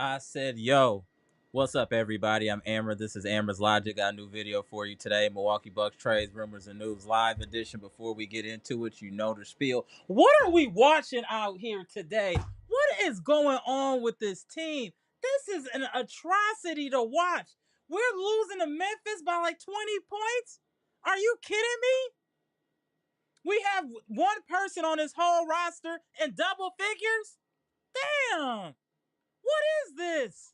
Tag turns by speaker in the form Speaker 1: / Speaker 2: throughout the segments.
Speaker 1: I said, yo, what's up, everybody? I'm Amara. This is Amara's Logic. Got a new video for you today. Milwaukee Bucks trades, rumors, and news live edition. Before we get into it, you know the spiel. What are we watching out here today? What is going on with this team? This is an atrocity to watch. We're losing to Memphis by like 20 points. Are you kidding me? We have one person on this whole roster in double figures? Damn! What is this?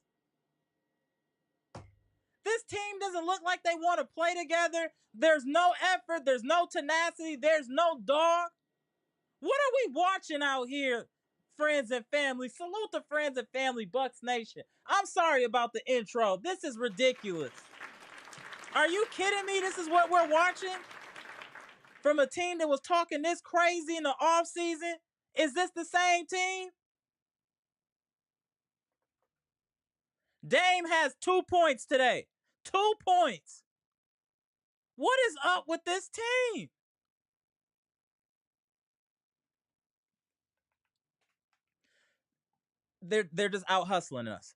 Speaker 1: This team doesn't look like they want to play together. There's no effort. There's no tenacity. There's no dog. What are we watching out here, friends and family? Salute to friends and family, Bucks Nation. I'm sorry about the intro. This is ridiculous. Are you kidding me? This is what we're watching? From a team that was talking this crazy in the offseason? Is this the same team? Dame has 2 points today. 2 points. What is up with this team? They're just out hustling us.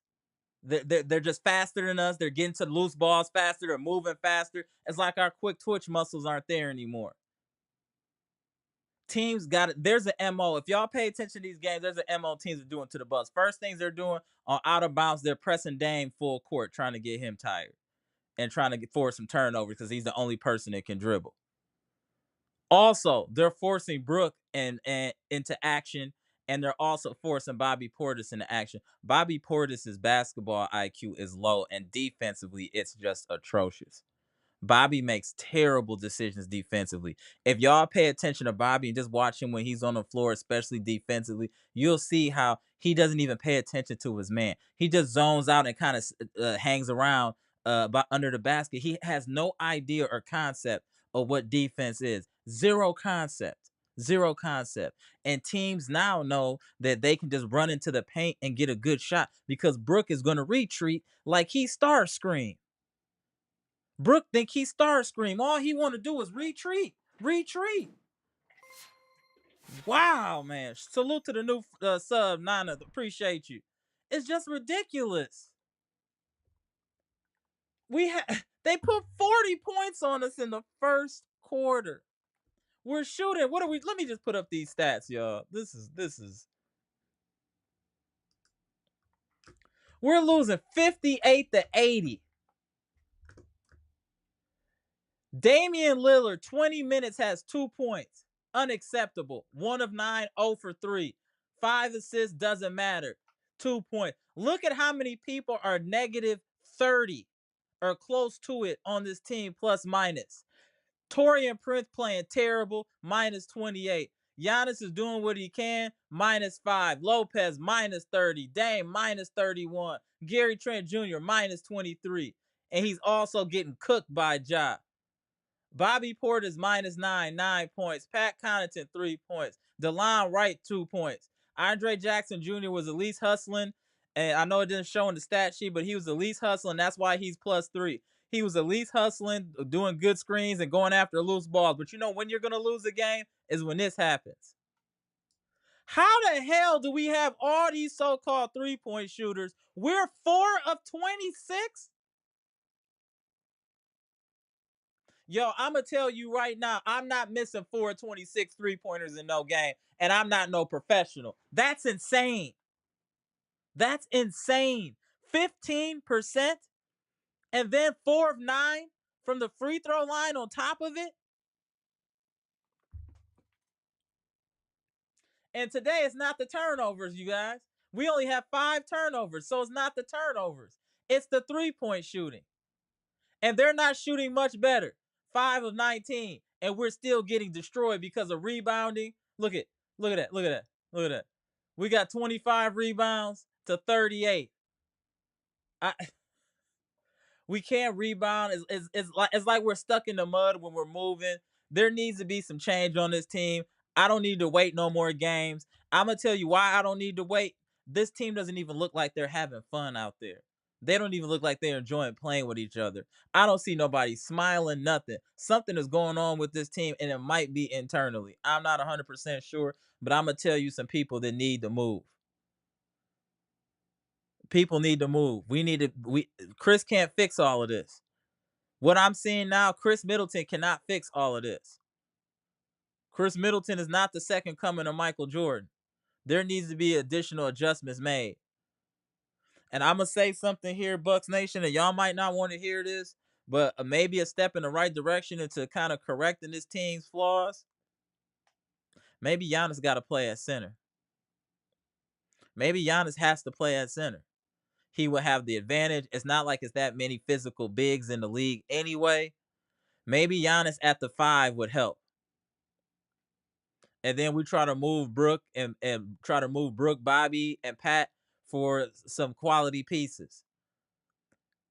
Speaker 1: They're just faster than us. They're getting to loose balls faster. They're moving faster. It's like our quick twitch muscles aren't there anymore. Teams got it. There's an MO. If y'all pay attention to these games, there's an MO teams are doing to the Bucks. First things they're doing on out of bounds, they're pressing Dame full court, trying to get him tired and trying to force some turnovers because he's the only person that can dribble. Also, they're forcing Brook and into action, and they're also forcing Bobby Portis into action. Bobby Portis's basketball IQ is low, and defensively, it's just atrocious. Bobby makes terrible decisions defensively. If y'all pay attention to Bobby and just watch him when he's on the floor, especially defensively, you'll see how he doesn't even pay attention to his man. He just zones out and kind of hangs around under the basket. He has no idea or concept of what defense is. Zero concept. Zero concept. And teams now know that they can just run into the paint and get a good shot because Brook is going to retreat like he Starscream. Brook think he Starscream. All he want to do is retreat. Retreat. Wow, man. Salute to the new sub, Nana. Appreciate you. It's just ridiculous. They put 40 points on us in the first quarter. We're shooting. What are we? Let me just put up these stats, y'all. This is. We're losing 58 to 80. Damian Lillard, 20 minutes, has 2 points. Unacceptable. 1 of 9, 0 for 3. 5 assists, doesn't matter. 2 points. Look at how many people are negative 30 or close to it on this team, plus minus. Taurean Prince playing terrible, minus 28. Giannis is doing what he can, minus 5. Lopez, minus 30. Dame, minus 31. Gary Trent Jr., minus 23. And he's also getting cooked by Ja. Bobby Portis minus 9 points. Pat Connaughton 3 points. DeLon Wright 2 points. Andre Jackson Jr. was at least hustling, and I know it didn't show in the stat sheet, but he was at least hustling. That's why he's plus 3. He was at least hustling, doing good screens and going after loose balls. But you know when you're gonna lose a game is when this happens. How the hell do we have all these so-called three-point shooters? We're 4 of 26. Yo, I'm going to tell you right now, I'm not missing 4 26 three-pointers in no game, and I'm not no professional. That's insane. That's insane. 15%, and then 4 of 9 from the free throw line on top of it. And today it's not the turnovers, you guys. We only have 5 turnovers, so it's not the turnovers. It's the three-point shooting. And they're not shooting much better. 5 of 19. And we're still getting destroyed because of rebounding. Look at that. Look at that. Look at that. We got 25 rebounds to 38. We can't rebound. It's like we're stuck in the mud when we're moving. There needs to be some change on this team. I don't need to wait no more games. I'm going to tell you why I don't need to wait. This team doesn't even look like they're having fun out there. They don't even look like they're enjoying playing with each other. I don't see nobody smiling, nothing. Something is going on with this team, and it might be internally. I'm not 100% sure, but I'm going to tell you some people that need to move. People need to move. Khris can't fix all of this. What I'm seeing now, Khris Middleton cannot fix all of this. Khris Middleton is not the second coming of Michael Jordan. There needs to be additional adjustments made. And I'm gonna say something here, Bucks Nation, and y'all might not want to hear this, but maybe a step in the right direction into kind of correcting this team's flaws. Maybe Giannis got to play at center. Maybe Giannis has to play at center. He will have the advantage. It's not like it's that many physical bigs in the league anyway. Maybe Giannis at the 5 would help. And then we try to move Brook and try to move Brook, Bobby, and Pat for some quality pieces.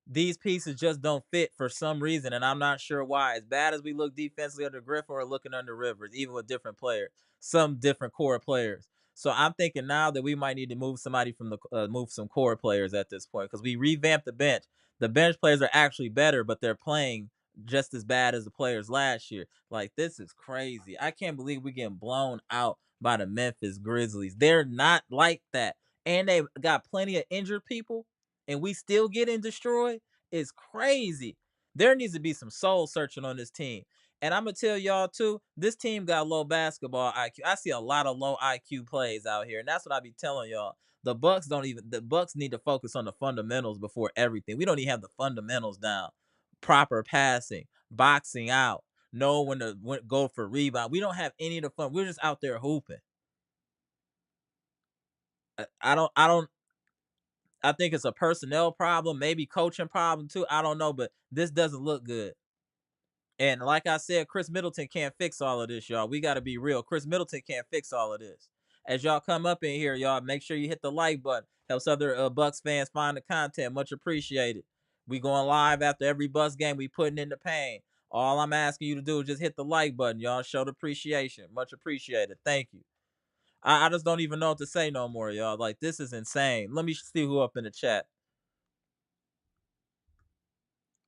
Speaker 1: These pieces just don't fit for some reason, and I'm not sure why. As bad as we look defensively under Griffin, we're looking under Rivers, even with different players, some different core players. So I'm thinking now that we might need to move somebody from the move some core players at this point because we revamped the bench. The bench players are actually better, but they're playing just as bad as the players last year. Like, this is crazy. I can't believe we're getting blown out by the Memphis Grizzlies. They're not like that, and they've got plenty of injured people, and we still getting destroyed. Is crazy. There needs to be some soul searching on this team. And I'm gonna tell y'all too, this team got low basketball IQ. I see a lot of low IQ plays out here, and that's what I be telling y'all. The Bucks need to focus on the fundamentals before everything. We don't even have the fundamentals down. Proper passing, boxing out, know when to go for rebound. We don't have any of the fun. We're just out there hooping. I think it's a personnel problem, maybe coaching problem too. I don't know, but this doesn't look good. And like I said, Khris Middleton can't fix all of this, y'all. We got to be real. Khris Middleton can't fix all of this. As y'all come up in here, y'all, make sure you hit the like button. Helps other Bucks fans find the content. Much appreciated. We going live after every Bucks game. We putting in the pain. All I'm asking you to do is just hit the like button, y'all. Show the appreciation. Much appreciated. Thank you. I just don't even know what to say no more, y'all. Like, this is insane. Let me see who up in the chat.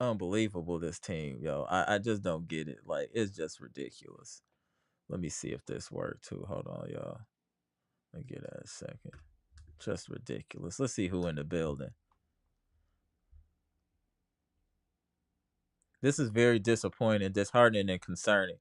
Speaker 1: Unbelievable, this team, yo. I just don't get it. Like, it's just ridiculous. Let me see if this worked too. Hold on, y'all. Let me get that a second. Just ridiculous. Let's see who in the building. This is very disappointing, disheartening, and concerning.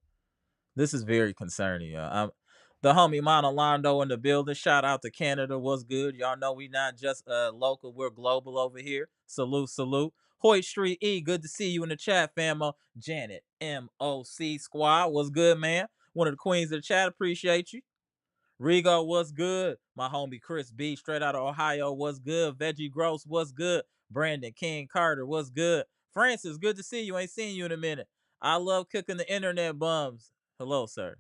Speaker 1: This is very concerning, y'all. The homie Monolondo in the building. Shout out to Canada. What's good? Y'all know we not just local, we're global over here. Salute, salute. Hoyt Street E, good to see you in the chat, famo. Janet MOC Squad, what's good, man? One of the queens of the chat, appreciate you. Rigo, what's good? My homie Chris B, straight out of Ohio, what's good? Veggie Gross, what's good? Brandon King Carter, what's good? Francis, good to see you. Ain't seen you in a minute. I love cooking the internet bums. Hello, sir.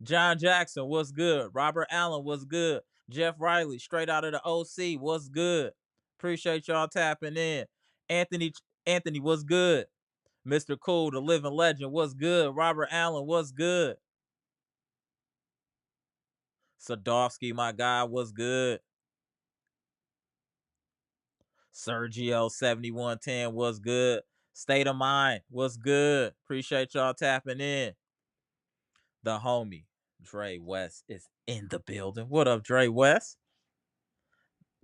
Speaker 1: John Jackson, what's good? Robert Allen, what's good? Jeff Riley, straight out of the OC, what's good? Appreciate y'all tapping in. Anthony, what's good? Mr. Cool, the living legend, what's good? Robert Allen, what's good? Sadovsky, my guy, what's good? Sergio 7110, what's good? State of Mind, what's good? Appreciate y'all tapping in. The homie, Dre West, is in the building. What up, Dre West?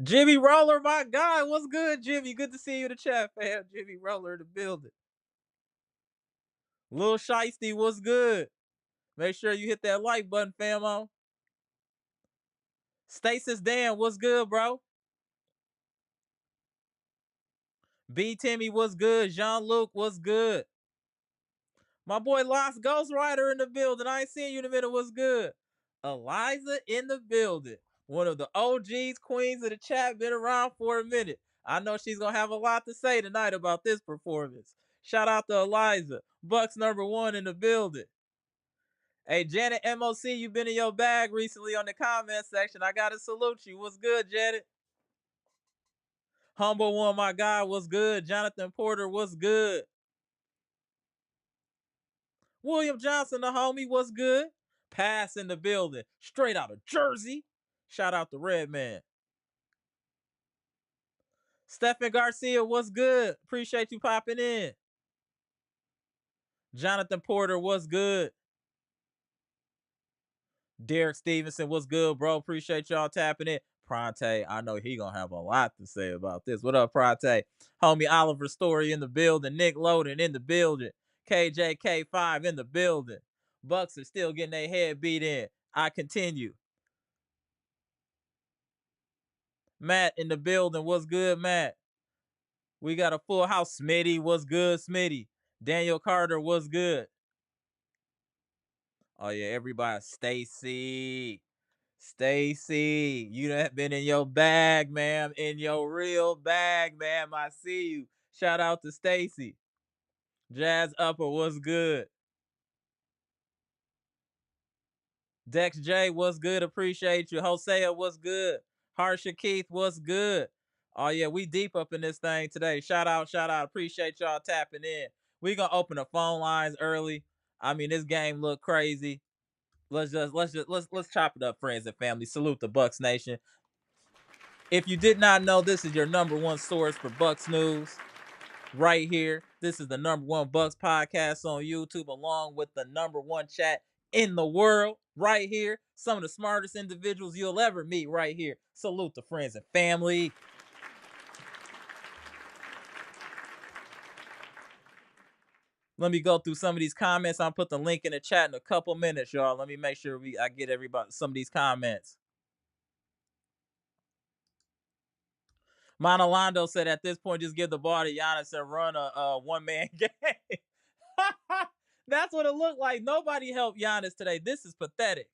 Speaker 1: Jimmy Roller, my guy. What's good, Jimmy? Good to see you in the chat, fam. Jimmy Roller in the building. Lil Shiesty, what's good? Make sure you hit that like button, famo. Stasis Dan, what's good, bro? B Timmy, what's good? Jean Luc, what's good? My boy Lost Ghost Rider in the building. I ain't seen you in a minute. What's good? Eliza in the building. One of the OGs, queens of the chat, been around for a minute. I know she's gonna have a lot to say tonight about this performance. Shout out to Eliza. Bucks #1 in the building. Hey, Janet MOC, you been in your bag recently on the comment section. I gotta salute you. What's good, Janet? Humble One, my guy, what's good? Jonathan Porter, what's good? William Johnson, the homie, what's good? Pass in the building, straight out of Jersey. Shout out to Redman. Stephen Garcia, what's good? Appreciate you popping in. Jonathan Porter, what's good? Derek Stevenson, what's good, bro? Appreciate y'all tapping in. Pronte, I know he gonna have a lot to say about this. What up, Pronte? Homie Oliver Story in the building. Nick Loden in the building. KJK5 in the building. Bucks are still getting their head beat in. I continue. Matt in the building. What's good, Matt? We got a full house. Smitty, what's good, Smitty? Daniel Carter, what's good? Oh yeah, everybody. Stacy, you done been in your bag, ma'am. In your real bag, ma'am. I see you. Shout out to Stacy. Jazz Upper, what's good? Dex J, what's good? Appreciate you. Hosea, what's good? Harsha Keith, what's good? Oh yeah, we deep up in this thing today. Shout out, shout out. Appreciate y'all tapping in. We gonna open the phone lines early. I mean, this game look crazy. Let's chop it up, friends and family. Salute the Bucks Nation. If you did not know, this is your number one source for Bucks news right here. This is the number one Bucks podcast on YouTube, along with the number one chat in the world right here. Some of the smartest individuals you'll ever meet right here. Salute the friends and family. Let me go through some of these comments. I'll put the link in the chat in a couple minutes, y'all. Let me make sure I get everybody some of these comments. Monalando said at this point, just give the ball to Giannis and run a one-man game. That's what it looked like. Nobody helped Giannis today. This is pathetic.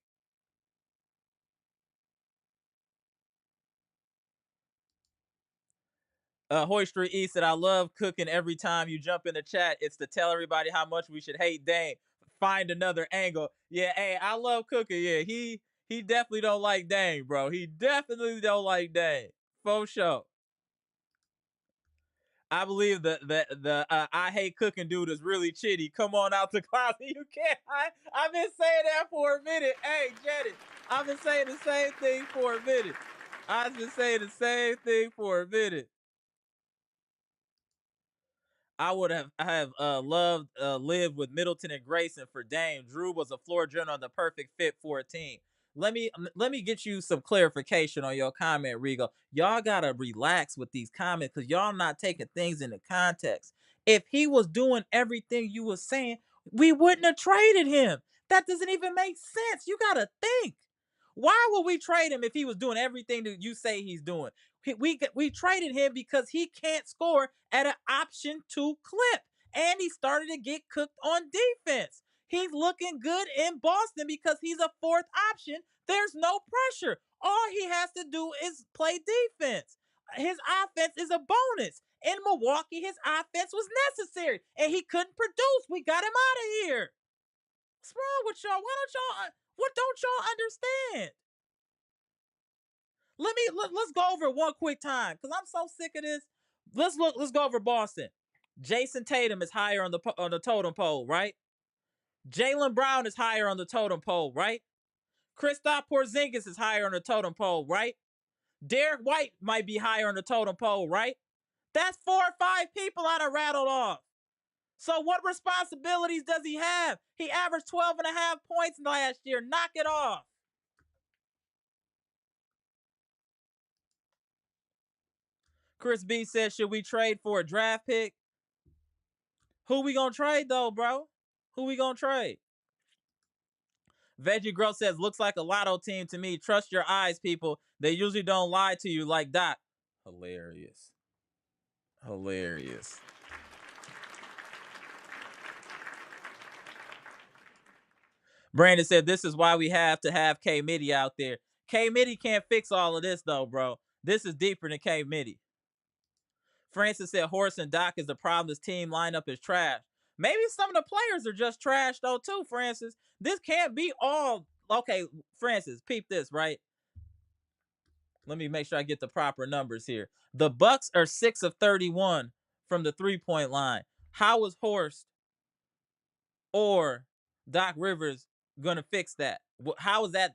Speaker 1: Hoy Street East said, I love cooking every time you jump in the chat. It's to tell everybody how much we should hate Dame. Find another angle. Yeah, hey, I love cooking. Yeah, he definitely don't like Dame, bro. He definitely don't like Dame. For sure. I believe the I hate cooking dude is really chitty. Come on out the closet. You can't. I've been saying that for a minute. Hey, Jetty, I've been saying the same thing for a minute. I've been saying the same thing for a minute. I have loved lived with Middleton and Grayson for Dame. Drew was a floor general and the perfect fit for a team. Let me get you some clarification on your comment, Rigo. Y'all gotta relax with these comments because y'all not taking things into context. If he was doing everything you was saying, we wouldn't have traded him. That doesn't even make sense. You gotta think. Why would we trade him if he was doing everything that you say he's doing? We traded him because he can't score at an option 2 clip, and he started to get cooked on defense. He's looking good in Boston because he's a fourth option. There's no pressure. All he has to do is play defense. His offense is a bonus. In Milwaukee, his offense was necessary, and he couldn't produce. We got him out of here. What's wrong with y'all? What don't y'all understand? Let's go over it one quick time because I'm so sick of this. Let's go over Boston. Jason Tatum is higher on the totem pole, right? Jaylen Brown is higher on the totem pole, right? Kristaps Porzingis is higher on the totem pole, right? Derek White might be higher on the totem pole, right? That's 4 or 5 people I done rattled off. So what responsibilities does he have? He averaged 12 and a half points last year. Knock it off. Chris B says, should we trade for a draft pick? Who we gonna trade though, bro? Who we gonna trade? Veggie Girl says, looks like a lotto team to me. Trust your eyes, people. They usually don't lie to you like that. Hilarious. Hilarious. Brandon said, this is why we have to have K Mitty out there. K Mitty can't fix all of this, though, bro. This is deeper than K Mitty. Francis said, Horace and Doc is the problem. This team lineup is trash. Maybe some of the players are just trash, though, too, Francis. This can't be all. Okay, Francis, peep this, right? Let me make sure I get the proper numbers here. The Bucks are 6 of 31 from the 3-point line. How is Horst or Doc Rivers going to fix that? How is that?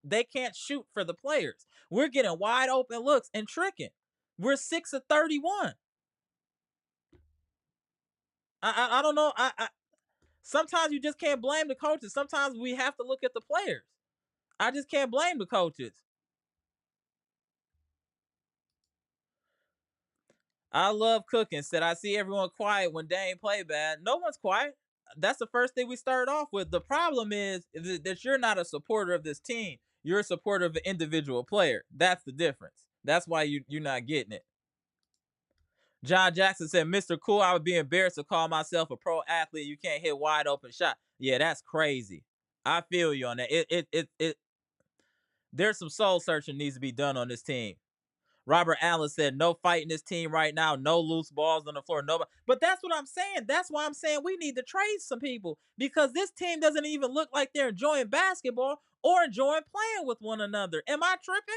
Speaker 1: They can't shoot for the players. We're getting wide open looks and tricking. We're 6 of 31. I don't know. Sometimes you just can't blame the coaches. Sometimes we have to look at the players. I just can't blame the coaches. I love cooking. Said I see everyone quiet when Dame play bad. No one's quiet. That's the first thing we started off with. The problem is that you're not a supporter of this team. You're a supporter of an individual player. That's the difference. That's why you're not getting it. John Jackson said, Mr. Cool, I would be embarrassed to call myself a pro athlete. You can't hit wide open shot. Yeah, that's crazy. I feel you on that. There's some soul searching needs to be done on this team. Robert Allen said, no fight in this team right now, no loose balls on the floor, nobody. But that's what I'm saying. That's why I'm saying we need to trade some people because this team doesn't even look like they're enjoying basketball or enjoying playing with one another. Am I tripping?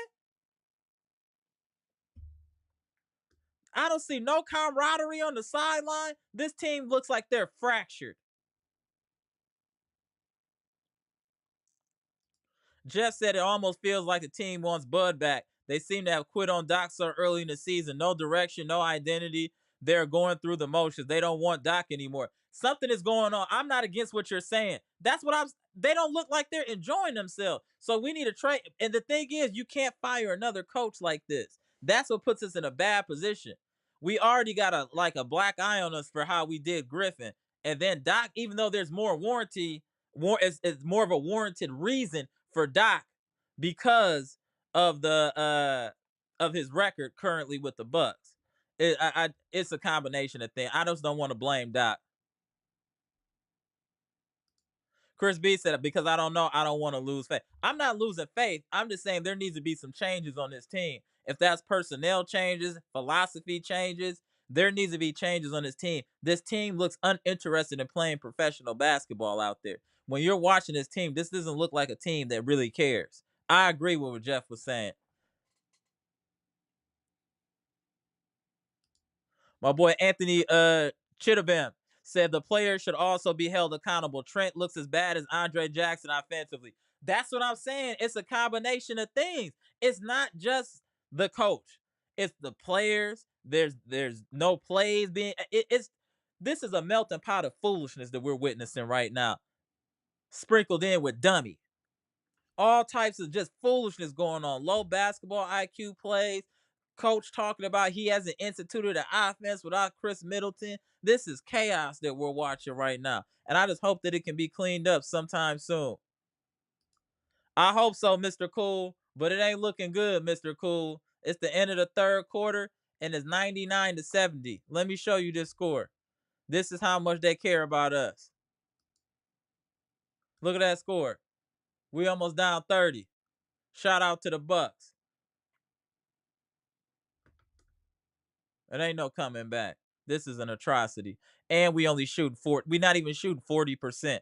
Speaker 1: I don't see no camaraderie on the sideline. This team looks like they're fractured. Jeff said it almost feels like the team wants Bud back. They seem to have quit on Doc so early in the season. No direction, no identity. They're going through the motions. They don't want Doc anymore. Something is going on. I'm not against what you're saying. That's what I'm. They don't look like they're enjoying themselves. So we need to trade. And the thing is, you can't fire another coach like this. That's what puts us in a bad position. We already got a black eye on us for how we did Griffin, and then Doc. Even though there's more warranty, it's more of a warranted reason for Doc because of of his record currently with the Bucks. It's a combination of things. I just don't want to blame Doc. Chris B said, because I don't know, I don't want to lose faith. I'm not losing faith. I'm just saying there needs to be some changes on this team. If that's personnel changes, philosophy changes, there needs to be changes on this team. This team looks uninterested in playing professional basketball out there. When you're watching this team, this doesn't look like a team that really cares. I agree with what Jeff was saying. My boy Anthony Chittibam said the players should also be held accountable. Trent looks as bad as Andre Jackson offensively. That's what I'm saying. It's a combination of things. It's not just the coach. It's the players. There's no plays being it's this is a melting pot of foolishness that we're witnessing right now. Sprinkled in with dummy. All types of just foolishness going on. Low basketball IQ plays. Coach talking about he hasn't instituted an offense without Khris Middleton. This is chaos that we're watching right now. And I just hope that it can be cleaned up sometime soon. I hope so, Mr. Cool. But it ain't looking good, Mr. Cool. It's the end of the third quarter, and it's 99-70. Let me show you this score. This is how much they care about us. Look at that score. We almost down 30. Shout out to the Bucks. It ain't no coming back. This is an atrocity. And we only shoot we're not even shooting 40%.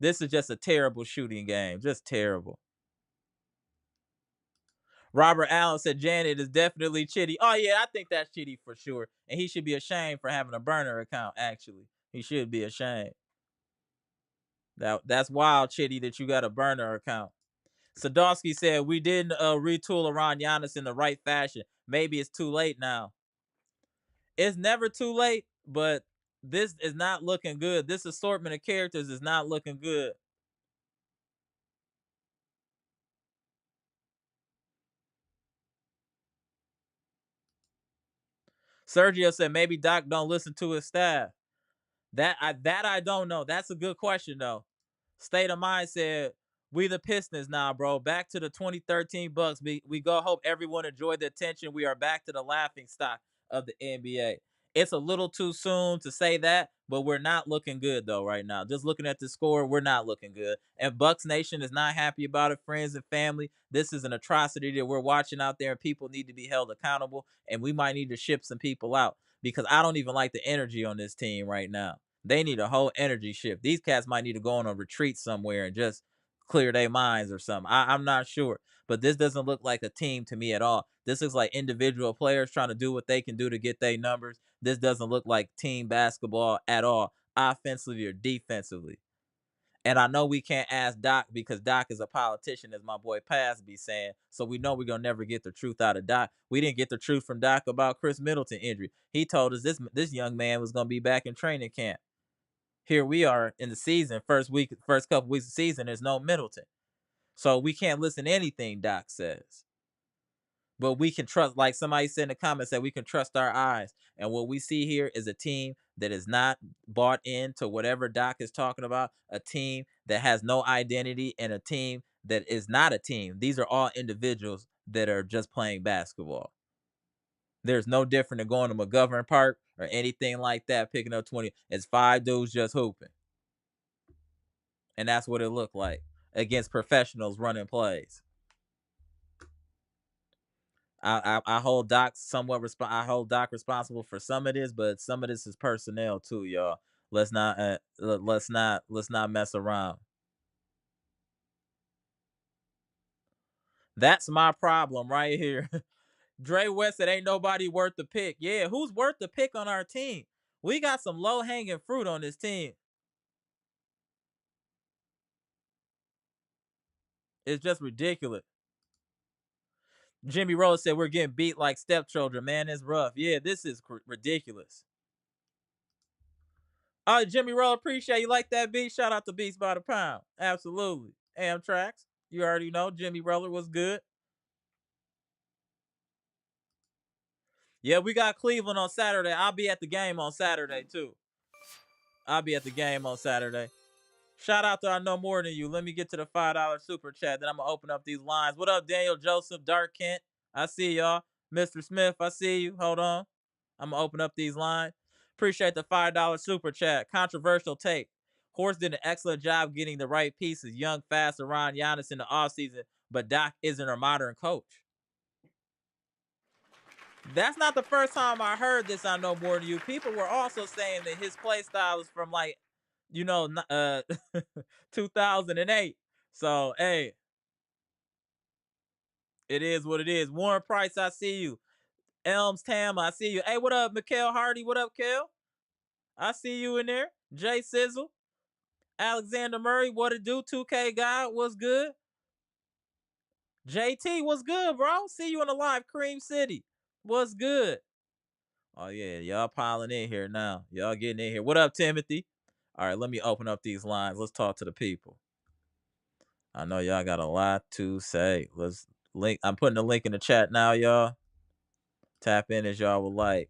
Speaker 1: This is just a terrible shooting game. Just terrible. Robert Allen said Janet is definitely chitty. Oh yeah, I think that's chitty for sure. And he should be ashamed for having a burner account, actually. He should be ashamed. That's wild, chitty, that you got a burner account. Sadowski said we didn't retool around Giannis in the right fashion. Maybe it's too late now. It's never too late, but this is not looking good. This assortment of characters is not looking good. Sergio said maybe Doc don't listen to his staff. That I don't know. That's a good question though. State of Mind said, we the Pistons now, bro. Back to the 2013 Bucks. We go hope everyone enjoyed the attention. We are back to the laughing stock of the NBA. It's a little too soon to say that, but we're not looking good though right now. Just looking at the score, we're not looking good. And Bucks Nation is not happy about it, friends and family. This is an atrocity that we're watching out there, and people need to be held accountable. And we might need to ship some people out because I don't even like the energy on this team right now. They need a whole energy shift. These cats might need to go on a retreat somewhere and just clear their minds or something. I'm not sure. But this doesn't look like a team to me at all. This looks like individual players trying to do what they can do to get their numbers. This doesn't look like team basketball at all, offensively or defensively. And I know we can't ask Doc because Doc is a politician, as my boy Paz be saying. So we know we're gonna never get the truth out of Doc. We didn't get the truth from Doc about Khris Middleton injury. He told us this young man was gonna be back in training camp. Here we are in the season, first couple weeks of season, there's no Middleton. So we can't listen to anything Doc says. But we can trust, like somebody said in the comments, that we can trust our eyes. And what we see here is a team that is not bought into whatever Doc is talking about, a team that has no identity, and a team that is not a team. These are all individuals that are just playing basketball. There's no different than going to McGovern Park or anything like that, picking up 20. It's 5 dudes just hooping. And that's what it looked like against professionals running plays. I hold Doc somewhat I hold Doc responsible for some of this, but some of this is personnel too, y'all. Let's not mess around. That's my problem right here. Dre West said ain't nobody worth the pick. Yeah, who's worth the pick on our team? We got some low hanging fruit on this team. It's just ridiculous. Jimmy Rose said we're getting beat like stepchildren. Man, it's rough. Yeah, this is ridiculous. Oh, Jimmy Rose, appreciate you like that beat. Shout out to Beats by the Pound. Absolutely. Amtrax. You already know Jimmy Roller was good. Yeah, we got Cleveland on Saturday. I'll be at the game on Saturday too. I'll be at the game on Saturday. Shout out to I Know More Than You. Let me get to the $5 super chat. Then I'm going to open up these lines. What up, Daniel Joseph, Dark Kent? I see y'all. Mr. Smith, I see you. Hold on. I'm going to open up these lines. Appreciate the $5 super chat. Controversial take. Horst did an excellent job getting the right pieces. Young, fast, around Giannis in the offseason, but Doc isn't a modern coach. That's not the first time I heard this. I Know More Than You. People were also saying that his play style is from 2008. So, hey, it is what it is. Warren Price, I see you. Elms Tam, I see you. Hey, what up, Mikael Hardy? What up, Kel? I see you in there. Jay Sizzle. Alexander Murray, what it do? 2K guy, what's good? JT, what's good, bro? See you in the live. Cream City, what's good? Oh, yeah, y'all piling in here now. Y'all getting in here. What up, Timothy? All right, let me open up these lines. Let's talk to the people. I know y'all got a lot to say. Let's link. I'm putting the link in the chat now, y'all. Tap in as y'all would like.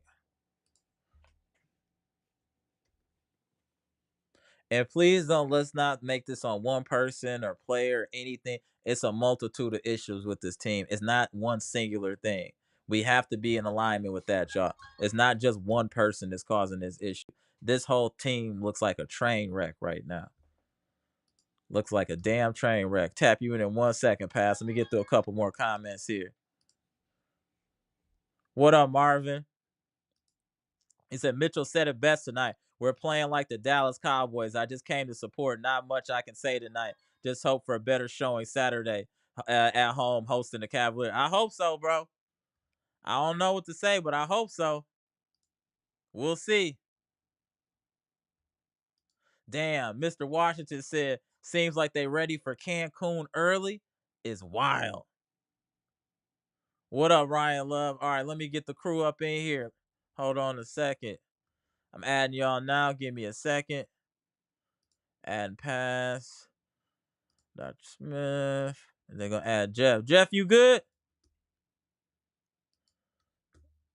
Speaker 1: And please let's not make this on one person or player or anything. It's a multitude of issues with this team. It's not one singular thing. We have to be in alignment with that, y'all. It's not just one person that's causing this issue. This whole team looks like a train wreck right now. Looks like a damn train wreck. Tap you in 1 second, Pass. Let me get through a couple more comments here. What up, Marvin? He said Mitchell said it best tonight. We're playing like the Dallas Cowboys. I just came to support. Not much I can say tonight. Just hope for a better showing Saturday at home hosting the Cavaliers. I hope so, bro. I don't know what to say, but I hope so. We'll see. Damn, Mr. Washington said, seems like they ready for Cancun early. Is wild. What up, Ryan Love? All right, let me get the crew up in here. Hold on a second. I'm adding y'all now. Give me a second. Add pass. Dr. Smith. And they're gonna add Jeff. Jeff, you good?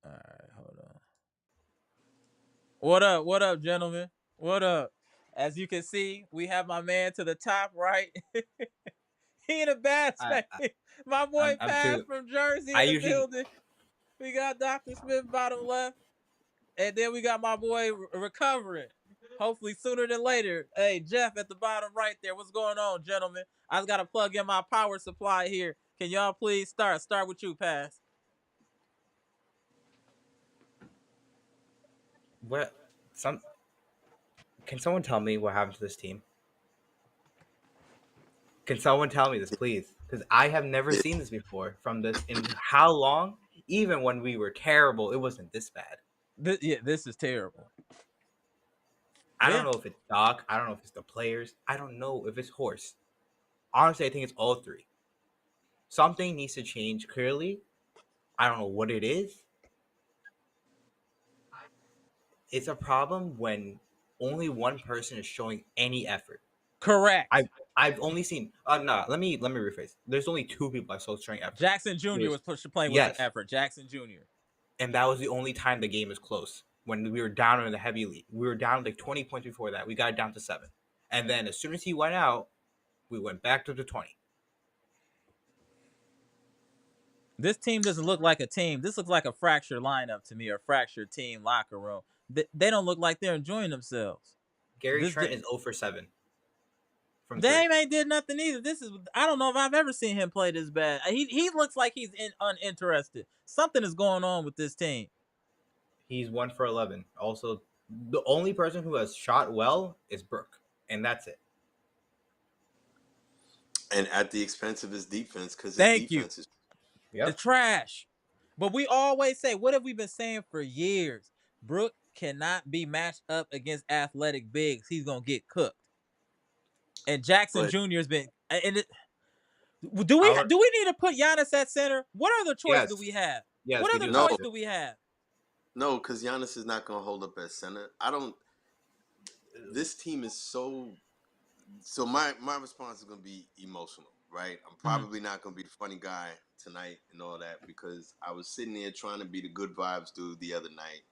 Speaker 1: All right, hold on. What up? What up, gentlemen? What up? As you can see, we have my man to the top right. He in a bad space. My boy Pat from Jersey in the building. We got Dr. Smith bottom left. And then we got my boy recovering. Hopefully sooner than later. Hey, Jeff at the bottom right there. What's going on, gentlemen? I just got to plug in my power supply here. Can y'all please start? Start with you, Pass.
Speaker 2: What? Can someone tell me what happened to this team? Can someone tell me this, please? Because I have never seen this before. From this, in how long? Even when we were terrible, it wasn't this bad.
Speaker 1: This is terrible.
Speaker 2: I don't know if it's Doc. I don't know if it's the players. I don't know if it's Horst. Honestly, I think it's all three. Something needs to change clearly. I don't know what it is. It's a problem when only one person is showing any effort.
Speaker 1: Correct.
Speaker 2: I've only seen. Let me rephrase. There's only 2 people I saw showing effort.
Speaker 1: Jackson Jr. was playing with some effort. Jackson Jr.
Speaker 2: And that was the only time the game was close. When we were down in the heavy lead, we were down like 20 points before that. We got it down to 7, and then as soon as he went out, we went back to the 20.
Speaker 1: This team doesn't look like a team. This looks like a fractured lineup to me, or a fractured team locker room. They don't look like they're enjoying themselves.
Speaker 2: Trent is 0 for 7.
Speaker 1: Dame ain't did nothing either. I don't know if I've ever seen him play this bad. He looks like he's uninterested. Something is going on with this team.
Speaker 2: He's 1 for 11. Also, the only person who has shot well is Brook, and that's it.
Speaker 3: And at the expense of his defense, because
Speaker 1: his defense is the trash. But we always say, what have we been saying for years? Brook cannot be matched up against athletic bigs. He's gonna get cooked. And Jackson Jr. has been. Do we need to put Giannis at center? What other choice do we have?
Speaker 2: Yes,
Speaker 1: what other choice do we have?
Speaker 3: No, because Giannis is not going to hold up at center. This team is so. So my response is going to be emotional, right? I'm probably not going to be the funny guy tonight and all that, because I was sitting there trying to be the good vibes dude the other night.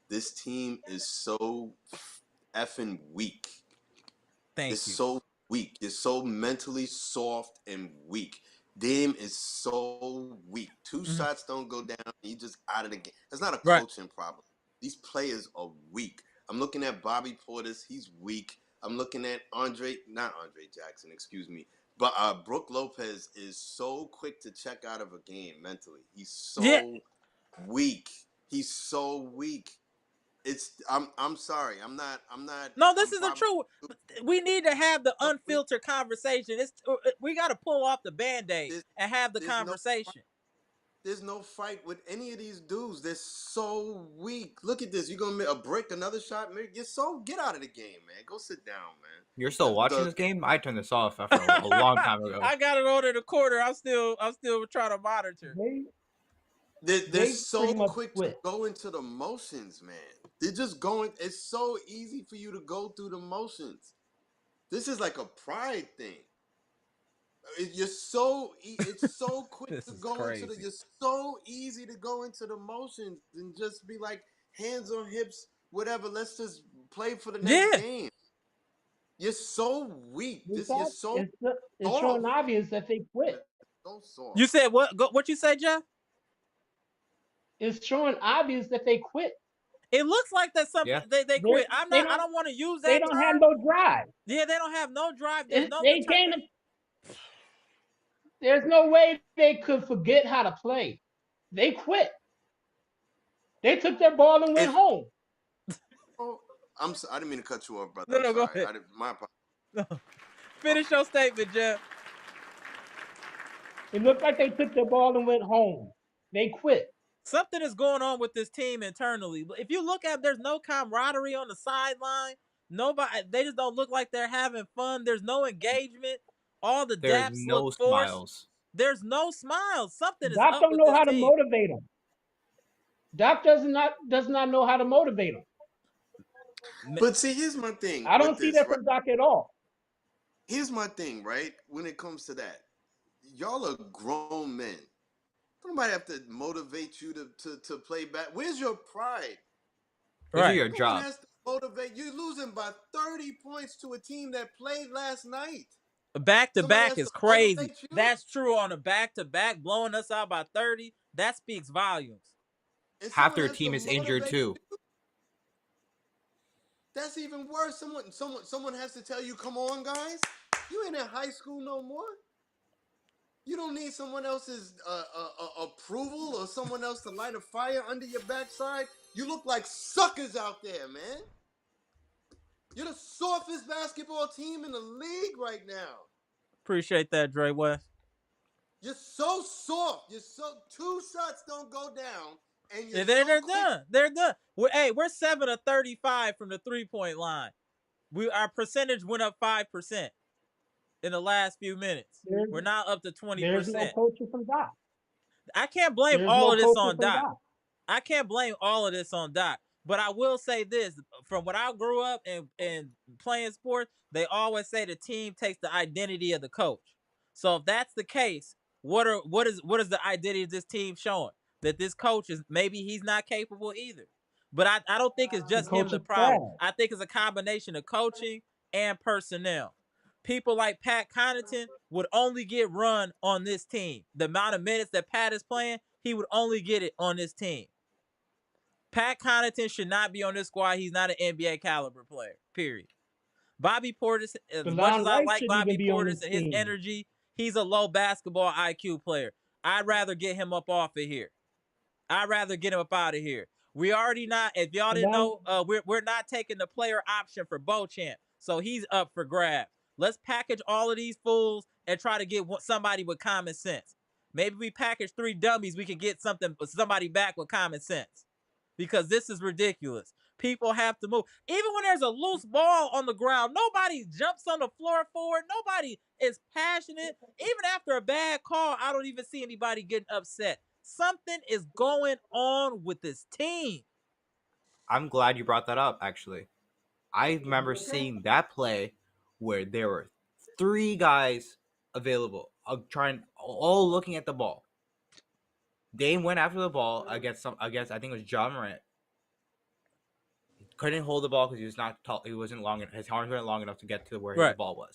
Speaker 3: This team is so effing weak. It's so weak. It's so mentally soft and weak. Dame is so weak. 2 shots don't go down. He just out of the game. That's not a coaching problem. These players are weak. I'm looking at Bobby Portis. He's weak. I'm looking at not Andre Jackson, excuse me. But Brook Lopez is so quick to check out of a game mentally. He's so weak. He's so weak. I'm sorry. I'm not.
Speaker 1: No, this is the truth. We need to have the unfiltered conversation. We got to pull off the Band-Aid and have the conversation.
Speaker 3: There's no fight with any of these dudes. They're so weak. Look at this. You're going to break another shot. Get out of the game, man. Go sit down, man.
Speaker 2: You're still watching this game? I turned this off after a long time ago.
Speaker 1: I got it on in the quarter. I'm still trying to monitor.
Speaker 3: They're so quick to go into the motions, man. They're just going. It's so easy for you to go through the motions. This is like a pride thing. It's so quick to go into you're so easy to go into the motions and just be like hands on hips, whatever. Let's just play for the next game. You're so weak. It's
Speaker 4: showing obvious that they quit.
Speaker 3: So soft.
Speaker 1: You said what? What you say, Jeff?
Speaker 4: It's showing obvious that they quit.
Speaker 1: It looks like that something they quit. I don't want to use that.
Speaker 4: They don't have no drive.
Speaker 1: Yeah, they don't have no drive.
Speaker 4: There's no way they could forget how to play. They quit. They took their ball and went home.
Speaker 3: Oh, I didn't mean to cut you off, brother.
Speaker 1: No, go ahead.
Speaker 3: My apologies.
Speaker 1: Finish your statement, Jeff.
Speaker 4: It looked like they took their ball and went home. They quit.
Speaker 1: Something is going on with this team internally. If you look at, there's no camaraderie on the sideline. They just don't look like they're having fun. There's no engagement. All the daps look forced.
Speaker 2: Smiles.
Speaker 1: There's no smiles. Something is
Speaker 4: Doc
Speaker 1: up
Speaker 4: don't
Speaker 1: with
Speaker 4: know
Speaker 1: this
Speaker 4: how to
Speaker 1: team.
Speaker 4: motivate them. Doc does not know how to motivate them.
Speaker 3: But see, here's my thing.
Speaker 4: I don't see that from Doc at all.
Speaker 3: Here's my thing, right? When it comes to that, y'all are grown men. Somebody have to motivate you to play back. Where's your pride?
Speaker 2: Right. Your job.
Speaker 3: Has to motivate. You're losing by 30 points to a team that played last night.
Speaker 1: Back-to-back is crazy. That's true on a back-to-back, blowing us out by 30. That speaks volumes.
Speaker 2: Half their team is injured too.
Speaker 3: That's even worse. Someone has to tell you, come on, guys. You ain't in high school no more. You don't need someone else's approval or someone else to light a fire under your backside. You look like suckers out there, man. You're the softest basketball team in the league right now.
Speaker 1: Appreciate that, Dre West.
Speaker 3: You're so soft. 2 shots don't go down, and
Speaker 1: they're done. They're done. We're 7 of 35 from the 3-point line. Our percentage went up 5% in the last few minutes. We're now up to 20%.
Speaker 4: There's no coaching from Doc.
Speaker 1: I can't blame all of this on Doc. I can't blame all of this on Doc. But I will say this: from when I grew up and playing sports, they always say the team takes the identity of the coach. So if that's the case, what is the identity of this team showing? That this coach is maybe he's not capable either. But I don't think it's
Speaker 4: The
Speaker 1: just him
Speaker 4: coach
Speaker 1: the
Speaker 4: is
Speaker 1: problem.
Speaker 4: trash.
Speaker 1: I think it's a combination of coaching and personnel. People like Pat Connaughton would only get run on this team. The amount of minutes that Pat is playing, he would only get it on this team. Pat Connaughton should not be on this squad. He's not an NBA caliber player, period. Bobby Portis, as much as
Speaker 4: DeLon
Speaker 1: I
Speaker 4: Wright
Speaker 1: like
Speaker 4: shouldn't even
Speaker 1: Bobby
Speaker 4: be on
Speaker 1: Portis
Speaker 4: this
Speaker 1: and his
Speaker 4: team.
Speaker 1: energy, he's a low basketball IQ player. I'd rather get him up off of here. I'd rather get him up out of here. We already not, if y'all didn't
Speaker 4: DeLon,
Speaker 1: know, we're not taking the player option for Beauchamp. So he's up for grabs. Let's package all of these fools and try to get somebody with common sense. Maybe we package 3 dummies, we can get somebody back with common sense. Because this is ridiculous. People have to move. Even when there's a loose ball on the ground, nobody jumps on the floor forward. Nobody is passionate. Even after a bad call, I don't even see anybody getting upset. Something is going on with this team.
Speaker 2: I'm glad you brought that up, actually. I remember seeing that play where there were 3 guys available, all looking at the ball. Dame went after the ball against I think it was John Morant. Couldn't hold the ball because he was not tall. He wasn't long enough. His arms weren't long enough to get to where the ball was.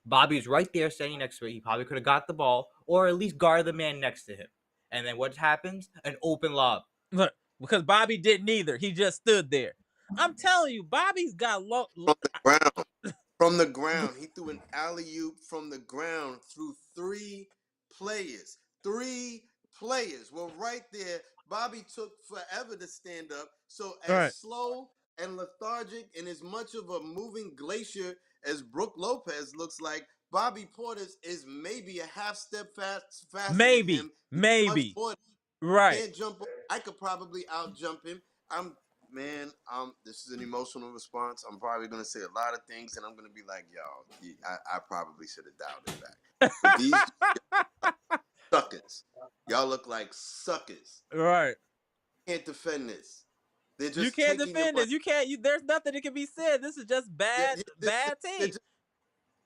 Speaker 2: Bobby was right there, standing next to it. He probably could have got the ball or at least guard the man next to him. And then what happens? An open lob.
Speaker 1: Look, because Bobby didn't either. He just stood there. I'm telling you, Bobby's got low.
Speaker 3: From the ground. From the ground. He threw an alley-oop from the ground through 3 players. 3 players were right there. Bobby took forever to stand up. So as slow and lethargic and as much of a moving glacier as Brook Lopez looks like, Bobby Portis is maybe a half step faster than him.
Speaker 1: Maybe.
Speaker 3: Can't jump. I could probably out jump him. This is an emotional response. I'm probably gonna say a lot of things, and I'm gonna be like, "Yo, I probably should have dialed it back." But these suckers, y'all look like suckers.
Speaker 1: Right.
Speaker 3: Can't defend this. They're just
Speaker 1: you can't defend this. You can't. There's nothing that can be said. This is just bad team.
Speaker 3: They're just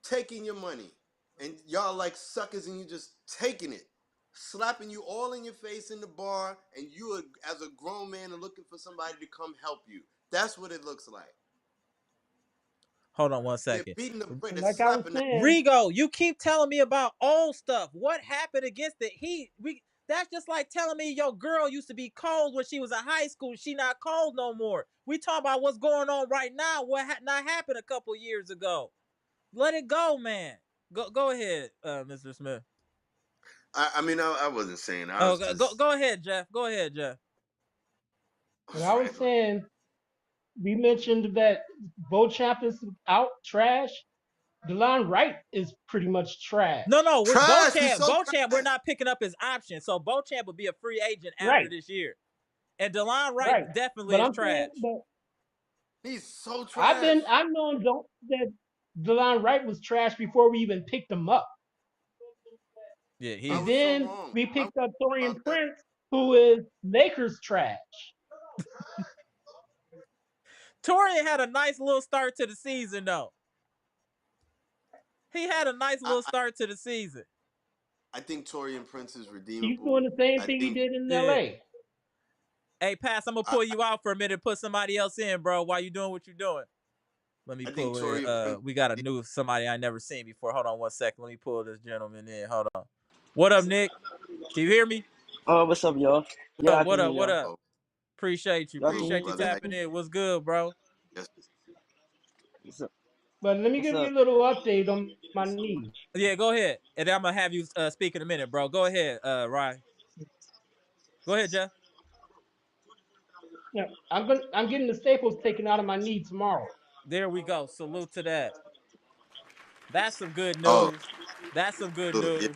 Speaker 3: taking your money, and y'all like suckers, and you just taking it. Slapping you all in your face in the bar, and you as a grown man are looking for somebody to come help you. That's what it looks like.
Speaker 1: Hold on one second.
Speaker 3: They're beating the
Speaker 4: like I was saying,
Speaker 1: Rigo, you keep telling me about old stuff. What happened against the Heat? That's just like telling me your girl used to be cold when she was in high school. She not cold no more. We talk about what's going on right now. What not happened a couple years ago. Let it go, man. Go ahead, Mr. Smith.
Speaker 3: I wasn't saying.
Speaker 1: Go ahead, Jeff. Go ahead, Jeff.
Speaker 4: But I was saying, we mentioned that Beauchamp is out trash. DeLon Wright is pretty much trash.
Speaker 1: No, with Beauchamp, we're not picking up his option. So Beauchamp would be a free agent after this year. And DeLon Wright definitely is trash.
Speaker 3: He's so trash.
Speaker 4: I've known that DeLon Wright was trash before we even picked him up.
Speaker 1: Yeah,
Speaker 4: and then we picked up Taurean Prince, who is Lakers trash.
Speaker 1: Taurean had a nice little start to the season, though. He had a nice little start to the season.
Speaker 3: I think Taurean Prince is redeemable.
Speaker 4: He's doing the same thing he did in LA.
Speaker 1: Hey, Pass, I'm going to pull you out for a minute and put somebody else in, bro, while you doing what you're doing. Let me pull it. We got a new somebody I never seen before. Hold on one second. Let me pull this gentleman in. Hold on. What up, Nick? Can you hear me?
Speaker 5: What's up, y'all? Yeah,
Speaker 1: what up? Appreciate you. Appreciate you tapping in. What's good, bro?
Speaker 4: But let me give you a little update on my knee.
Speaker 1: Yeah, go ahead. And I'm going to have you speak in a minute, bro. Go ahead, Ryan. Go ahead, Jeff.
Speaker 4: Yeah, I'm getting the staples taken out of my knee tomorrow.
Speaker 1: There we go. Salute to that. That's some good news. That's some good news.
Speaker 3: Yeah.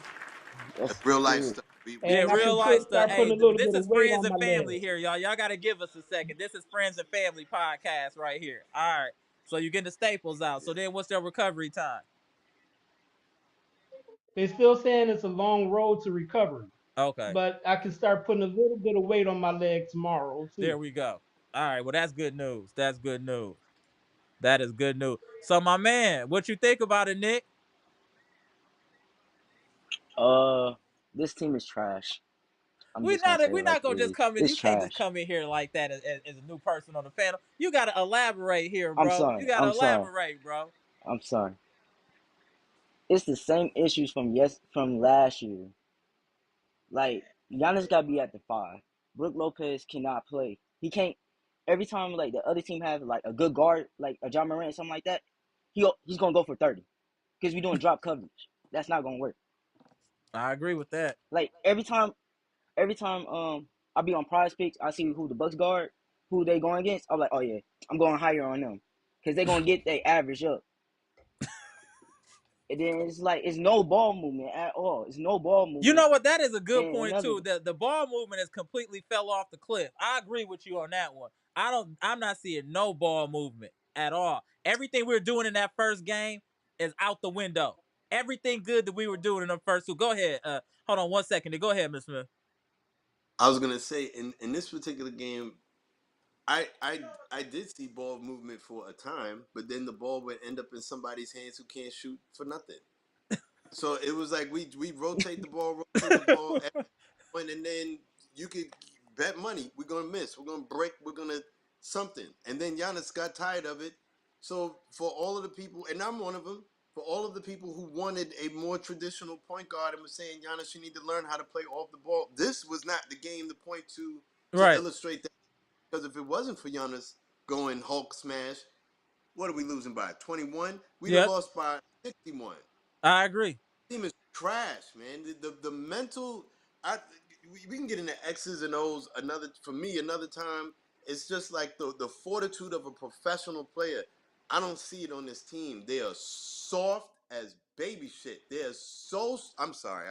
Speaker 3: That's real life stuff.
Speaker 1: Real life stuff. Hey, this is friends and family here, y'all. Y'all got to give us a second. This is friends and family podcast right here. All right. So you're getting the staples out. So then what's their recovery time?
Speaker 4: They're still saying it's a long road to recovery.
Speaker 1: Okay.
Speaker 4: But I can start putting a little bit of weight on my leg tomorrow, too.
Speaker 1: There we go. All right, well that's good news. That's good news. That is good news. So my man, what you think about it, Nick?
Speaker 5: This team is trash. I'm
Speaker 1: We're
Speaker 5: just gonna say it like
Speaker 1: not
Speaker 5: it
Speaker 1: gonna just
Speaker 5: is.
Speaker 1: come in.
Speaker 5: It's
Speaker 1: You can't just
Speaker 5: trash.
Speaker 1: come in here like that as a new person on the panel. You gotta elaborate here,
Speaker 5: I'm
Speaker 1: bro. You
Speaker 5: sorry.
Speaker 1: gotta
Speaker 5: I'm sorry.
Speaker 1: elaborate, bro.
Speaker 5: I'm sorry. It's the same issues from last year. Like Giannis gotta be at the 5. Brook Lopez cannot play. He can't. Every time like the other team have like a good guard, like a John Morant, something like that, he's gonna go for 30 because we're doing drop coverage. That's not gonna work.
Speaker 1: I agree with that.
Speaker 5: Like every time I be on Prize Picks, I see who the Bucks guard, who they going against. I'm like, oh yeah, I'm going higher on them because they gonna get their average up. And then it's like it's no ball movement at all. It's no ball movement.
Speaker 1: You know what? That is a good
Speaker 5: And
Speaker 1: point too. The ball movement has completely fell off the cliff. I agree with you on that one. I'm not seeing no ball movement at all. Everything we were doing in that first game is out the window. Everything good that we were doing in the first two. Go ahead. Hold on 1 second. Go ahead, Ms. Smith.
Speaker 3: I was gonna say in this particular game, I did see ball movement for a time, but then the ball would end up in somebody's hands who can't shoot for nothing. So it was like we rotate the ball, and then you could bet money we're gonna miss, we're gonna break, we're gonna something, and then Giannis got tired of it. So for all of the people, and I'm one of them, for all of the people who wanted a more traditional point guard and was saying, Giannis, you need to learn how to play off the ball. This was not the game to point to
Speaker 1: Right.
Speaker 3: illustrate that. Because if it wasn't for Giannis going Hulk smash, what are we losing by? 21? We'd have lost by 61.
Speaker 1: I agree.
Speaker 3: Team is trash, man. The mental. We can get into X's and O's another time. It's just like the fortitude of a professional player. I don't see it on this team. They are soft as baby shit. They're so. I'm sorry,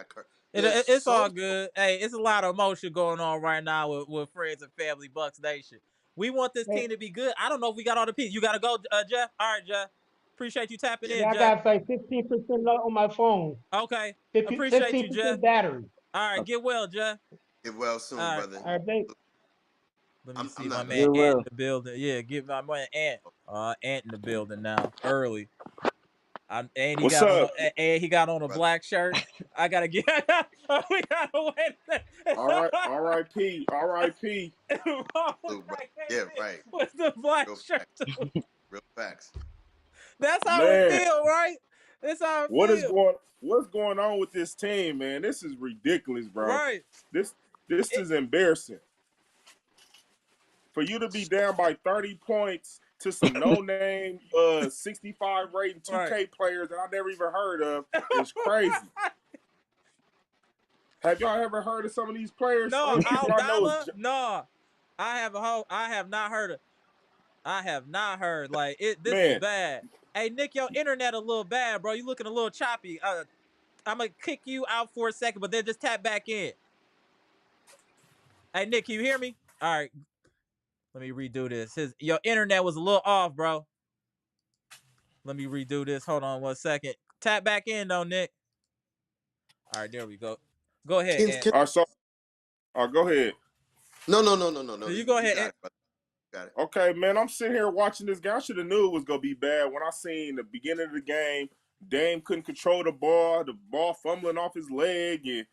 Speaker 1: It's all good. Hey, it's a lot of emotion going on right now with friends and family, Bucks Nation. We want this team to be good. I don't know if we got all the pieces. You got to go, Jeff. All right, Jeff. Appreciate you tapping in,
Speaker 4: Yeah, I
Speaker 1: Jeff.
Speaker 4: got like 15% on my phone.
Speaker 1: Okay.
Speaker 4: 50,
Speaker 1: Appreciate you,
Speaker 4: 15%
Speaker 1: Jeff.
Speaker 4: battery.
Speaker 1: All right, get well, Jeff.
Speaker 3: Get well soon,
Speaker 1: all right.
Speaker 3: brother.
Speaker 4: All right, thanks.
Speaker 1: Let me see my
Speaker 3: not
Speaker 1: man Ant in the building. Yeah, get my man Ant. Ant in the building now. Early. And he
Speaker 6: What's
Speaker 1: got
Speaker 6: up?
Speaker 1: he got on a black shirt. I gotta get. We gotta wait.
Speaker 6: All right, R.I.P. R.I.P.
Speaker 3: Yeah, right.
Speaker 1: What's the black shirt?
Speaker 3: Real facts.
Speaker 1: That's how it feel, right? That's how it feel.
Speaker 6: What's going on with this team, man? This is ridiculous, bro.
Speaker 1: Right.
Speaker 6: This is embarrassing. For you to be down by 30 points to some no-name 65 rating 2K players that I never even heard of is crazy. Have y'all ever heard of some of these players?
Speaker 1: No, no. I have not heard of. I have not heard. Like this is bad. Hey Nick, your internet a little bad, bro. You looking a little choppy. I'm gonna kick you out for a second, but then just tap back in. Hey Nick, can you hear me? All right. Let me redo this. Your internet was a little off, bro. Let me redo this. Hold on 1 second. Tap back in though, Nick. All right, there we go. Go ahead.
Speaker 6: Go ahead.
Speaker 3: No.
Speaker 1: You go ahead.
Speaker 3: Got it.
Speaker 6: Okay, man. I'm sitting here watching this guy. I should have knew it was gonna be bad when I seen the beginning of the game. Dame couldn't control the ball fumbling off his leg, and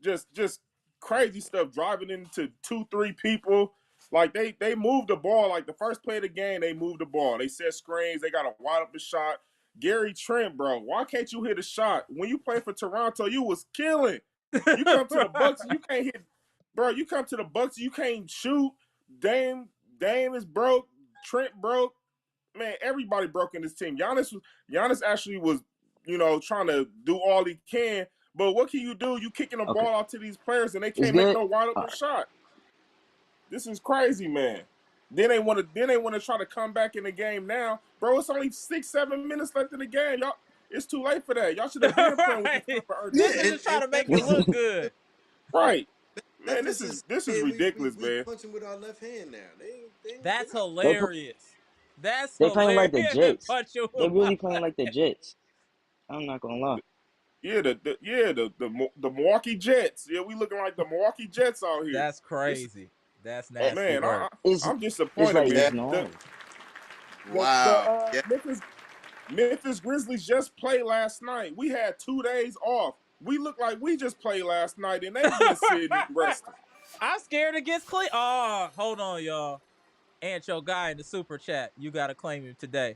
Speaker 6: just crazy stuff, driving into 2-3 people. Like they moved the ball. Like the first play of the game, they moved the ball. They set screens. They got to wide up the shot. Gary Trent, bro, why can't you hit a shot? When you play for Toronto, you was killing. You come to the Bucks, you can't hit. Bro, you come to the Bucks, you can't shoot. Dame is broke. Trent broke. Man, everybody broke in this team. Giannis actually was, trying to do all he can. But what can you do? You kicking the ball out to these players and they can't make no wide open shot. This is crazy, man. Then they want to try to come back in the game now, bro. It's only 6-7 minutes left in the game, y'all. It's too late for that. Y'all should have been playing with this stuff early.
Speaker 1: This is just trying to make it look good,
Speaker 6: right? Man, this is ridiculous, man.
Speaker 3: Punching with our left hand now.
Speaker 1: That's hilarious.
Speaker 5: They playing like the Jets. They really playing like the Jets. I'm not gonna lie.
Speaker 6: Yeah, the Milwaukee Jets. Yeah, we looking like the Milwaukee Jets out here.
Speaker 1: That's crazy. That's nasty
Speaker 6: Man,
Speaker 1: work.
Speaker 6: I'm
Speaker 5: It's
Speaker 6: disappointed,
Speaker 5: like
Speaker 6: man.
Speaker 5: it's normal.
Speaker 3: Wow. Yeah.
Speaker 6: Memphis Grizzlies just played last night. We had 2 days off. We look like we just played last night, and they've been sitting and resting.
Speaker 1: I'm scared against Cleveland. Oh, hold on, y'all. And your guy in the super chat, you gotta claim him today.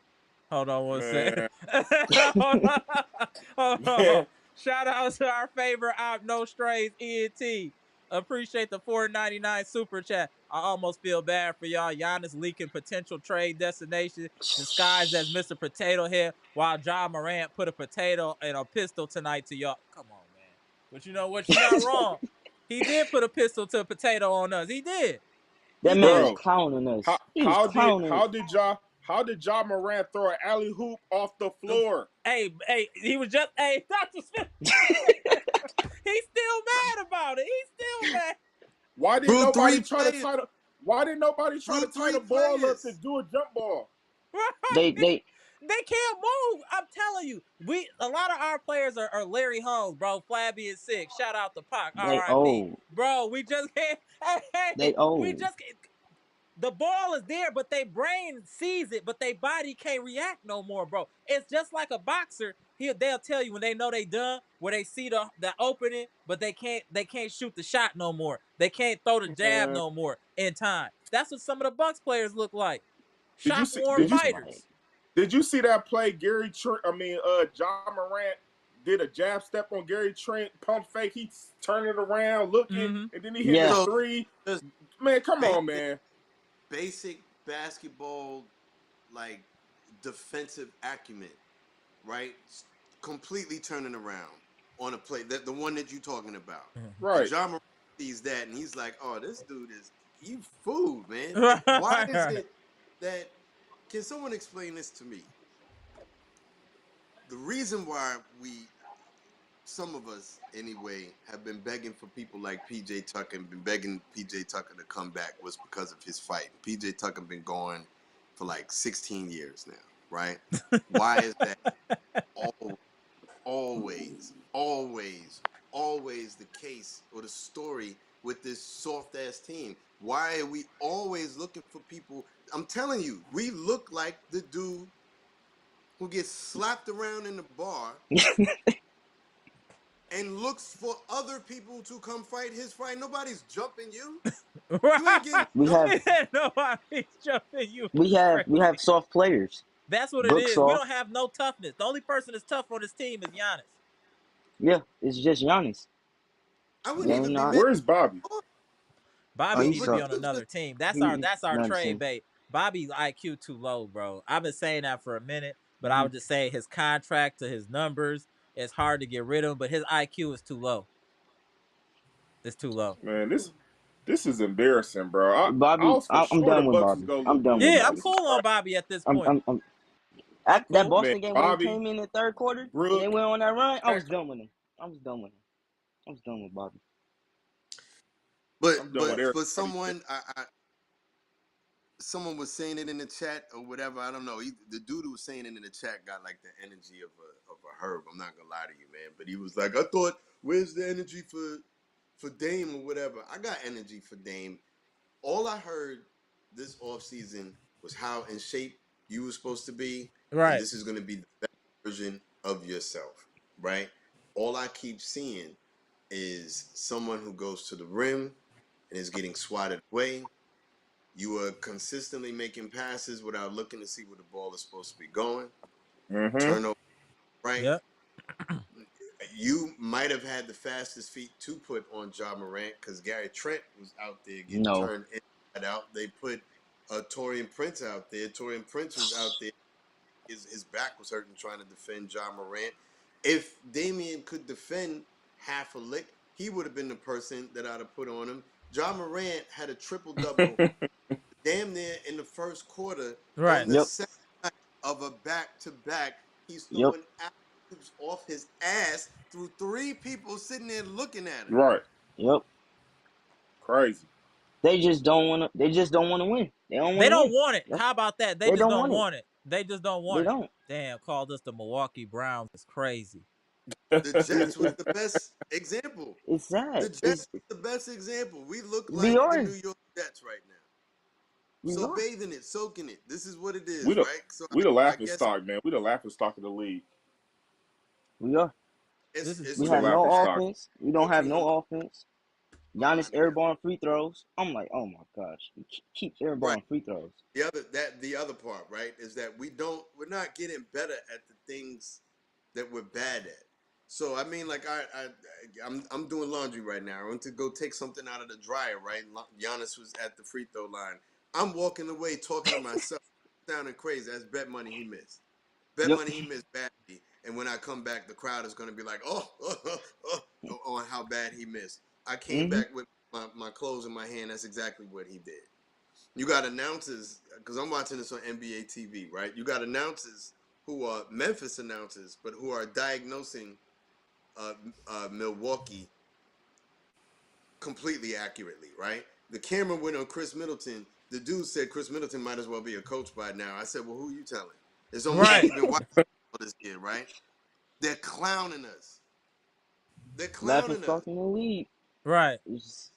Speaker 1: Hold on one second.
Speaker 6: Man,
Speaker 1: Hold on.
Speaker 6: man.
Speaker 1: Shout out to our favorite op, No Strays, ENT. Appreciate the $4.99 super chat. I almost feel bad for y'all. Giannis leaking potential trade destination disguised as Mr. Potato Head, while John Morant put a potato and a pistol tonight to y'all. Come on, man. But you know what? You're not wrong. He did put a pistol to a potato on us. He did.
Speaker 5: That
Speaker 1: He
Speaker 5: man
Speaker 1: did.
Speaker 5: was
Speaker 6: Bro,
Speaker 5: clowning us. He was
Speaker 6: how
Speaker 5: clowning.
Speaker 6: did Ja Morant throw an alley hoop off the floor?
Speaker 1: Hey, he was just Dr. Smith. He's still mad about it. He's still mad.
Speaker 6: Why didn't nobody try to tie the ball up to do a jump ball?
Speaker 1: Right.
Speaker 5: They
Speaker 1: They can't move. I'm telling you. A lot of our players are Larry Holmes, bro. Flabby is sick. Shout out to Pac. R.I.P.
Speaker 5: old.
Speaker 1: Bro, we just can't.
Speaker 5: They
Speaker 1: We
Speaker 5: old.
Speaker 1: just can't. The ball is there, but their brain sees it, but their body can't react no more, bro. It's just like a boxer. They'll tell you when they know they done, where they see the opening, but they can't shoot the shot no more. They can't throw the jab no more in time. That's what some of the Bucks players look like.
Speaker 6: Did you
Speaker 1: Shop
Speaker 6: see?
Speaker 1: worn fighters.
Speaker 6: Did you see that play? John Morant did a jab step on Gary Trent, pump fake. He turned it around, looking, and then he hit the three. Man, come on, man.
Speaker 3: Basic basketball, like defensive acumen, right? Completely turning around on a play. The one that you're talking about.
Speaker 6: Right.
Speaker 3: John Morant sees that, and he's like, "Oh, this dude is food, man. Why is it that? Can someone explain this to me? The reason why some of us anyway, have been begging for people like PJ Tucker and been begging PJ Tucker to come back was because of his fight. PJ Tucker been gone for like 16 years now, right? Why is that always the case or the story with this soft-ass team? Why are we always looking for people? I'm telling you, we look like the dude who gets slapped around in the bar and looks for other people to come fight his fight. Nobody's jumping you. You ain't getting
Speaker 1: Nobody's jumping you.
Speaker 5: We have soft players.
Speaker 1: That's what it is. We don't have no toughness. The only person that's tough on this team is Giannis.
Speaker 5: Yeah, it's just Giannis.
Speaker 3: I wouldn't even be.
Speaker 6: Where's Bobby?
Speaker 1: Bobby needs to be on another team. That's our trade bait. Bobby's IQ too low, bro. I've been saying that for a minute, but I would just say his contract to his numbers, it's hard to get rid of him, but his IQ is too low. It's too low.
Speaker 6: Man, this is embarrassing, bro.
Speaker 5: Bobby, I'm done with Bobby. I'm done with Bobby.
Speaker 1: I'm cool on Bobby at this point.
Speaker 5: That Boston game when he came in the third quarter and they went on that run, I was done with him. I was done with Bobby.
Speaker 3: But someone someone was saying it in the chat or whatever. I don't know. The dude who was saying it in the chat got like the energy of a herb. I'm not gonna lie to you, man. But he was like, I thought, where's the energy for Dame or whatever? I got energy for Dame. All I heard this offseason was how in shape you were supposed to be.
Speaker 1: Right.
Speaker 3: And this is gonna be the best version of yourself. Right. All I keep seeing is someone who goes to the rim and is getting swatted away. You are consistently making passes without looking to see where the ball is supposed to be going. Turnover, right?
Speaker 1: Yep.
Speaker 3: You might have had the fastest feet to put on Ja Morant because Gary Trent was out there getting turned inside out. They put Taurean Prince out there. Taurean Prince was out there. His back was hurting trying to defend Ja Morant. If Damian could defend half a lick, he would have been the person that I'd have put on him. Ja Morant had a triple-double damn near in the first quarter.
Speaker 1: Right.
Speaker 3: On the second night of a back-to-back. He's throwing absolutes off his ass through three people sitting there looking at him.
Speaker 6: Right.
Speaker 5: Yep.
Speaker 6: Crazy.
Speaker 5: They just don't want to. They just don't want to win. They don't
Speaker 1: want it. How about that? They just don't want it. They just don't want
Speaker 5: it.
Speaker 1: Don't. Damn, called us the Milwaukee Browns. It's crazy.
Speaker 3: The Jets was the best example.
Speaker 5: It's sad.
Speaker 3: The Jets was the best example. We look like the New York Jets right now.
Speaker 5: We
Speaker 3: So
Speaker 5: lost.
Speaker 3: bathing it, soaking it. This is what it is,
Speaker 6: We the
Speaker 3: right? So
Speaker 6: we the
Speaker 3: I
Speaker 6: laughing
Speaker 3: guess
Speaker 6: stock, man. We the laughing stock of the league.
Speaker 5: We are.
Speaker 1: This is
Speaker 3: it's
Speaker 5: We
Speaker 6: We the
Speaker 5: have
Speaker 3: true.
Speaker 5: no
Speaker 6: laughing stock.
Speaker 5: offense. We don't have no offense.
Speaker 3: Oh my
Speaker 5: Giannis
Speaker 3: God.
Speaker 5: airborne free throws. I'm like, oh my gosh, he keeps
Speaker 3: Right.
Speaker 5: airborne free throws.
Speaker 3: The other part, right, is that we're not getting better at the things that we're bad at. So I mean, like I'm doing laundry right now. I went to go take something out of the dryer, right? Giannis was at the free throw line. I'm walking away talking to myself, sounding crazy. That's bet money he missed. Bet
Speaker 5: Yep.
Speaker 3: money he missed badly. And when I come back, the crowd is going to be like, on how bad he missed. I came
Speaker 5: Mm-hmm.
Speaker 3: back with my clothes in my hand. That's exactly what he did. You got announcers, because I'm watching this on NBA TV, right? You got announcers who are Memphis announcers, but who are diagnosing Milwaukee completely accurately, right? The camera went on Khris Middleton. The dude said Khris Middleton might as well be a coach by now. I said, well, who are you telling? It's almost like
Speaker 1: right.
Speaker 3: you've been watching this kid, right? They're clowning us. They're
Speaker 5: Laughing
Speaker 3: clowning us.
Speaker 5: stock in the league.
Speaker 1: Right.
Speaker 5: It's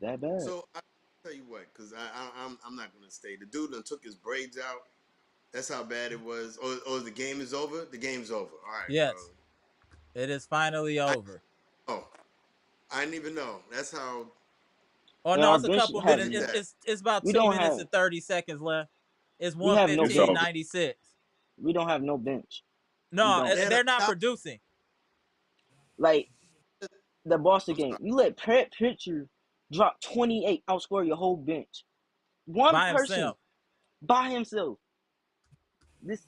Speaker 5: that bad.
Speaker 3: So I tell you what, because I'm not going to stay. The dude done took his braids out. That's how bad it was. Oh, the game is over? The game's over. All right,
Speaker 1: Yes.
Speaker 3: bro.
Speaker 1: It is finally over.
Speaker 3: I didn't even know. That's how.
Speaker 1: Oh
Speaker 5: And
Speaker 1: no,
Speaker 5: our
Speaker 1: it's a
Speaker 5: bench
Speaker 1: couple
Speaker 5: has.
Speaker 1: minutes. It's about
Speaker 5: We
Speaker 1: 2
Speaker 5: don't
Speaker 1: minutes
Speaker 5: have.
Speaker 1: and 30 seconds left. It's
Speaker 5: We have no
Speaker 6: It's
Speaker 5: bench.
Speaker 6: over.
Speaker 1: 115.96.
Speaker 5: We don't have no bench. We
Speaker 1: No,
Speaker 5: don't.
Speaker 3: They had
Speaker 1: they're
Speaker 3: a
Speaker 1: not
Speaker 3: top
Speaker 1: producing
Speaker 5: Like the Boston
Speaker 3: I'm sorry.
Speaker 5: game. You let Trent Pitcher drop 28, outscore your whole bench. One
Speaker 1: by
Speaker 5: person
Speaker 1: himself.
Speaker 5: by himself. This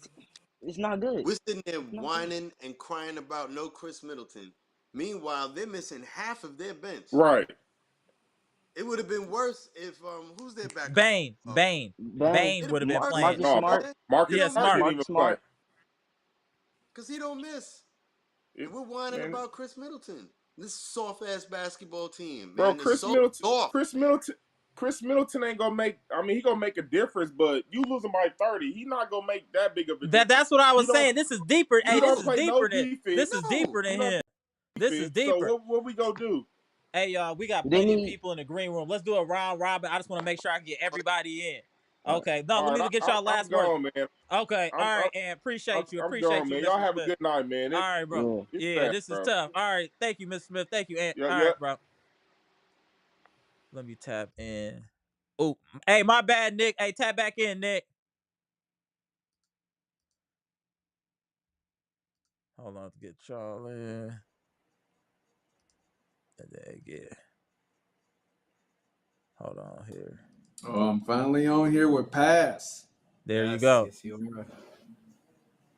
Speaker 5: is not good.
Speaker 3: We're sitting there
Speaker 5: Not good.
Speaker 3: whining and crying about no Khris Middleton. Meanwhile, they're missing half of their bench.
Speaker 6: Right.
Speaker 3: It would have been worse if who's their backup?
Speaker 1: Bain
Speaker 5: Bang.
Speaker 1: would have been
Speaker 3: Worse.
Speaker 1: playing.
Speaker 5: Marcus
Speaker 6: No,
Speaker 5: Smart.
Speaker 6: Marcus
Speaker 1: Yeah,
Speaker 3: don't
Speaker 6: Smart
Speaker 1: Smart.
Speaker 6: didn't
Speaker 5: Marcus
Speaker 6: even
Speaker 5: Smart.
Speaker 3: because he don't miss. And we're whining
Speaker 6: Man,
Speaker 3: about Khris Middleton. This soft ass basketball team,
Speaker 6: bro,
Speaker 3: man. It's so soft.
Speaker 6: Chris Middleton ain't gonna make. I mean, he gonna make a difference, but you losing by 30, he not gonna make that big of a difference.
Speaker 1: That's what I was
Speaker 6: You don't-
Speaker 1: saying. This is deeper. Hey,
Speaker 6: You
Speaker 1: this
Speaker 6: don't
Speaker 1: is
Speaker 6: play no
Speaker 1: deeper than
Speaker 6: defense.
Speaker 1: this is
Speaker 3: No.
Speaker 1: deeper than
Speaker 6: You don't
Speaker 1: him. This is
Speaker 6: defense. So
Speaker 1: deeper.
Speaker 6: what we gonna do?
Speaker 1: Hey y'all, we got
Speaker 5: They
Speaker 1: plenty of
Speaker 5: need.
Speaker 1: people in the green room. Let's do a round robin. I just want to make sure I can get everybody in. Okay, no,
Speaker 6: All
Speaker 1: let me
Speaker 6: right,
Speaker 1: get y'all
Speaker 6: I'm
Speaker 1: last word.
Speaker 6: gone, man.
Speaker 1: Okay, all
Speaker 6: I'm
Speaker 1: right, and appreciate you,
Speaker 6: I'm gone, man. Y'all
Speaker 1: Mr.
Speaker 6: have a
Speaker 1: Smith.
Speaker 6: good night, man.
Speaker 1: All right, bro.
Speaker 6: It's
Speaker 1: Yeah,
Speaker 6: sad,
Speaker 1: this is
Speaker 6: bro.
Speaker 1: tough. All right, thank you, Mr. Smith. Thank you, and
Speaker 6: Yeah,
Speaker 1: all
Speaker 6: yeah.
Speaker 1: right, bro. Let me tap in. Oh, hey, my bad, Nick. Hey, tap back in, Nick. Hold on to get y'all in. And then get. Hold on here.
Speaker 7: Oh, I'm finally on here with Pass.
Speaker 1: There you
Speaker 2: Yes,
Speaker 1: go.
Speaker 2: yes, you are.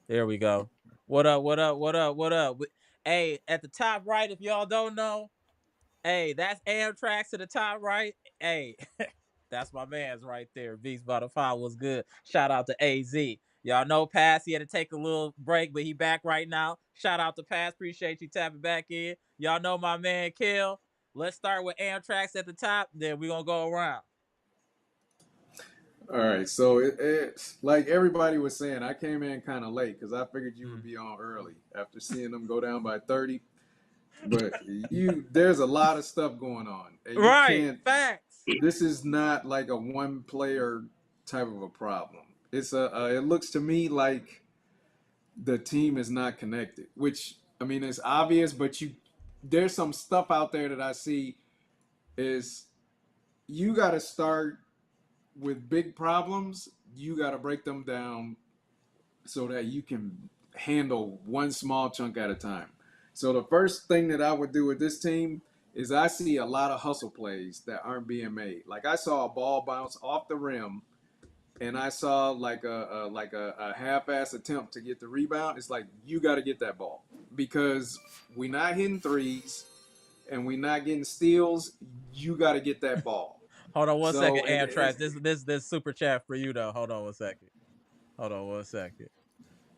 Speaker 1: There we go. What up? What up? What up? What up? Hey, at the top right, if y'all don't know, hey, that's Amtrak to the top right. Hey, that's my man's right there. Beast by the File was good. Shout out to AZ. Y'all know Pass. He had to take a little break, but he back right now. Shout out to Pass. Appreciate you tapping back in. Y'all know my man Kill. Let's start with Amtrak's at the top. Then we're gonna go around.
Speaker 7: All right, so it's like everybody was saying, I came in kind of late because I figured you would be on early after seeing them go down by 30. But there's a lot of stuff going on, and you
Speaker 1: Right.
Speaker 7: can't.
Speaker 1: Facts.
Speaker 7: This is not like a one player type of a problem. It's it looks to me like the team is not connected, which I mean it's obvious, but there's some stuff out there that I see is you got to start with big problems. You got to break them down so that you can handle one small chunk at a time. So the first thing that I would do with this team is I see a lot of hustle plays that aren't being made. Like I saw a ball bounce off the rim, and I saw like a half-ass attempt to get the rebound. It's like you got to get that ball because we're not hitting threes and we're not getting steals. You got to get that ball.
Speaker 1: Hold on one
Speaker 7: So,
Speaker 1: second,
Speaker 7: and-
Speaker 1: Amtrak. This super chat for you though. Hold on one second.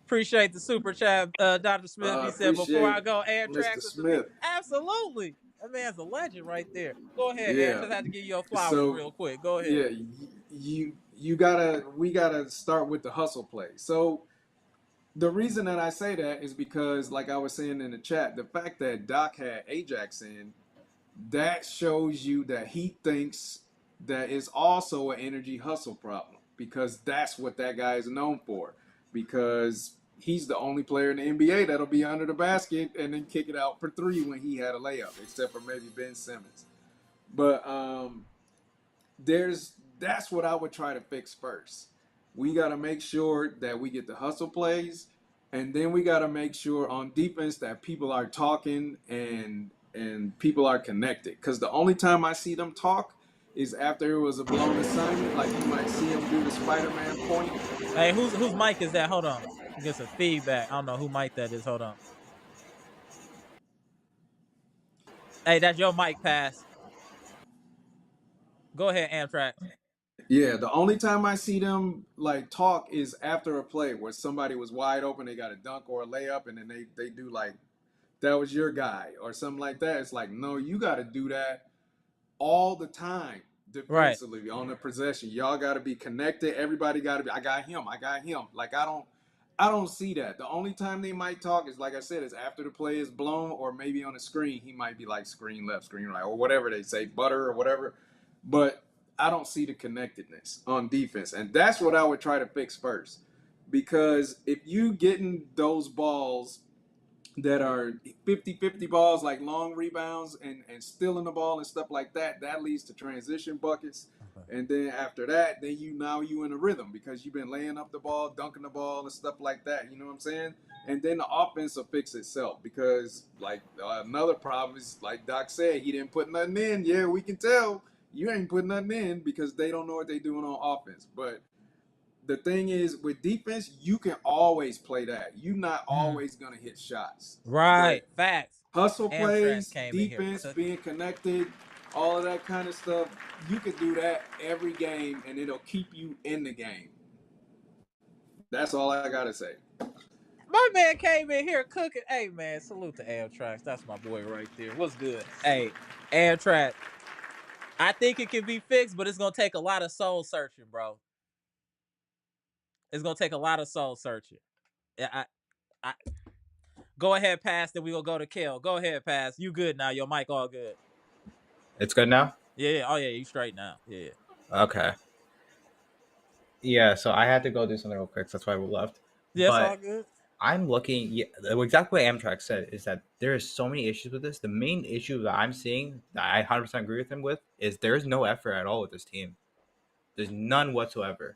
Speaker 1: Appreciate the super chat, Dr. Smith. He said before I go, Amtrak.
Speaker 7: Mr. Smith.
Speaker 1: Absolutely, that man's a legend right there. Go ahead,
Speaker 7: Yeah.
Speaker 1: Amtrak. I have to give you your flowers
Speaker 7: So,
Speaker 1: real quick. Go ahead.
Speaker 7: Yeah, we gotta start with the hustle play. So the reason that I say that is because, like I was saying in the chat, the fact that Doc had Ajax in, that shows you that he thinks that is also an energy hustle problem, because that's what that guy is known for. Because he's the only player in the NBA that'll be under the basket and then kick it out for three when he had a layup, except for maybe Ben Simmons. But that's what I would try to fix first. We got to make sure that we get the hustle plays, and then we got to make sure on defense that people are talking and people are connected. Because the only time I see them talk is after it was a blown assignment. Like you might see them do the Spider-Man point.
Speaker 1: Hey, whose mic is that? Hold on. Get some feedback. I don't know who mic that is. Hold on. Hey, that's your mic, Pass. Go ahead, Amtrak.
Speaker 7: Yeah, the only time I see them like talk is after a play where somebody was wide open, they got a dunk or a layup, and then they do like, that was your guy or something like that. It's like, no, you got to do that all the time defensively on the possession. Y'all got to be connected. Everybody got to be, I got him. Like I don't see that. The only time they might talk is, like I said, is after the play is blown, or maybe on the screen he might be like screen left, screen right, or whatever they say, butter or whatever. But I don't see the connectedness on defense, and that's what I would try to fix first. Because if you getting those balls that are 50-50 balls, like long rebounds and stealing the ball and stuff like that, that leads to transition buckets. And then after that, then you in a rhythm because you've been laying up the ball, dunking the ball and stuff like that. You know what I'm saying? And then the offense will fix itself, because like another problem is, like Doc said, he didn't put nothing in. Yeah, we can tell you ain't putting nothing in because they don't know what they're doing on offense. But the thing is, with defense, you can always play that. You're not always going to hit shots.
Speaker 1: Right.
Speaker 7: But
Speaker 1: Facts.
Speaker 7: hustle
Speaker 1: Amtrak
Speaker 7: plays,
Speaker 1: came
Speaker 7: defense, being connected, all of that kind of stuff, you can do that every game, and it'll keep you in the game. That's all I got to say.
Speaker 1: My man came in here cooking. Hey, man, salute to Amtrak. That's my boy right there. What's good? Hey, Amtrak. I think it can be fixed, but it's going to take a lot of soul searching, bro. It's going to take a lot of soul searching. Yeah, I go ahead, Pass, then we going to go to Kel. Go ahead, Pass. You good now. Your mic all good.
Speaker 2: It's good now?
Speaker 1: Yeah. Oh, yeah. You straight now. Yeah.
Speaker 2: Okay. Yeah, so I had to go do something real quick. So that's why we left.
Speaker 1: Yeah, it's
Speaker 2: But
Speaker 1: all good.
Speaker 2: I'm looking, exactly what Amtrak said is that there is so many issues with this. The main issue that I'm seeing that I 100% agree with him with is there's no effort at all with this team. There's none whatsoever.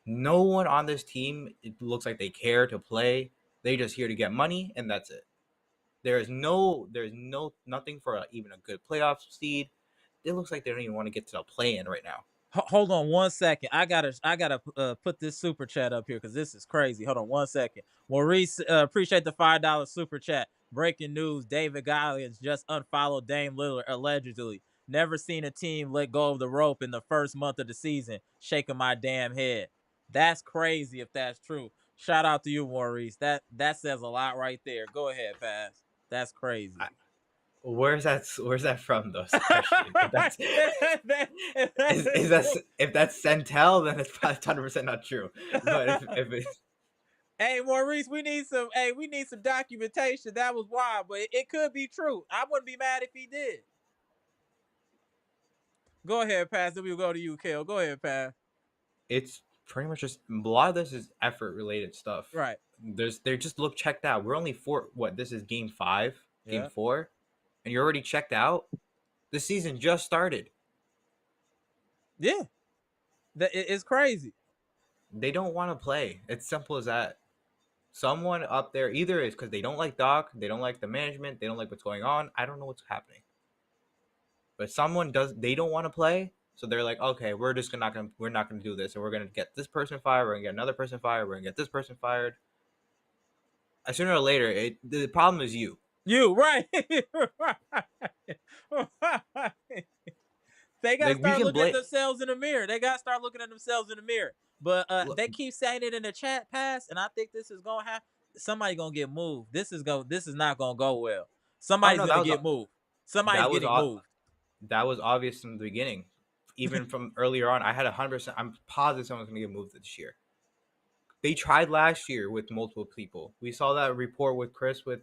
Speaker 2: No one on this team, it looks like they care to play. They just here to get money, and that's it. There's nothing for even a good playoff seed. It looks like they don't even want to get to the play-in right now.
Speaker 1: Hold on 1 second. I gotta put this super chat up here because this is crazy. Hold on 1 second. Maurice, appreciate the $5 super chat. Breaking news: David Gallions just unfollowed Dame Lillard allegedly. Never seen a team let go of the rope in the first month of the season. Shaking my damn head. That's crazy if that's true. Shout out to you, Maurice. That says a lot right there. Go ahead, Pass. That's crazy.
Speaker 2: Where's that from, though? If that's Centel, then it's probably 100% not true. But if it's...
Speaker 1: Hey, Maurice, we need some documentation. That was wild, but it could be true. I wouldn't be mad if he did. Go ahead, Pass. Then we'll go to you, Kel. Go ahead, Pass.
Speaker 2: It's pretty much just, a lot of this is effort related stuff.
Speaker 1: Right.
Speaker 2: They just look checked out. We're only this is game 5, game 4, and you're already checked out. The season just started.
Speaker 1: Yeah. It's crazy.
Speaker 2: They don't want to play. It's simple as that. Someone up there, either is because they don't like Doc, they don't like the management, they don't like what's going on. I don't know what's happening. But they don't want to play, so they're like, okay, we're not gonna do this, and we're gonna get this person fired, we're gonna get another person fired, we're gonna get this person fired. Sooner or later, the problem is you.
Speaker 1: You, right. They gotta start looking at themselves in the mirror. But they keep saying it in the chat, Pass, and I think this is gonna happen. Somebody gonna get moved. This is not gonna go well. Somebody's gonna get moved. Somebody's getting moved.
Speaker 2: That was obvious from the beginning. Even from earlier on, I had 100%. I'm positive someone's gonna get moved this year. They tried last year with multiple people. We saw that report with Khris with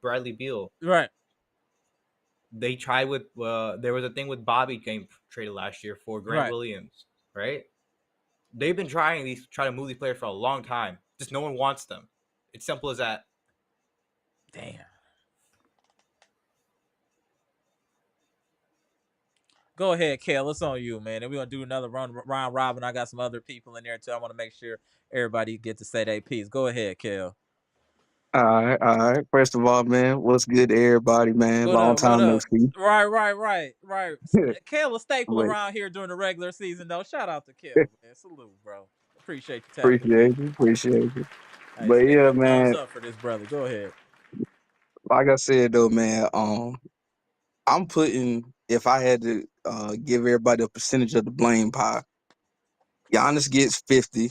Speaker 2: Bradley Beal.
Speaker 1: Right.
Speaker 2: They tried with there was a thing with Bobby getting traded last year for Grant
Speaker 1: Right.
Speaker 2: Williams, right? They've been trying to move these players for a long time. Just no one wants them. It's simple as that.
Speaker 1: Damn. Go ahead, Kale. It's on you, man. And we're gonna do another round robin. I got some other people in there too. I want to make sure everybody get to say their piece. Go ahead, Kale.
Speaker 8: All right, all right. First of all, man, what's good to everybody, man?
Speaker 1: What
Speaker 8: Long
Speaker 1: up? What
Speaker 8: time no
Speaker 1: up?
Speaker 8: see.
Speaker 1: Right. Kale a staple
Speaker 8: But
Speaker 1: around here during the regular season, though. Shout out to Kale, man. Salute, bro. Appreciate you tapping in.
Speaker 8: appreciate you.
Speaker 1: Hey,
Speaker 8: But
Speaker 1: send me
Speaker 8: yeah,
Speaker 1: a thumbs
Speaker 8: man,
Speaker 1: up for this brother. Go ahead.
Speaker 8: like I said though, man, I'm putting if I had to give everybody a percentage of the blame pie, Giannis gets 50,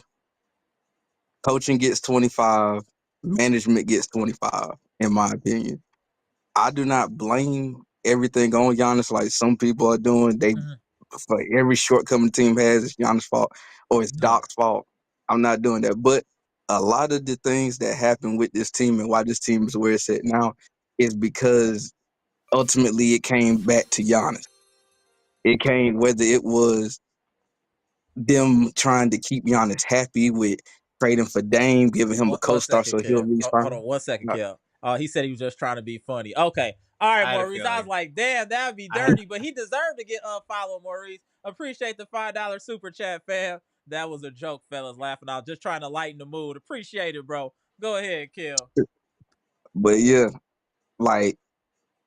Speaker 8: coaching gets 25, management gets 25, in my opinion. I do not blame everything on Giannis like some people are doing. They
Speaker 1: Mhm.
Speaker 8: for every shortcoming the team has, it's Giannis' fault or it's
Speaker 1: Right.
Speaker 8: Doc's fault. I'm not doing that. But a lot of the things that happen with this team and why this team is where it's at now is because ultimately it came back to Giannis. It came whether it was them trying to keep Giannis happy with trading for Dame, giving him a
Speaker 1: One
Speaker 8: co-star
Speaker 1: second,
Speaker 8: so he'll
Speaker 1: Kev. Hold
Speaker 8: respond.
Speaker 1: on 1 second, Kev. He said he was just trying to be funny. Okay. All right,
Speaker 2: I had a
Speaker 1: Maurice. I was
Speaker 2: feeling.
Speaker 1: like, damn, that'd be dirty, but he deserved to get unfollowed, Maurice. Appreciate the $5 super chat, fam. That was a joke, fellas, laughing out. Just trying to lighten the mood. Appreciate it, bro. Go ahead, Kev.
Speaker 8: But yeah, like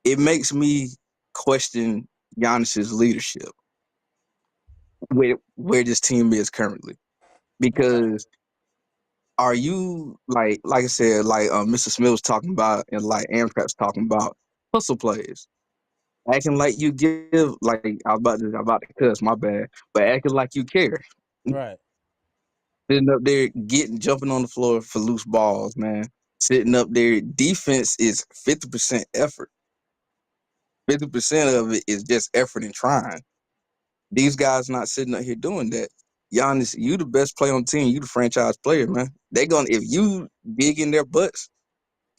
Speaker 8: it makes me question Giannis's leadership with where this team is currently.
Speaker 1: Okay.
Speaker 8: Because are you like I said, like Mr. Smith was talking about and like Amcap's talking about hustle plays. Acting like you give like I was about to cuss, my bad. But acting like you care.
Speaker 1: Right.
Speaker 8: Sitting up there jumping on the floor for loose balls, man. Sitting up there, defense is 50% effort. 50% of it is just effort and trying. These guys not sitting up here doing that. Giannis, you the best player on the team. You the franchise player, man. They gonna if you dig in their butts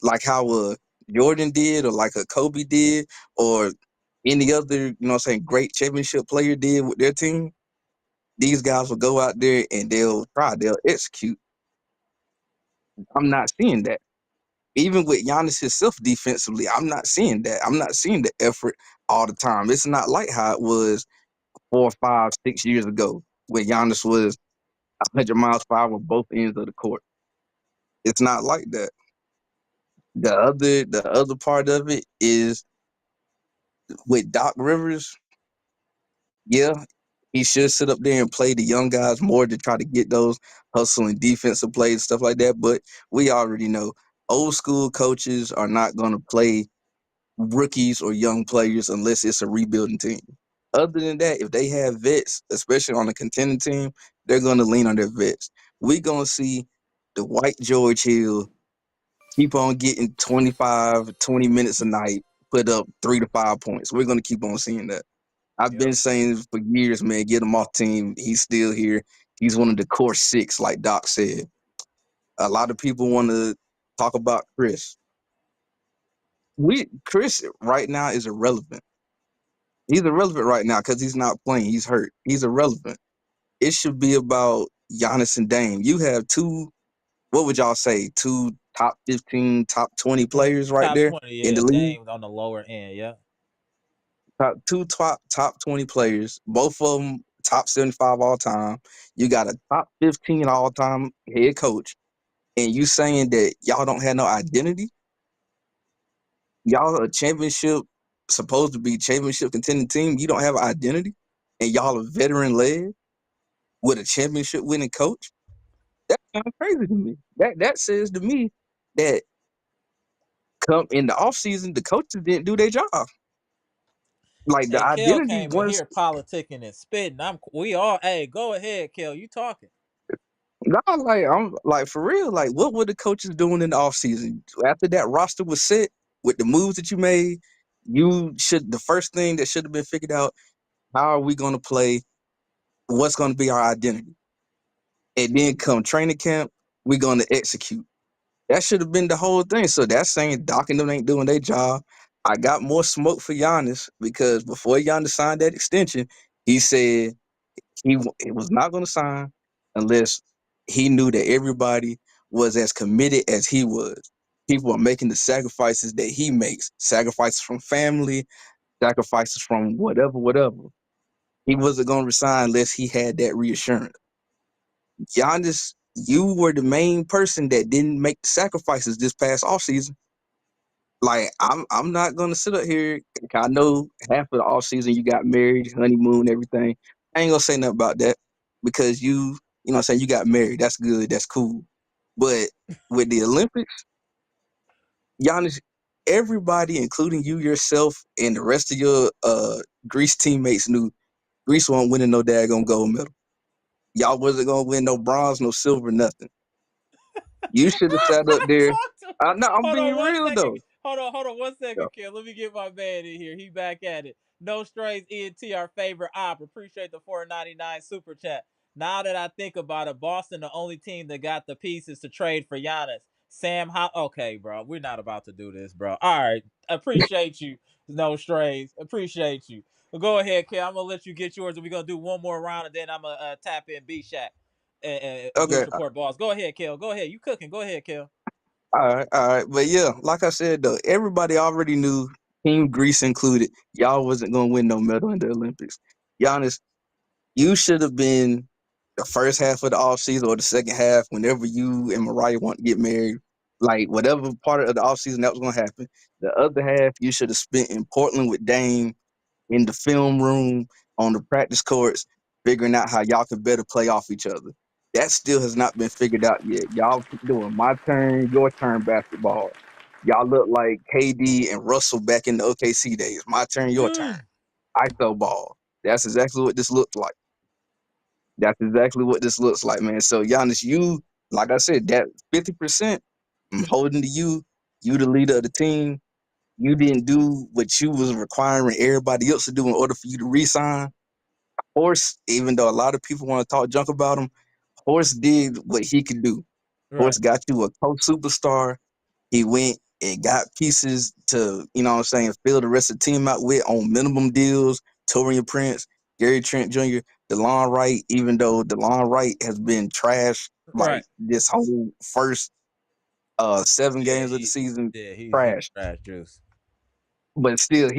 Speaker 8: like how Jordan did, or like a Kobe did, or any other great championship player did with their team. These guys will go out there and they'll execute. I'm not seeing that. Even with Giannis himself defensively, I'm not seeing that. I'm not seeing the effort all the time. It's not like how it was 4, 5, 6 years ago when Giannis was 100 miles per hour both ends of the court. It's not like that. The other part of it is with Doc Rivers. Yeah, he should sit up there and play the young guys more to try to get those hustling defensive plays, stuff like that. But we already know old school coaches are not going to play rookies or young players unless it's a rebuilding team. Other than that, if they have vets, especially on a contending team, they're going to lean on their vets. We're going to see the white George Hill keep on getting 25, 20 minutes a night, put up 3 to 5 points. We're going to keep on seeing that. I've
Speaker 1: Yep.
Speaker 8: been saying for years, man, get him off team. He's still here. He's one of the core six, like Doc said. A lot of people want to talk about Khris. Khris right now is irrelevant. He's irrelevant right now because he's not playing. He's hurt. He's irrelevant. It should be about Giannis and Dame. You have two, what would y'all say, two top 15, top 20 players right
Speaker 1: Top
Speaker 8: there
Speaker 1: 20,
Speaker 8: in
Speaker 1: yeah.
Speaker 8: the league?
Speaker 1: Dame on the lower end, yeah.
Speaker 8: Top 20 players, both of them top 75 all time. You got a top 15 all time head coach, and you saying that y'all don't have no identity? Y'all a championship, supposed to be championship contending team. You don't have an identity, and y'all a veteran led with a championship winning coach. That's kind of crazy to me. That says to me that come in the offseason, the coaches didn't do their job. Like the
Speaker 1: Hey, Kel
Speaker 8: identity
Speaker 1: came in
Speaker 8: was
Speaker 1: here politicking and spitting. We all, hey, go ahead, Kel. You talking.
Speaker 8: I'm like for real. Like, what were the coaches doing in the offseason? After that roster was set with the moves that you made, the first thing that should have been figured out, how are we gonna play? What's gonna be our identity? And then come training camp, we're gonna execute. That should have been the whole thing. So that's saying Doc and them ain't doing their job. I got more smoke for Giannis because before Giannis signed that extension, he said he was not going to sign unless he knew that everybody was as committed as he was. People are making the sacrifices that he makes, sacrifices from family, sacrifices from whatever. He wasn't going to resign unless he had that reassurance. Giannis, you were the main person that didn't make the sacrifices this past offseason. Like, I'm not gonna sit up here. I know half of the off season you got married, honeymoon, everything. I ain't gonna say nothing about that because you know what I'm saying, you got married. That's good, that's cool. But with the Olympics, Giannis, everybody, including you yourself and the rest of your Greece teammates, knew Greece wasn't winning no daggone gold medal. Y'all wasn't gonna win no bronze, no silver, nothing. You should have sat up there. No, I'm
Speaker 1: Hold
Speaker 8: being
Speaker 1: on one
Speaker 8: real
Speaker 1: second.
Speaker 8: though.
Speaker 1: Hold on 1 second, Kim. Let me get my man in here. He back at it. No strays, ENT, our favorite op. Appreciate the $4.99 super chat. Now that I think about it, Boston the only team that got the pieces to trade for Giannis. Okay, bro. We're not about to do this, bro. All right. Appreciate you. No strays. Appreciate you. Well, go ahead, Kim. I'm gonna let you get yours, and we're gonna do one more round, and then I'm gonna tap in B Shack and
Speaker 8: Okay,
Speaker 1: Bleach Report balls. Go ahead, Kel. Go ahead. You cooking. Go ahead, Kel.
Speaker 8: all right. But yeah, like I said though, everybody already knew, Team Greece included, y'all wasn't gonna win no medal in the Olympics. Giannis, you should have been the first half of the off season or the second half, whenever you and Mariah want to get married. Like whatever part of the off season that was gonna happen. The other half you should have spent in Portland with Dame, in the film room, on the practice courts, figuring out how y'all could better play off each other. That still has not been figured out yet. Y'all doing my turn, your turn basketball. Y'all look like KD and Russell back in the OKC days. My turn, your turn.
Speaker 1: Mm.
Speaker 8: ISO ball. That's exactly what this looks like. That's exactly what this looks like, man. So Giannis, you, like I said, that 50%, I'm holding to you. You the leader of the team. You didn't do what you was requiring everybody else to do in order for you to re-sign. Horse, even though a lot of people want to talk junk about him, Horse did what he could do.
Speaker 1: Right.
Speaker 8: Horse got you a co-superstar. He went and got pieces to, you know what I'm saying, fill the rest of the team out with on minimum deals. Torian Prince, Gary Trent Jr., DeLon Wright, even though DeLon Wright has been trash
Speaker 1: Right.
Speaker 8: like this whole first 7
Speaker 1: Yeah,
Speaker 8: games of the season,
Speaker 1: he's
Speaker 8: trash.
Speaker 1: trash juice.
Speaker 8: But still,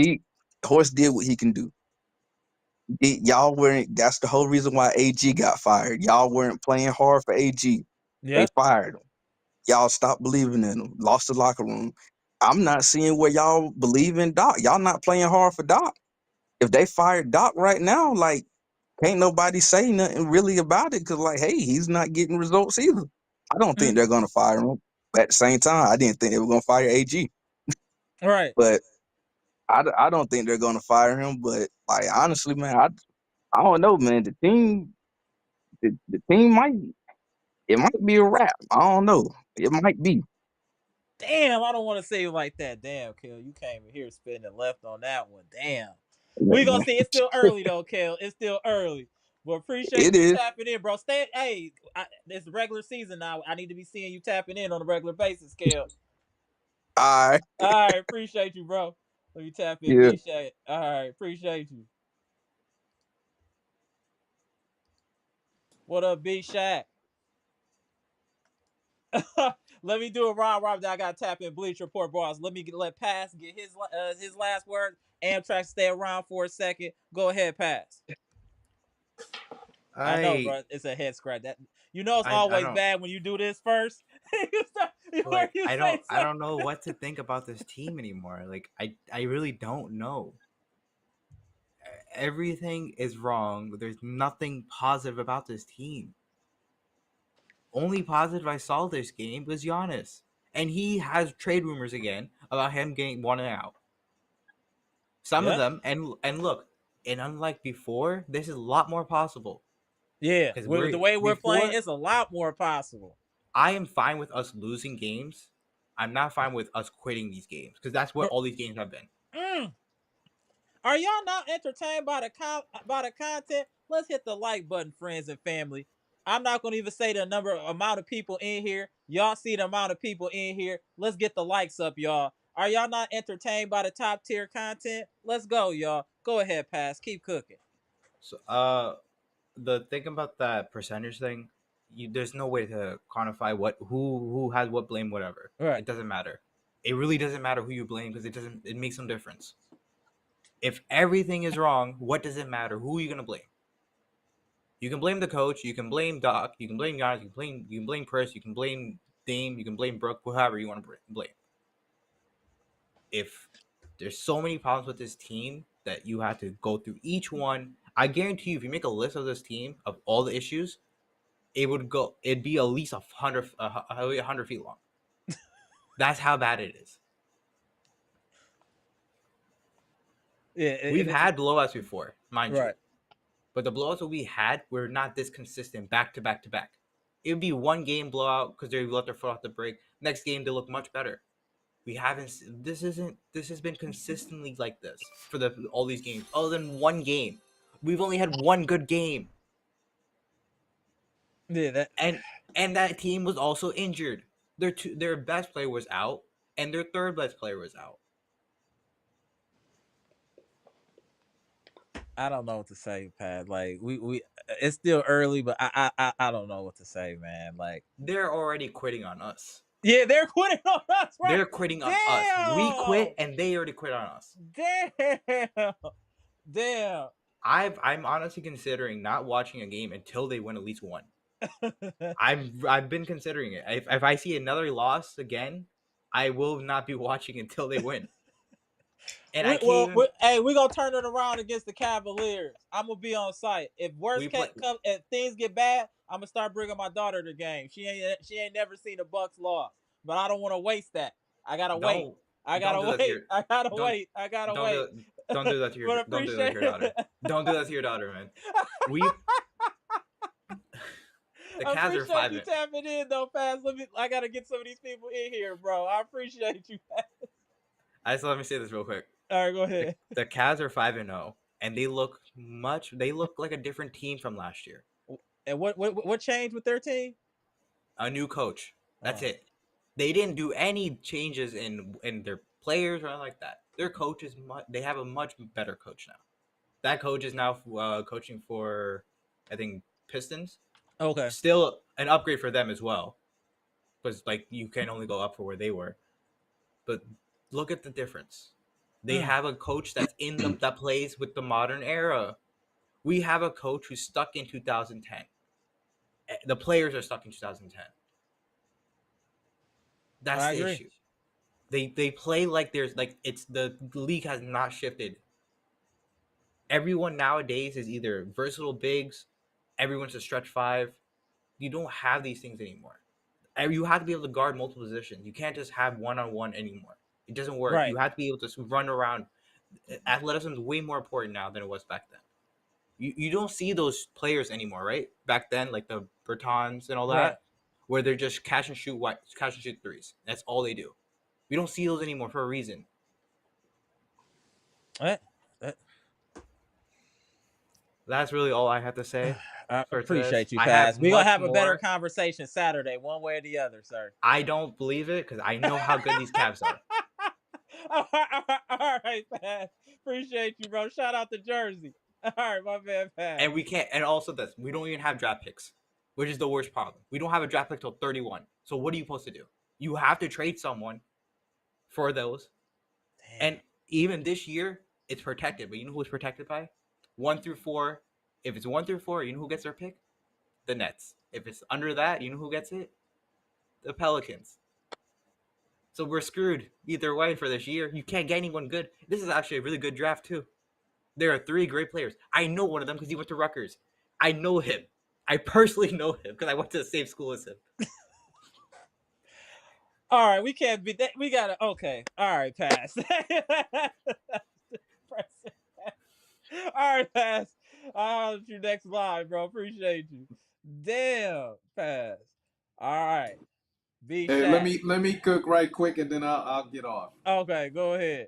Speaker 8: Horse did what he can do. Y'all weren't. That's the whole reason why AG got fired. Y'all weren't playing hard for AG. They
Speaker 1: Yeah.
Speaker 8: fired him. Y'all stopped believing in him. Lost the locker room. I'm not seeing where y'all believe in Doc. Y'all not playing hard for Doc. If they fired Doc right now, like, can't nobody say nothing really about it because, like, hey, he's not getting results either. I don't think
Speaker 1: Mm.
Speaker 8: they're gonna fire him. But at the same time, I didn't think they were gonna fire AG.
Speaker 1: Right.
Speaker 8: But I don't think they're gonna fire him. But like, honestly, man, I don't know, man. The team might be a wrap. I don't know. It might be.
Speaker 1: Damn, I don't want to say it like that. Damn, Kel, you came in here spinning left on that one. Damn. We gonna see. It's still early though, Kel. It's still early. But appreciate
Speaker 8: It
Speaker 1: you
Speaker 8: is.
Speaker 1: tapping in, bro. It's regular season now. I need to be seeing you tapping in on a regular basis, Kel.
Speaker 8: All right.
Speaker 1: All right, appreciate you, bro. Let me tap in
Speaker 8: Yeah.
Speaker 1: B Shaq. All right, appreciate you. What up, B Shaq? Let me do a round robin. I got to tap in Bleach Report bars. Let Pass get his last word. Amtrak stay around for a second. Go ahead, Pass. I know,
Speaker 2: I
Speaker 1: bro. It's a head scratch. That it's
Speaker 2: I
Speaker 1: always
Speaker 2: don't
Speaker 1: bad when you do this first. You heard
Speaker 2: like
Speaker 1: you
Speaker 2: I
Speaker 1: say something.
Speaker 2: don't know what to think about this team anymore. Like I really don't know. Everything is wrong. There's nothing positive about this team. Only positive I saw this game was Giannis. And he has trade rumors again about him getting wanted out. Some of
Speaker 1: Yeah,
Speaker 2: them, and look, and unlike before, this is a lot more possible.
Speaker 1: yeah.
Speaker 2: Because
Speaker 1: With
Speaker 2: we're
Speaker 1: the way we're playing,
Speaker 2: before,
Speaker 1: it's a lot more possible.
Speaker 2: I am fine with us losing games. I'm not fine with us quitting these games because that's what all these games have been.
Speaker 1: Mm. Are y'all not entertained by the content? Let's hit the like button, friends and family. I'm not gonna even say the amount of people in here. Y'all see the amount of people in here. Let's get the likes up, y'all. Are y'all not entertained by the top tier content? Let's go, y'all. Go ahead, pass. Keep cooking.
Speaker 2: So, the thing about that percentage thing, there's no way to quantify who has what blame, whatever.
Speaker 1: Right.
Speaker 2: It doesn't matter. It really doesn't matter who you blame because it makes no difference. If everything is wrong, what does it matter? Who are you gonna blame? You can blame the coach, you can blame Doc, you can blame Giannis, you can blame Khris, you can blame Dame, you can blame Brooke, whoever you want to blame. If there's so many problems with this team that you have to go through each one, I guarantee you, if you make a list of this team of all the issues, it'd be at least 100 feet long. That's how bad it is.
Speaker 1: Yeah,
Speaker 2: we've had blowouts before, mind
Speaker 1: right.
Speaker 2: you, but the blowouts that we had were not this consistent back to back to back. It would be one game blowout because they let their foot off the brake. Next game they look much better. We haven't. This has been consistently like this for all these games. Other than one game, we've only had one good game.
Speaker 1: Yeah,
Speaker 2: and that team was also injured. Their best player was out, and their third best player was out.
Speaker 1: I don't know what to say, Pat. Like we it's still early, but I don't know what to say, man. Like
Speaker 2: they're already quitting on us.
Speaker 1: Yeah, they're quitting on us, right?
Speaker 2: They're quitting on us. We quit, and they already quit on us.
Speaker 1: Damn.
Speaker 2: I'm honestly considering not watching a game until they win at least one. I've been considering it. If I see another loss again, I will not be watching until they win. And
Speaker 1: we're gonna turn it around against the Cavaliers. I'm gonna be on site. If if things get bad, I'm gonna start bringing my daughter to the game. She ain't never seen the Bucks loss, but I don't want to waste that. I gotta wait. I gotta wait.
Speaker 2: Don't do that to your daughter. Don't do that to your daughter, man. The Cavs are 5.
Speaker 1: You tapping in though, Fast. I gotta get some of these people in here, bro. I appreciate you.
Speaker 2: Let me say this real quick.
Speaker 1: All right, go ahead.
Speaker 2: The Cavs are 5-0, and they look like a different team from last year.
Speaker 1: And what changed with their team?
Speaker 2: A new coach. That's it. They didn't do any changes in their players or anything like that. Their coach is they have a much better coach now. That coach is now coaching for, I think, Pistons.
Speaker 1: Okay.
Speaker 2: Still an upgrade for them as well, because like you can only go up for where they were. But look at the difference. They have a coach that's that plays with the modern era. We have a coach who's stuck in 2010. The players are stuck in 2010. That's the issue. They play like the league has not shifted. Everyone nowadays is either versatile bigs, everyone's a stretch 5. You don't have these things anymore. You have to be able to guard multiple positions. You can't just have one-on-one anymore. It doesn't work. Right. You have to be able to run around. Athleticism is way more important now than it was back then. You don't see those players anymore, right? Back then, like the Bertans and all that, where they're just catch and shoot threes. That's all they do. We don't see those anymore for a reason. That's really all I have to say.
Speaker 1: I appreciate you, Paz. We're going to have a better conversation Saturday, one way or the other, sir.
Speaker 2: I don't believe it because I know how good these Cavs are.
Speaker 1: All right, Paz. Appreciate you, bro. Shout out to Jersey. All right, my man, Paz.
Speaker 2: And we can't, and also this, we don't even have draft picks, which is the worst problem. We don't have a draft pick till 31. So what are you supposed to do? You have to trade someone for those. Damn. And even this year, it's protected. But you know who it's protected by? 1 through 4. If it's 1 through 4, you know who gets their pick? The Nets. If it's under that, you know who gets it? The Pelicans. So we're screwed either way for this year. You can't get anyone good. This is actually a really good draft too. There are 3 great players. I know one of them because he went to Rutgers. I know him. I personally know him because I went to the same school as him.
Speaker 1: All right, we can't be that. We gotta. Okay. All right, pass. All right, pass. I'll see you next live, bro. Appreciate you. Damn, pass. All right.
Speaker 7: Hey, let me cook right quick and then I'll get off.
Speaker 1: Okay, go ahead.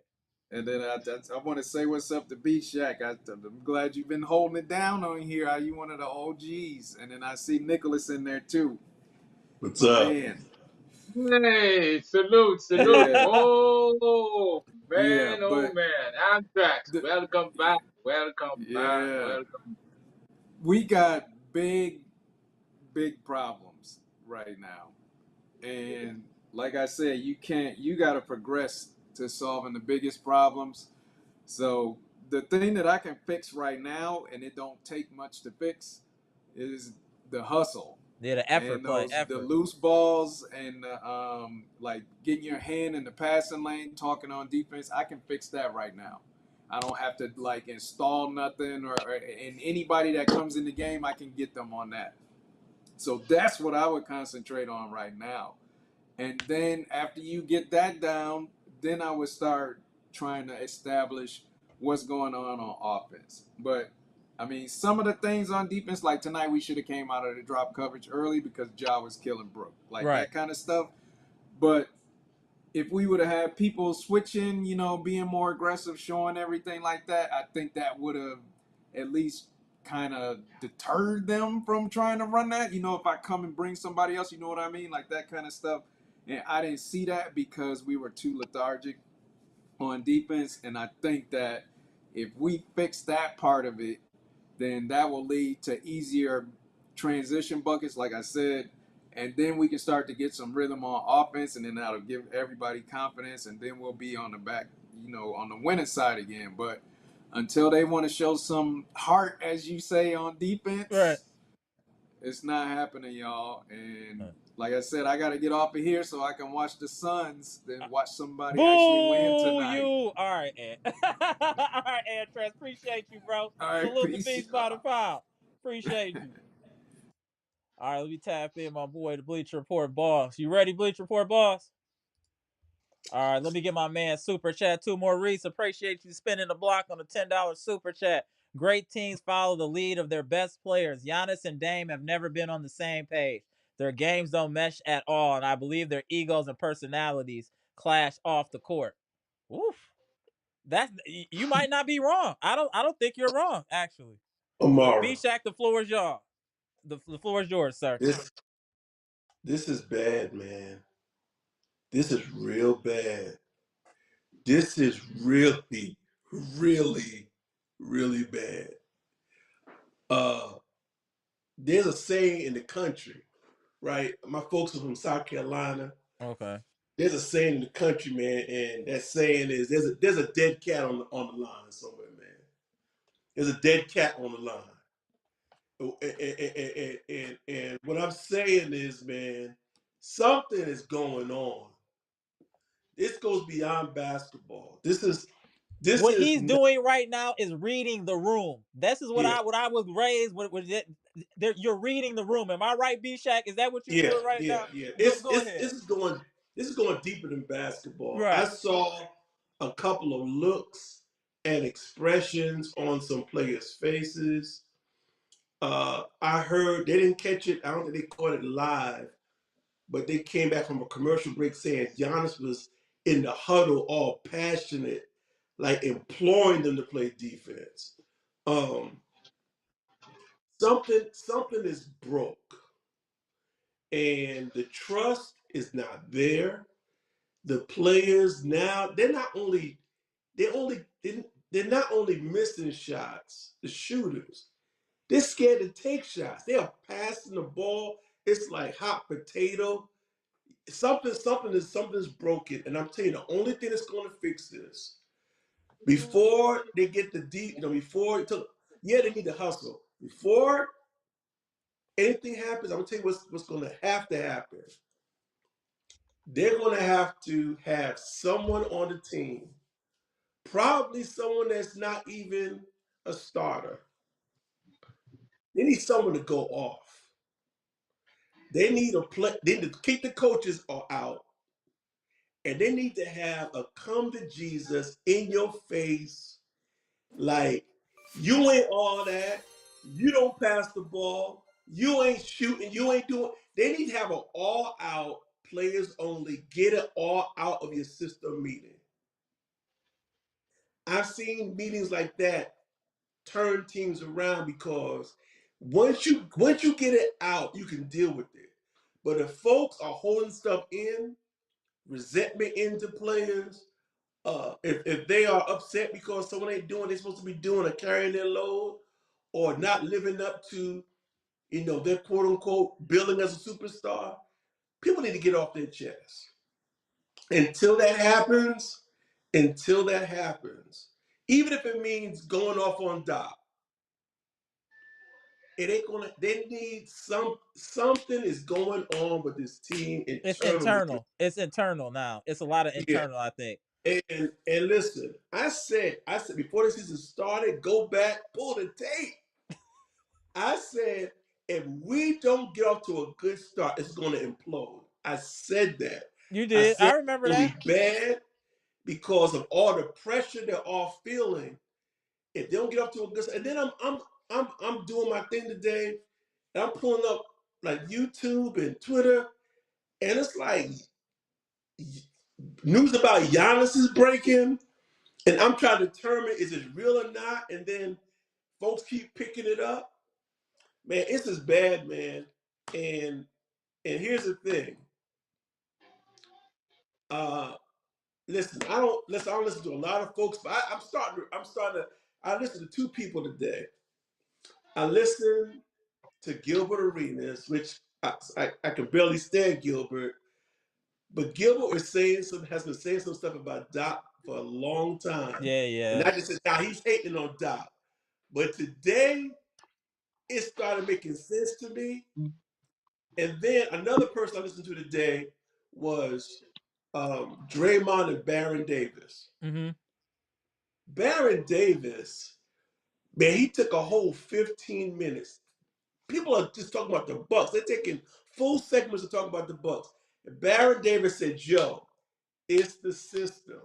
Speaker 7: And then I want to say what's up to B-Shack. I'm glad you've been holding it down on here. Are you one of the OGs? And then I see Nicholas in there too.
Speaker 9: What's up?
Speaker 7: Man.
Speaker 9: Hey, salute.
Speaker 7: Yeah.
Speaker 9: Oh
Speaker 7: Yeah,
Speaker 9: man, oh
Speaker 7: but
Speaker 9: man. Anthrax,
Speaker 7: the,
Speaker 9: welcome back. Welcome back.
Speaker 7: yeah,
Speaker 9: Welcome.
Speaker 7: we got big problems right now. And like I said, you got to progress to solving the biggest problems. So the thing that I can fix right now, and it don't take much to fix, is the hustle
Speaker 1: Yeah, the effort
Speaker 7: and
Speaker 1: play,
Speaker 7: the
Speaker 1: effort.
Speaker 7: loose balls and like getting your hand in the passing lane, talking on defense. I can fix that right now. I don't have to like install nothing, and anybody that comes in the game, I can get them on that. So that's what I would concentrate on right now. And then after you get that down, then I would start trying to establish what's going on offense. But I mean, some of the things on defense, like tonight, we should have came out of the drop coverage early because Ja was killing Brook, like
Speaker 1: Right.
Speaker 7: that kind of stuff. But if we would have had people switching, being more aggressive, showing everything like that, I think that would have at least kind of deterred them from trying to run that. If I come and bring somebody else, you know what I mean? Like that kind of stuff. And I didn't see that because we were too lethargic on defense. And I think that if we fix that part of it, then that will lead to easier transition buckets, like I said, and then we can start to get some rhythm on offense, and then that'll give everybody confidence, and then we'll be on the back, on the winning side again. But until they want to show some heart, as you say, on defense,
Speaker 1: Right.
Speaker 7: it's not happening, y'all. And like I said, I got to get off of here so I can watch the Suns, then watch somebody actually win
Speaker 1: Boo
Speaker 7: tonight.
Speaker 1: you. All right, Ed. All right, Ed Trent. Appreciate you, bro.
Speaker 7: All right,
Speaker 1: Salute the
Speaker 7: peace.
Speaker 1: beast by the pound. Appreciate you. All right, let me tap in my boy, the Bleacher Report boss. You ready, Bleacher Report boss? All right, let me get my man Super Chat. 2 more reads. Appreciate you spending the block on a $10 Super Chat. Great teams follow the lead of their best players. Giannis and Dame have never been on the same page. Their games don't mesh at all, and I believe their egos and personalities clash off the court. Oof. You might not be wrong. I don't think you're wrong, actually. But
Speaker 10: Amara,
Speaker 1: B-Shack, the floor is yours. The floor is yours, sir.
Speaker 10: this is bad, man. This is real bad. This is really, really, really bad. Uh, there's a saying in the country, right? My folks are from South Carolina.
Speaker 1: Okay.
Speaker 10: There's a saying in the country, man, and that saying is there's a dead cat on the line somewhere, man. There's a dead cat on the line. And what I'm saying is, man, something is going on. This goes beyond basketball. This
Speaker 1: What
Speaker 10: is
Speaker 1: he's doing right now is reading the room. This is what
Speaker 10: yeah,
Speaker 1: I was raised with. You're reading the room. Am I right, B Shack? Is that what you're
Speaker 10: yeah,
Speaker 1: doing right
Speaker 10: yeah,
Speaker 1: now?
Speaker 10: yeah.
Speaker 1: Go ahead.
Speaker 10: This is going deeper than basketball. I
Speaker 1: Right.
Speaker 10: saw a couple of looks and expressions on some players' faces. I heard they didn't catch it. I don't think they caught it live, but they came back from a commercial break saying Giannis was in the huddle, all passionate, like imploring them to play defense. Um, something is broke, and the trust is not there. The players now they're not only missing shots, the shooters. They're scared to take shots. They are passing the ball. It's like hot potato. Something's broken, and I'm telling you, the only thing that's going to fix this before they get the deep, before it took, yeah, they need to hustle. Before anything happens, I'm gonna tell you what's going to happen. They're going to have someone on the team, probably someone that's not even a starter. They need someone to go off. They need a play. They need to keep the coaches out, and they need to have a come to Jesus in your face, like you ain't all that. You don't pass the ball. You ain't shooting. You ain't doing. They need to have an all out players only. Get it all out of your system meeting. I've seen meetings like that turn teams around because once you get it out, you can deal with it. But if folks are holding stuff in, resentment into players, if they are upset because someone ain't doing what they're supposed to be doing or carrying their load or not living up to, their quote unquote billing as a superstar, people need to get off their chest. Until that happens, even if it means going off on Doc, it ain't gonna. They need something is going on with this team internally.
Speaker 1: It's internal now. It's a lot of
Speaker 10: Yeah.
Speaker 1: internal, I think.
Speaker 10: And listen, I said before the season started, go back, pull the tape. I said if we don't get off to a good start, it's going to implode. I said that.
Speaker 1: You
Speaker 10: I
Speaker 1: did.
Speaker 10: said
Speaker 1: I remember
Speaker 10: it's going
Speaker 1: that.
Speaker 10: to be bad because of all the pressure they're all feeling. If they don't get off to a good start, and then I'm doing my thing today, and I'm pulling up like YouTube and Twitter, and it's like news about Giannis is breaking. And I'm trying to determine is it real or not, and then folks keep picking it up. Man, it's just bad, man. And here's the thing. Listen, I don't listen to a lot of folks, but I'm starting to I listen to two people today. I listen to Gilbert Arenas, which I can barely stand Gilbert, but Gilbert has been saying some stuff about Doc for a long time.
Speaker 1: Yeah.
Speaker 10: And I just said, now he's hating on Doc. But today it started making sense to me. And then another person I listened to today was Draymond and Baron Davis.
Speaker 1: Mm-hmm.
Speaker 10: Baron Davis, man, he took a whole 15 minutes. People are just talking about the Bucks. They're taking full segments to talk about the Bucks. And Baron Davis said, "Joe, it's the system.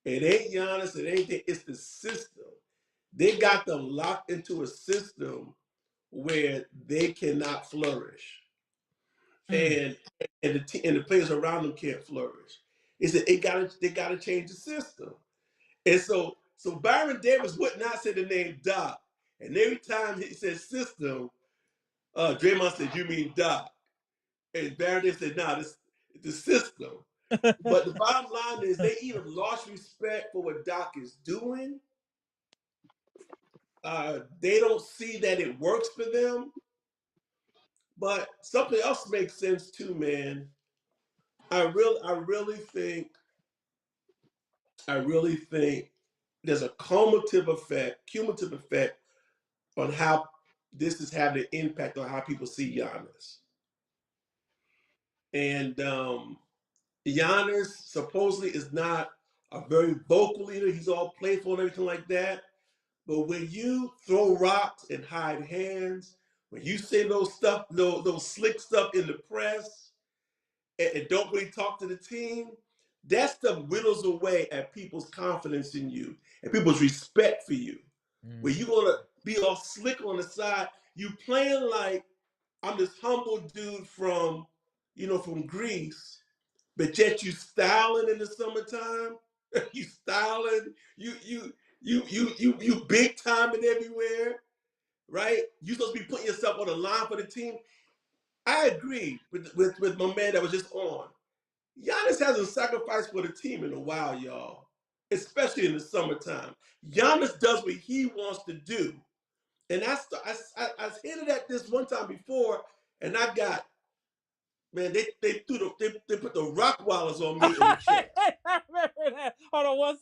Speaker 10: It ain't Giannis. It ain't it's the system. They got them locked into a system where they cannot flourish, and the players around them can't flourish. He said they gotta change the system." And so Byron Davis would not say the name Doc, and every time he said system, Draymond said, "You mean Doc?" And Byron Davis said, "Nah, this the system." But the bottom line is they even lost respect for what Doc is doing. They don't see that it works for them. But something else makes sense too, man. I really think there's a cumulative effect on how this is having an impact on how people see Giannis. And Giannis supposedly is not a very vocal leader. He's all playful and everything like that. But when you throw rocks and hide hands, when you say those slick stuff in the press, and don't really talk to the team, that stuff whittles away at people's confidence in you and people's respect for you. Where you're gonna be all slick on the side, you playing like I'm this humble dude from Greece, but yet you styling in the summertime. You styling, you big timing everywhere, right? You supposed to be putting yourself on the line for the team. I agree with my man that was just on. Giannis hasn't sacrificed for the team in a while, y'all, especially in the summertime. Giannis does what he wants to do. And I hinted at this one time before, and I got, man, they put the rock wallers on me in the chat.
Speaker 1: I remember that. Hold on one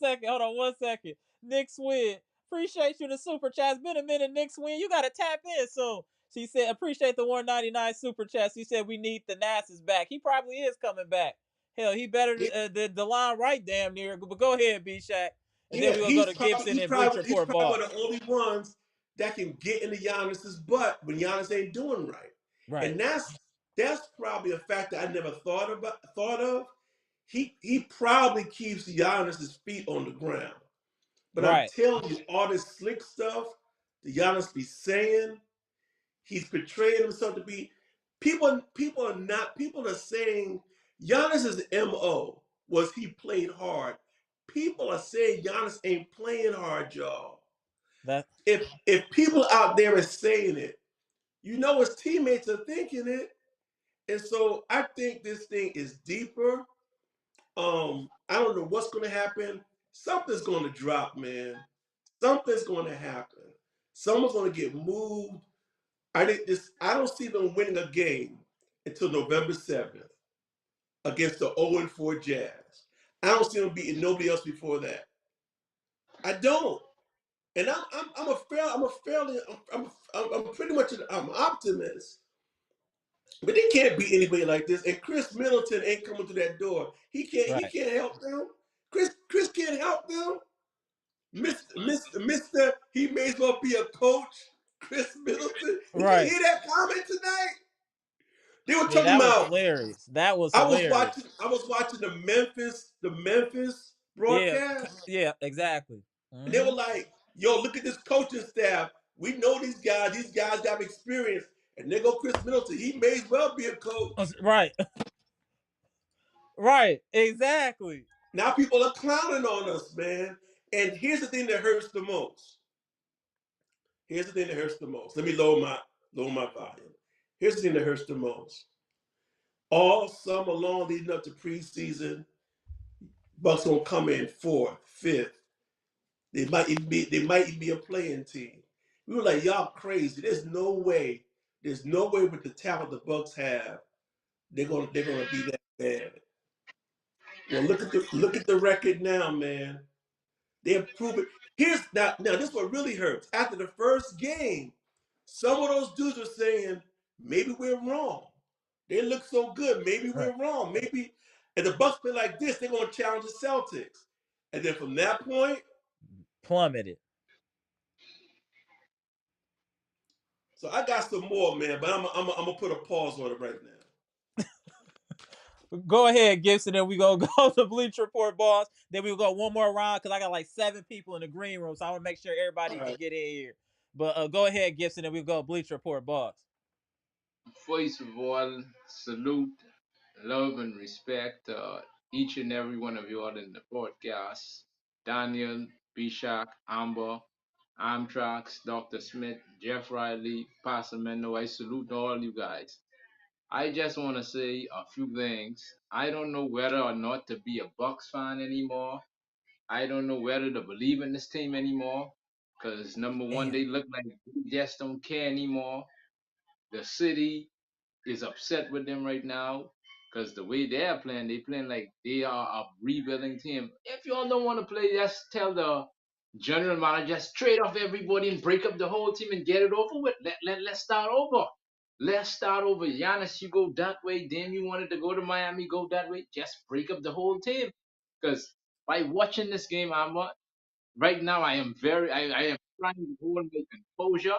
Speaker 1: second. Nick Swin, appreciate you the super chat. It's been a minute, Nick Swin. You gotta tap in soon. She said, appreciate the 199 super chat. She said we need the Nass's back. He probably is coming back. Hell, he better than DeLon Wright damn near. But go ahead, B Shaq. And then we're gonna go to Gibson and Bleach Report ball.
Speaker 10: One of the only ones that can get into Giannis's butt when Giannis ain't doing right.
Speaker 1: Right.
Speaker 10: And that's probably a factor I never thought of. He probably keeps Giannis's feet on the ground. But I'm telling you, all this slick stuff that Giannis be saying, he's portraying himself to be. People are saying Giannis's MO was he played hard. People are saying Giannis ain't playing hard, y'all. If people out there are saying it, his teammates are thinking it, And so I think this thing is deeper. I don't know what's going to happen. Something's going to drop, man. Something's going to happen. Someone's going to get moved. I don't see them winning a game until November 7th against the 0-4 Jazz. I don't see them beating nobody else before that. I don't. And I'm pretty much I'm optimist. But they can't beat anybody like this. And Khris Middleton ain't coming through that door. He
Speaker 1: Right.
Speaker 10: can't help them. Khris can't help them. Mr. He may as well be a coach. Khris Middleton. Did you
Speaker 1: Right.
Speaker 10: hear that comment tonight? They were
Speaker 1: Yeah,
Speaker 10: talking
Speaker 1: that was
Speaker 10: about.
Speaker 1: hilarious. That was
Speaker 10: I was
Speaker 1: hilarious.
Speaker 10: watching the Memphis
Speaker 1: Yeah.
Speaker 10: broadcast,
Speaker 1: Yeah. Exactly.
Speaker 10: and they were
Speaker 1: Hmm.
Speaker 10: like, "Yo, look at this coaching staff. We know these guys. These guys have experience." And they go Khris Middleton. He may as well be a coach.
Speaker 1: Right. Right. Exactly.
Speaker 10: Now people are clowning on us, man. And here's the thing that hurts the most. Here's the thing that hurts the most. Let me lower my volume. Here's the thing that hurts the most. All summer long leading up to preseason, Bucks gonna come in fourth, fifth. They might even be a playing team. We were like, y'all crazy. There's no way. There's no way with the talent the Bucks have, they're gonna be that bad. Well, look at the record now, man. They improve it. Here's now this is what really hurts. After the first game, some of those dudes are saying, maybe we're wrong. They look so good. Maybe
Speaker 1: Right.
Speaker 10: we're wrong. Maybe if the Bucks play like this, they're gonna challenge the Celtics. And then from that point,
Speaker 1: Plummeted.
Speaker 10: so I got some more, man, but I'm gonna put a pause on it right now.
Speaker 1: Go ahead, Gibson, and we gonna go to Bleach Report, boss. Then we'll go one more round because I got like 7 people in the green room, so I want to make sure everybody
Speaker 10: All
Speaker 1: can
Speaker 10: right.
Speaker 1: get in here. But go ahead, Gibson, and we'll go Bleach Report, boss.
Speaker 9: First of all, salute, love, and respect each and every one of you all in the podcast. Daniel, Bishak, Amber, Amtrax, Dr. Smith, Jeff Riley, Pastor Mendo. I salute all you guys. I just want to say a few things. I don't know whether or not to be a Bucks fan anymore. I don't know whether to believe in this team anymore. Because number one,
Speaker 1: Damn.
Speaker 9: they look like they just don't care anymore. The city is upset with them right now because the way they're playing, they playing like they are a rebuilding team. If y'all don't want to play, just tell the general manager, just trade off everybody and break up the whole team and get it over with. Let's start over. Let's start over. Giannis, you go that way. Damn, you wanted to go to Miami, go that way. Just break up the whole team. Because by watching this game, right now I am I am trying to hold my composure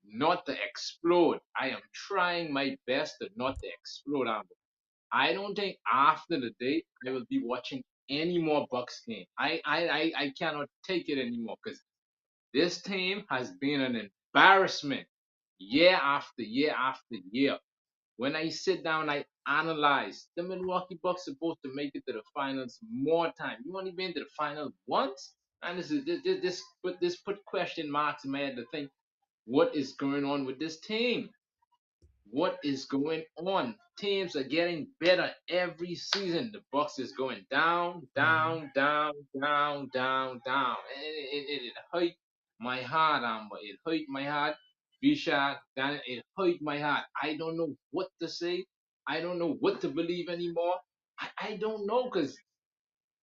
Speaker 9: not to explode. I am trying my best to not to explode. I don't think after the day I will be watching any more Bucks game. I cannot take it anymore because this team has been an embarrassment year after year after year. When I sit down, I analyze the Milwaukee Bucks supposed to make it to the finals more time. You only been to the final once, and this put question marks in my head to think what is going on with this team? What is going on? Teams are getting better every season. The Bucks is going down,
Speaker 1: Mm-hmm.
Speaker 9: down, down, down, down, down. It hurt my heart, Amber. It hurt my heart. Bishop, it hurt my heart. I don't know what to say. I don't know what to believe anymore. I don't know because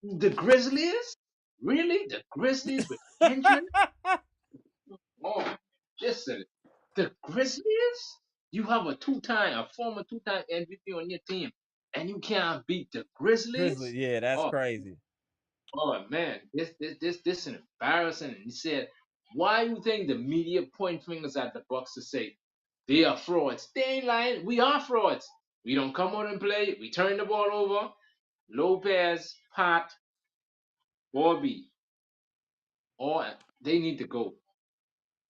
Speaker 9: the Grizzlies, really, the Grizzlies with injury. Oh, listen, the Grizzlies, you have a former two-time MVP on your team, and you can't beat the
Speaker 1: Grizzly,
Speaker 9: Grizzlies?
Speaker 1: yeah, that's
Speaker 9: Oh,
Speaker 1: crazy.
Speaker 9: oh man, this is embarrassing. And he said, why you think the media point fingers at the Bucks to say they are frauds? They ain't lying. We are frauds. We don't come out and play. We turn the ball over. Lopez, Pat, Bobby, all they need to go.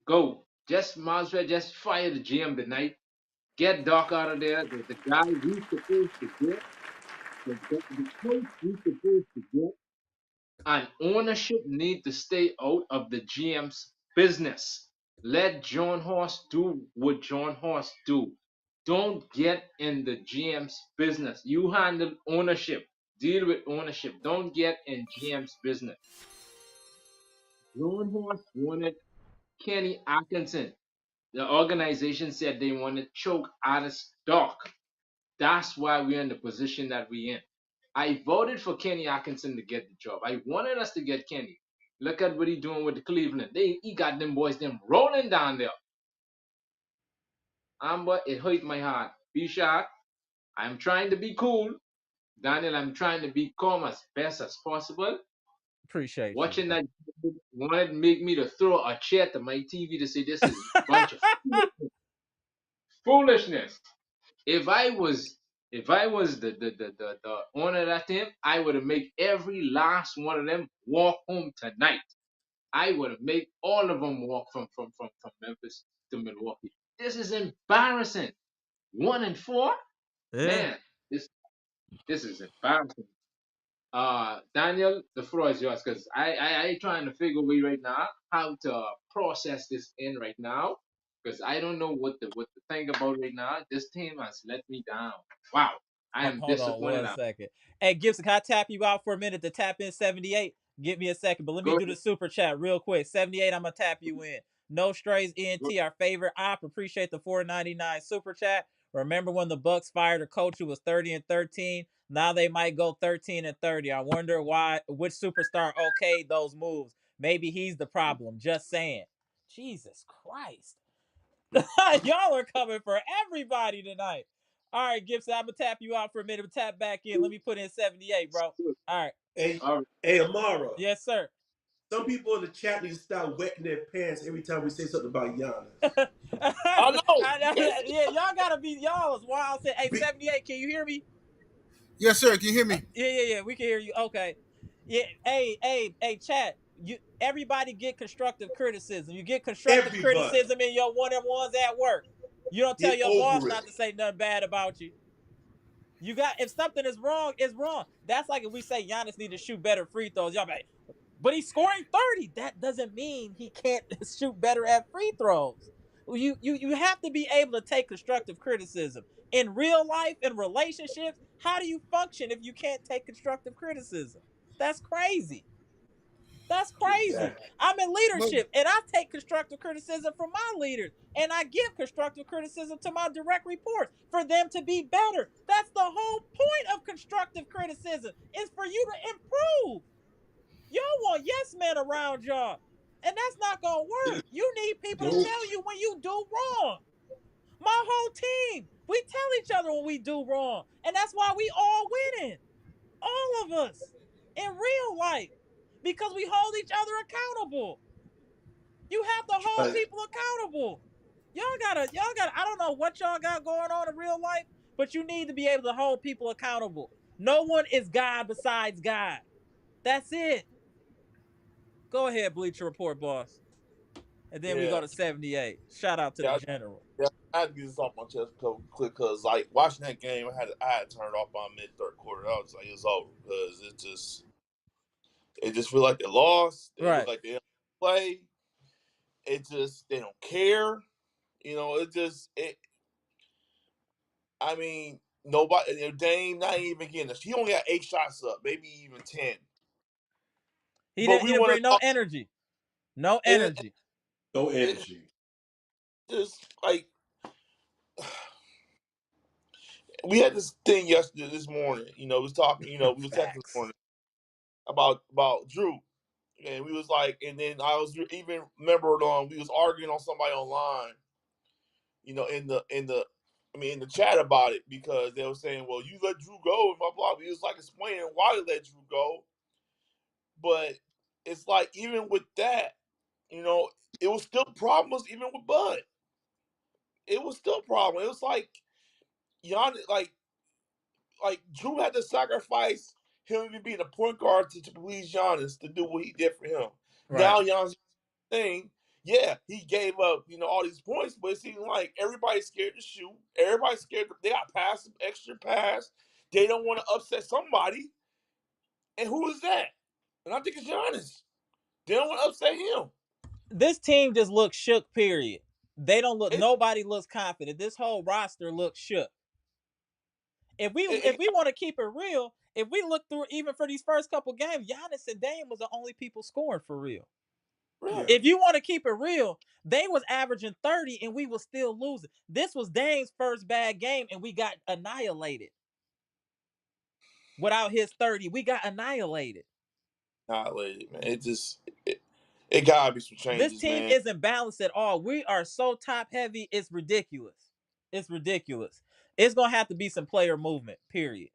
Speaker 9: Go. Just might as well just fire the GM tonight. Get Doc out of there. The guy we supposed to get, the coach we supposed to get, and ownership need to stay out of the GM's business. Let John Horst do what John Horst do. Don't get in the GM's business. You handle ownership. Deal with ownership. Don't get in GM's business. Lone Horse wanted Kenny Atkinson. The organization said they wanted choke out of stock. That's why we're in the position that we're in. I voted for Kenny Atkinson to get the job. I wanted us to get Kenny. Look at what he's doing with the Cleveland. He got them boys them rolling down there. Amber, it hurt my heart. Be sharp. I'm trying to be cool. Daniel, I'm trying to be calm as best as possible.
Speaker 1: Appreciate
Speaker 9: Watching
Speaker 1: you.
Speaker 9: that wanted to make me to throw a chair to my TV to say this is a bunch of foolishness. If I was the owner of that team, I would have made every last one of them walk home tonight. I would have made all of them walk from Memphis to Milwaukee. This is embarrassing. 1-4,
Speaker 1: Yeah.
Speaker 9: man. This is embarrassing. Daniel, the floor is yours because I trying to figure way right now how to process this in right now because I don't know what to think about right now. This team has let me down. Wow, I am
Speaker 1: Hold on
Speaker 9: disappointed.
Speaker 1: 1 second. Hey, Gibson, can I tap you out for a minute to tap in 78? Give me a second, but let me
Speaker 9: Go
Speaker 1: do the super chat real quick. 78, I'm gonna tap you in. No Strays ENT,
Speaker 9: ahead.
Speaker 1: our favorite op. Appreciate the $4.99 super chat. Remember when the Bucks fired a coach who was 30-13? Now they might go 13-30. I wonder which superstar okayed those moves. Maybe he's the problem. Just saying. Jesus Christ. Y'all are coming for everybody tonight. All right, Gibson, I'm gonna tap you out for a minute. Tap back in. Let me put in 78, bro. All right.
Speaker 10: Hey,
Speaker 9: All right.
Speaker 10: hey, Amara.
Speaker 1: Yes, sir.
Speaker 10: Some people in the chat need to stop wetting their pants every time we say something about Giannis.
Speaker 6: I know.
Speaker 1: Yeah, y'all gotta be y'all is wild. Hey, 78, can you hear me?
Speaker 11: Yes, sir. Can you hear me?
Speaker 1: Yeah, we can hear you. Okay. Yeah, hey, chat. Everybody get constructive criticism. You get constructive
Speaker 10: Everybody.
Speaker 1: criticism in your one-on-ones at work. You don't tell
Speaker 10: Get
Speaker 1: your boss
Speaker 10: over it.
Speaker 1: not to say nothing bad about you. You got if something is wrong, it's wrong. That's like if we say Giannis need to shoot better free throws. Y'all be like, but he's scoring 30. That doesn't mean he can't shoot better at free throws. You have to be able to take constructive criticism. In real life, in relationships, how do you function if you can't take constructive criticism? That's crazy. That's crazy.
Speaker 10: Exactly.
Speaker 1: I'm in
Speaker 11: But
Speaker 1: leadership and I take constructive criticism from my leaders and I give constructive criticism to my direct reports for them to be better. That's the whole point of constructive criticism is for you to improve. Y'all want yes men around y'all. And that's not going to work. You need people to
Speaker 10: Don't.
Speaker 1: tell you when you do wrong. My whole team, we tell each other when we do wrong. And that's why we all winning. All of us in real life because we hold each other accountable. You have to hold people accountable. Y'all gotta, I don't know what y'all got going on in real life, but you need to be able to hold people accountable. No one is God besides God. That's it. Go ahead, Bleacher Report, boss. And then we
Speaker 6: Yeah,
Speaker 1: go to 78. Shout out to the
Speaker 6: yeah,
Speaker 1: general.
Speaker 6: yeah. I had to get this off my chest quick because, like, watching that game, I had to turn it off by mid third quarter. I was like, it's over because it just feel like they lost. They look
Speaker 1: Right.
Speaker 6: like they don't play. They don't care. You know, I mean, nobody. Dame not even getting this. He only got 8 shots up, maybe even 10.
Speaker 1: He
Speaker 6: But
Speaker 1: didn't,
Speaker 6: we
Speaker 1: he didn't
Speaker 6: want
Speaker 1: bring
Speaker 6: to
Speaker 1: no
Speaker 6: talk.
Speaker 1: energy. No
Speaker 6: It,
Speaker 1: energy.
Speaker 10: No
Speaker 6: it
Speaker 10: energy.
Speaker 6: just like we had this thing this morning. You know, we was talking. You know, we was texting this
Speaker 1: Facts.
Speaker 6: morning about Drew, and we was like, and then I was even remembered on we was arguing on somebody online. You know, in the chat about it because they were saying, well, you let Drew go and blah blah. We was like explaining why they let Drew go, but it's like even with that, you know, it was still problems even with Bud. It was still a problem. It was like Giannis, like Drew had to sacrifice him even being a point guard to please Giannis to do what he did for him.
Speaker 1: Right.
Speaker 6: Now Giannis thing, yeah, he gave up, you know, all these points, but it seemed like everybody's scared to shoot. Everybody's scared. They got pass, extra pass. They don't want to upset somebody. And who is that? And I think it's Giannis. They don't want to upset him.
Speaker 1: This team just looks shook, period. They don't look. Nobody looks confident. This whole roster looks shook. If we want to keep it real, if we look through even for these first couple games, Giannis and Dame was the only people scoring for real.
Speaker 10: Yeah.
Speaker 1: If you want to keep it real, they was averaging 30 and we was still losing. This was Dame's first bad game and we got annihilated. Without his 30, we got annihilated.
Speaker 6: Annihilated, man. It gotta be some changes.
Speaker 1: This team
Speaker 6: man.
Speaker 1: isn't balanced at all. We are so top heavy, it's ridiculous. It's ridiculous. It's gonna have to be some player movement. Period.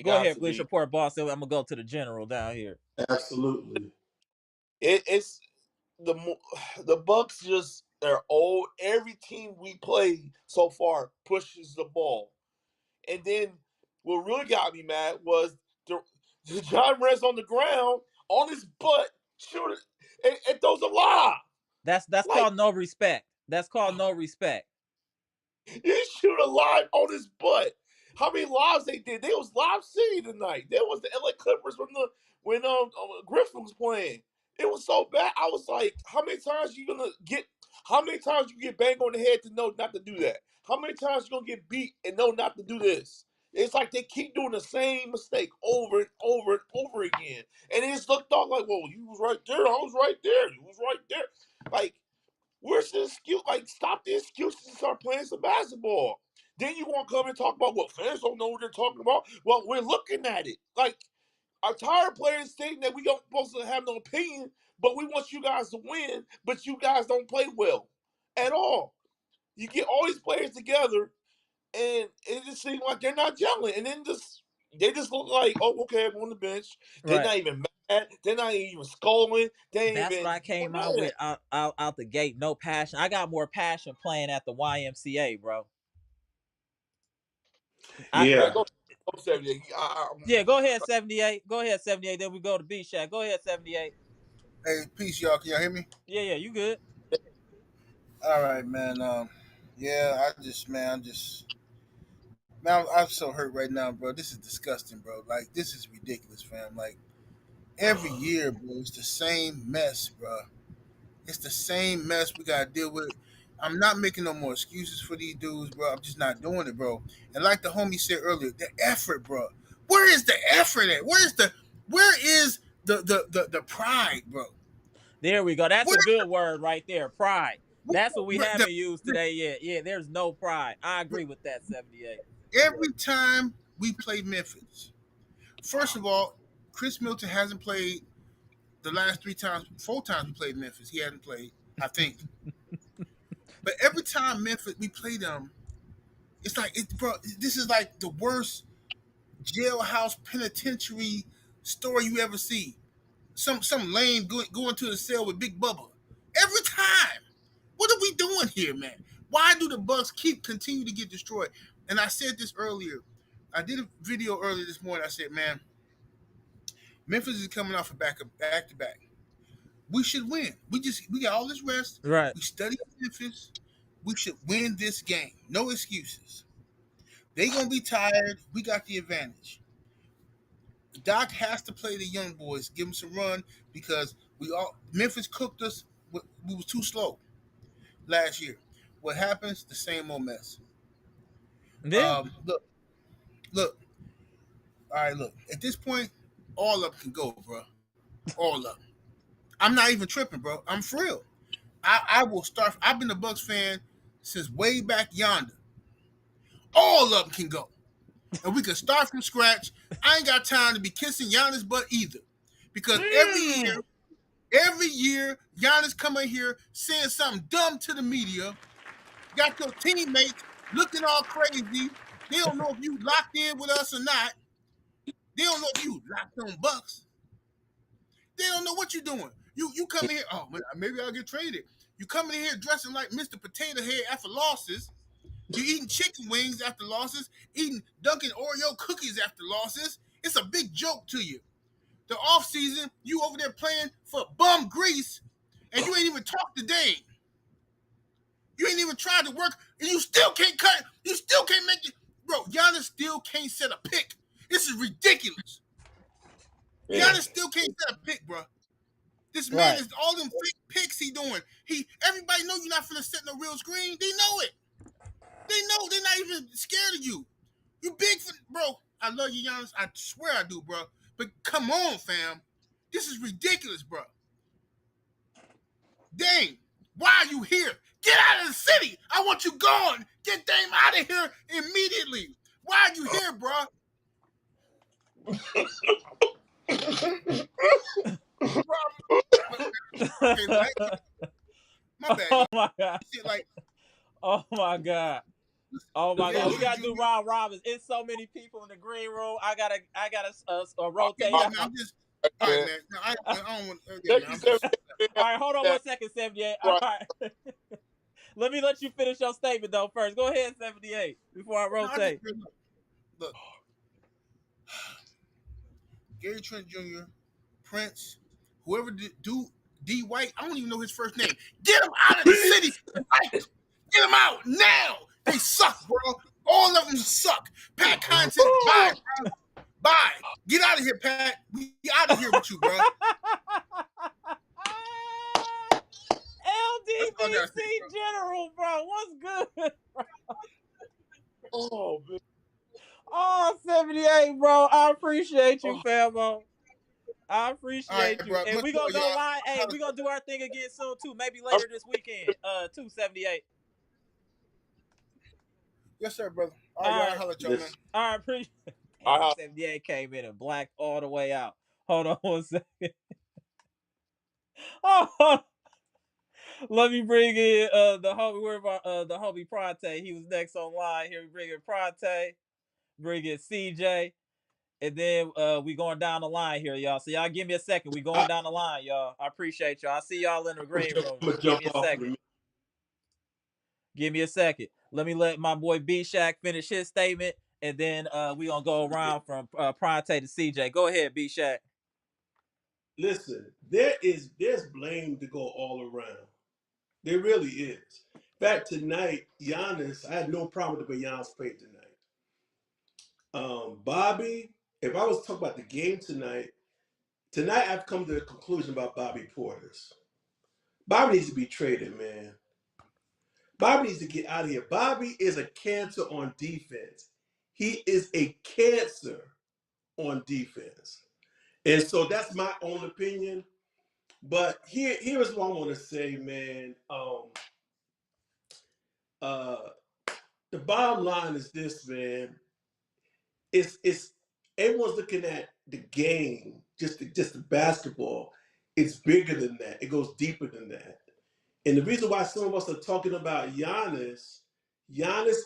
Speaker 1: Go ahead, please report, boss. I'm gonna go to the general down here.
Speaker 10: Absolutely.
Speaker 6: It's the Bucks just they're old. Every team we play so far pushes the ball, and then what really got me mad was the John Morant's on the ground on his butt shooting and throws a lob.
Speaker 1: That's called no respect. That's called no respect.
Speaker 6: He shoot a lob on his butt. How many lobs they did? They was lob city tonight. There was the LA Clippers when Griffin was playing. It was so bad. I was like, how many times you get banged on the head to know not to do that? How many times you gonna get beat and know not to do this? It's like they keep doing the same mistake over and over and over again. And it just looked off like, well, you was right there, I was right there, you was right there. Like, where's the excuse? Like, stop the excuses and start playing some basketball. Then you want to come and talk about what fans don't know what they're talking about. Well, we're looking at it. Like, our tired players saying that we don't supposed to have no opinion, but we want you guys to win, but you guys don't play well at all. You get all these players together, and it just seems like they're not gelling. And then they just look like, oh, okay, I'm on the bench. They're not even mad. They're not even scolding.
Speaker 1: That's what I came out with out the gate. No passion. I got more passion playing at the YMCA, bro.
Speaker 10: Yeah.
Speaker 6: Go 78.
Speaker 1: Yeah, go ahead, 78. Go ahead, 78. Then we go to B Shack. Go ahead, 78.
Speaker 11: Hey, peace, y'all. Can y'all hear me?
Speaker 1: Yeah, you good.
Speaker 11: All right, man. Yeah, I'm so hurt right now, bro. This is disgusting, bro. Like, this is ridiculous, fam. Like, every year, bro, it's the same mess, bro. It's the same mess we gotta deal with. I'm not making no more excuses for these dudes, bro. I'm just not doing it, bro. And like the homie said earlier, the effort, bro. Where is the effort at? Where is the pride, bro?
Speaker 1: There we go. That's a good word right there. Pride. That's what we haven't used today. Yeah. There's no pride. I agree with that, 78.
Speaker 11: Every time we play Memphis, first of all, Khris Middleton hasn't played the last 4 times we played Memphis. He hasn't played, I think. But every time we play them, it's like, bro, this is like the worst jailhouse penitentiary story you ever see. Some lame going to the cell with Big Bubba. Every time. What are we doing here, man? Why do the Bucks continue to get destroyed? And I said this earlier. I did a video earlier this morning. I said, man, Memphis is coming off a back to back. We should win. We got all this rest.
Speaker 1: Right.
Speaker 11: We studied Memphis. We should win this game. No excuses. They gonna be tired. We got the advantage. Doc has to play the young boys, give them some run because Memphis cooked us. We was too slow last year. What happens? The same old mess.
Speaker 1: Yeah.
Speaker 11: Look. All right, look. At this point, all of them can go, bro. All of them. I'm not even tripping, bro. I'm for real. I will start. I've been a Bucks fan since way back yonder. All of them can go. And we can start from scratch. I ain't got time to be kissing Giannis' butt either. Because every year, Giannis come in here saying something dumb to the media. Got your teammates looking all crazy. They don't know if you locked in with us or not. They don't know if you locked on Bucks. They don't know what you're doing. You come in here, oh, maybe I'll get traded. You come in here dressing like Mr. Potato Head after losses. You're eating chicken wings after losses, eating Dunkin' Oreo cookies after losses. It's a big joke to you. The offseason, you over there playing for bum grease, and you ain't even talked to Dame. You ain't even tried to work, and you still can't cut. You still can't make it. Bro, Giannis still can't set a pick. This is ridiculous. Yeah. Giannis still can't set a pick, bro. This man is all them fake kicks he doing. Everybody know you're not finna set no real screen. They know it. They know they're not even scared of you. You big for bro. I love you, Giannis. I swear I do, bro. But come on, fam. This is ridiculous, bro. Dame, why are you here? Get out of the city. I want you gone. Get Dame out of here immediately. Why are you here, bro? Okay, my bad.
Speaker 1: Oh my god.
Speaker 11: Like,
Speaker 1: oh my god. Oh my god. We gotta do round robins. It's so many people in the green room. I gotta rotate out.
Speaker 11: I'm just all right, man. No, I don't want.
Speaker 1: All right, hold on 1 second, 78. All right. Let me let you finish your statement though first. Go ahead, 78, before I rotate.
Speaker 11: No, look, Gary Trent Jr., Prince, whoever D White, I don't even know his first name. Get him out of the city. Get him out now. They suck, bro. All of them suck. Pat Connaughton, bye, bro. Bye. Get out of here, Pat. We out of here with you, bro.
Speaker 1: LDBC General, bro. What's good, bro?
Speaker 10: Oh, man.
Speaker 1: Oh, 78, bro. I appreciate you, famo. I appreciate you.
Speaker 11: Bro,
Speaker 1: and we gonna go live. Hey, we gonna do our thing again soon too. Maybe later this weekend. 278.
Speaker 11: Yes, sir, brother. All right, holla at y'all, man.
Speaker 1: I appreciate. 78 came in and blacked all the way out. Hold on 1 second. Oh, let me bring in the homie. Where about the homie Pronte? He was next online. Here we bring in Pronte, bring in CJ, and then we going down the line here, y'all. So y'all give me a second. We going down the line, y'all. I appreciate y'all. I see y'all in the green room. Just give me a second. Give me a second. Let me let my boy B Shack finish his statement, and then we gonna go around from Pronte to CJ. Go ahead, B Shack.
Speaker 10: Listen, there's blame to go all around. There really is. In fact, tonight, Giannis, I had no problem with the way Giannis played tonight. Bobby, if I was talking about the game tonight I've come to the conclusion about Bobby Portis. Bobby needs to be traded, man. Bobby needs to get out of here. Bobby is a cancer on defense. He is a cancer on defense. And so that's my own opinion. But here is what I want to say, man. The bottom line is this, man. It's everyone's looking at the game, just the basketball. It's bigger than that. It goes deeper than that. And the reason why some of us are talking about Giannis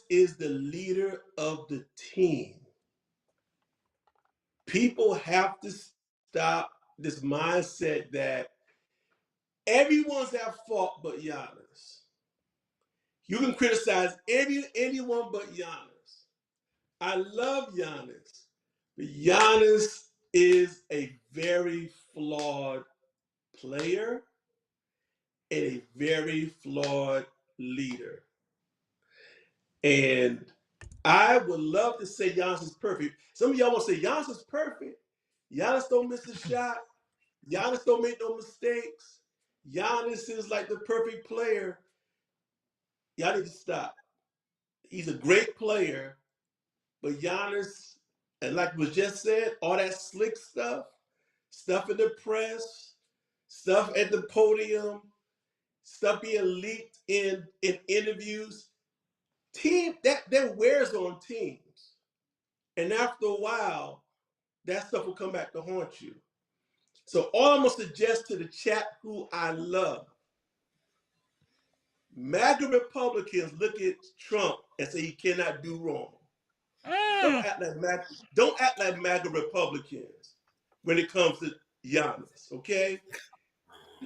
Speaker 10: is the leader of the team. People have to stop this mindset that everyone's at fault but Giannis. You can criticize anyone but Giannis. I love Giannis, but Giannis is a very flawed player and a very flawed leader. And I would love to say Giannis is perfect. Some of y'all want to say Giannis is perfect. Giannis don't miss a shot. Giannis don't make no mistakes. Giannis is like the perfect player. Y'all need to stop. He's a great player, but Giannis, and like was just said, all that slick stuff in the press, stuff at the podium, stuff being leaked in interviews, that wears on teams. And after a while, that stuff will come back to haunt you. So all I'm going to suggest to the chat who I love, MAGA Republicans look at Trump and say he cannot do wrong. Don't act like MAGA Republicans when it comes to Giannis, okay?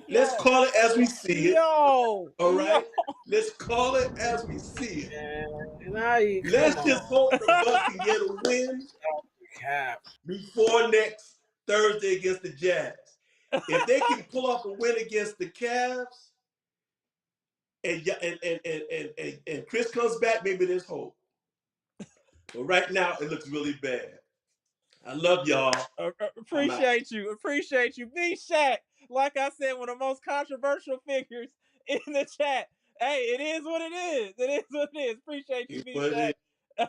Speaker 10: Let's call it as we see it. All right? Let's call it as we see it. Let's just hope the Bucks can get a win before next Thursday against the Jazz. If they can pull off a win against the Cavs and Khris comes back, maybe there's hope. But right now, it looks really bad. I love y'all.
Speaker 1: Appreciate you. B Shack. Like I said, one of the most controversial figures in the chat. Hey, it is what it is. It is what it is. Appreciate you, BJ.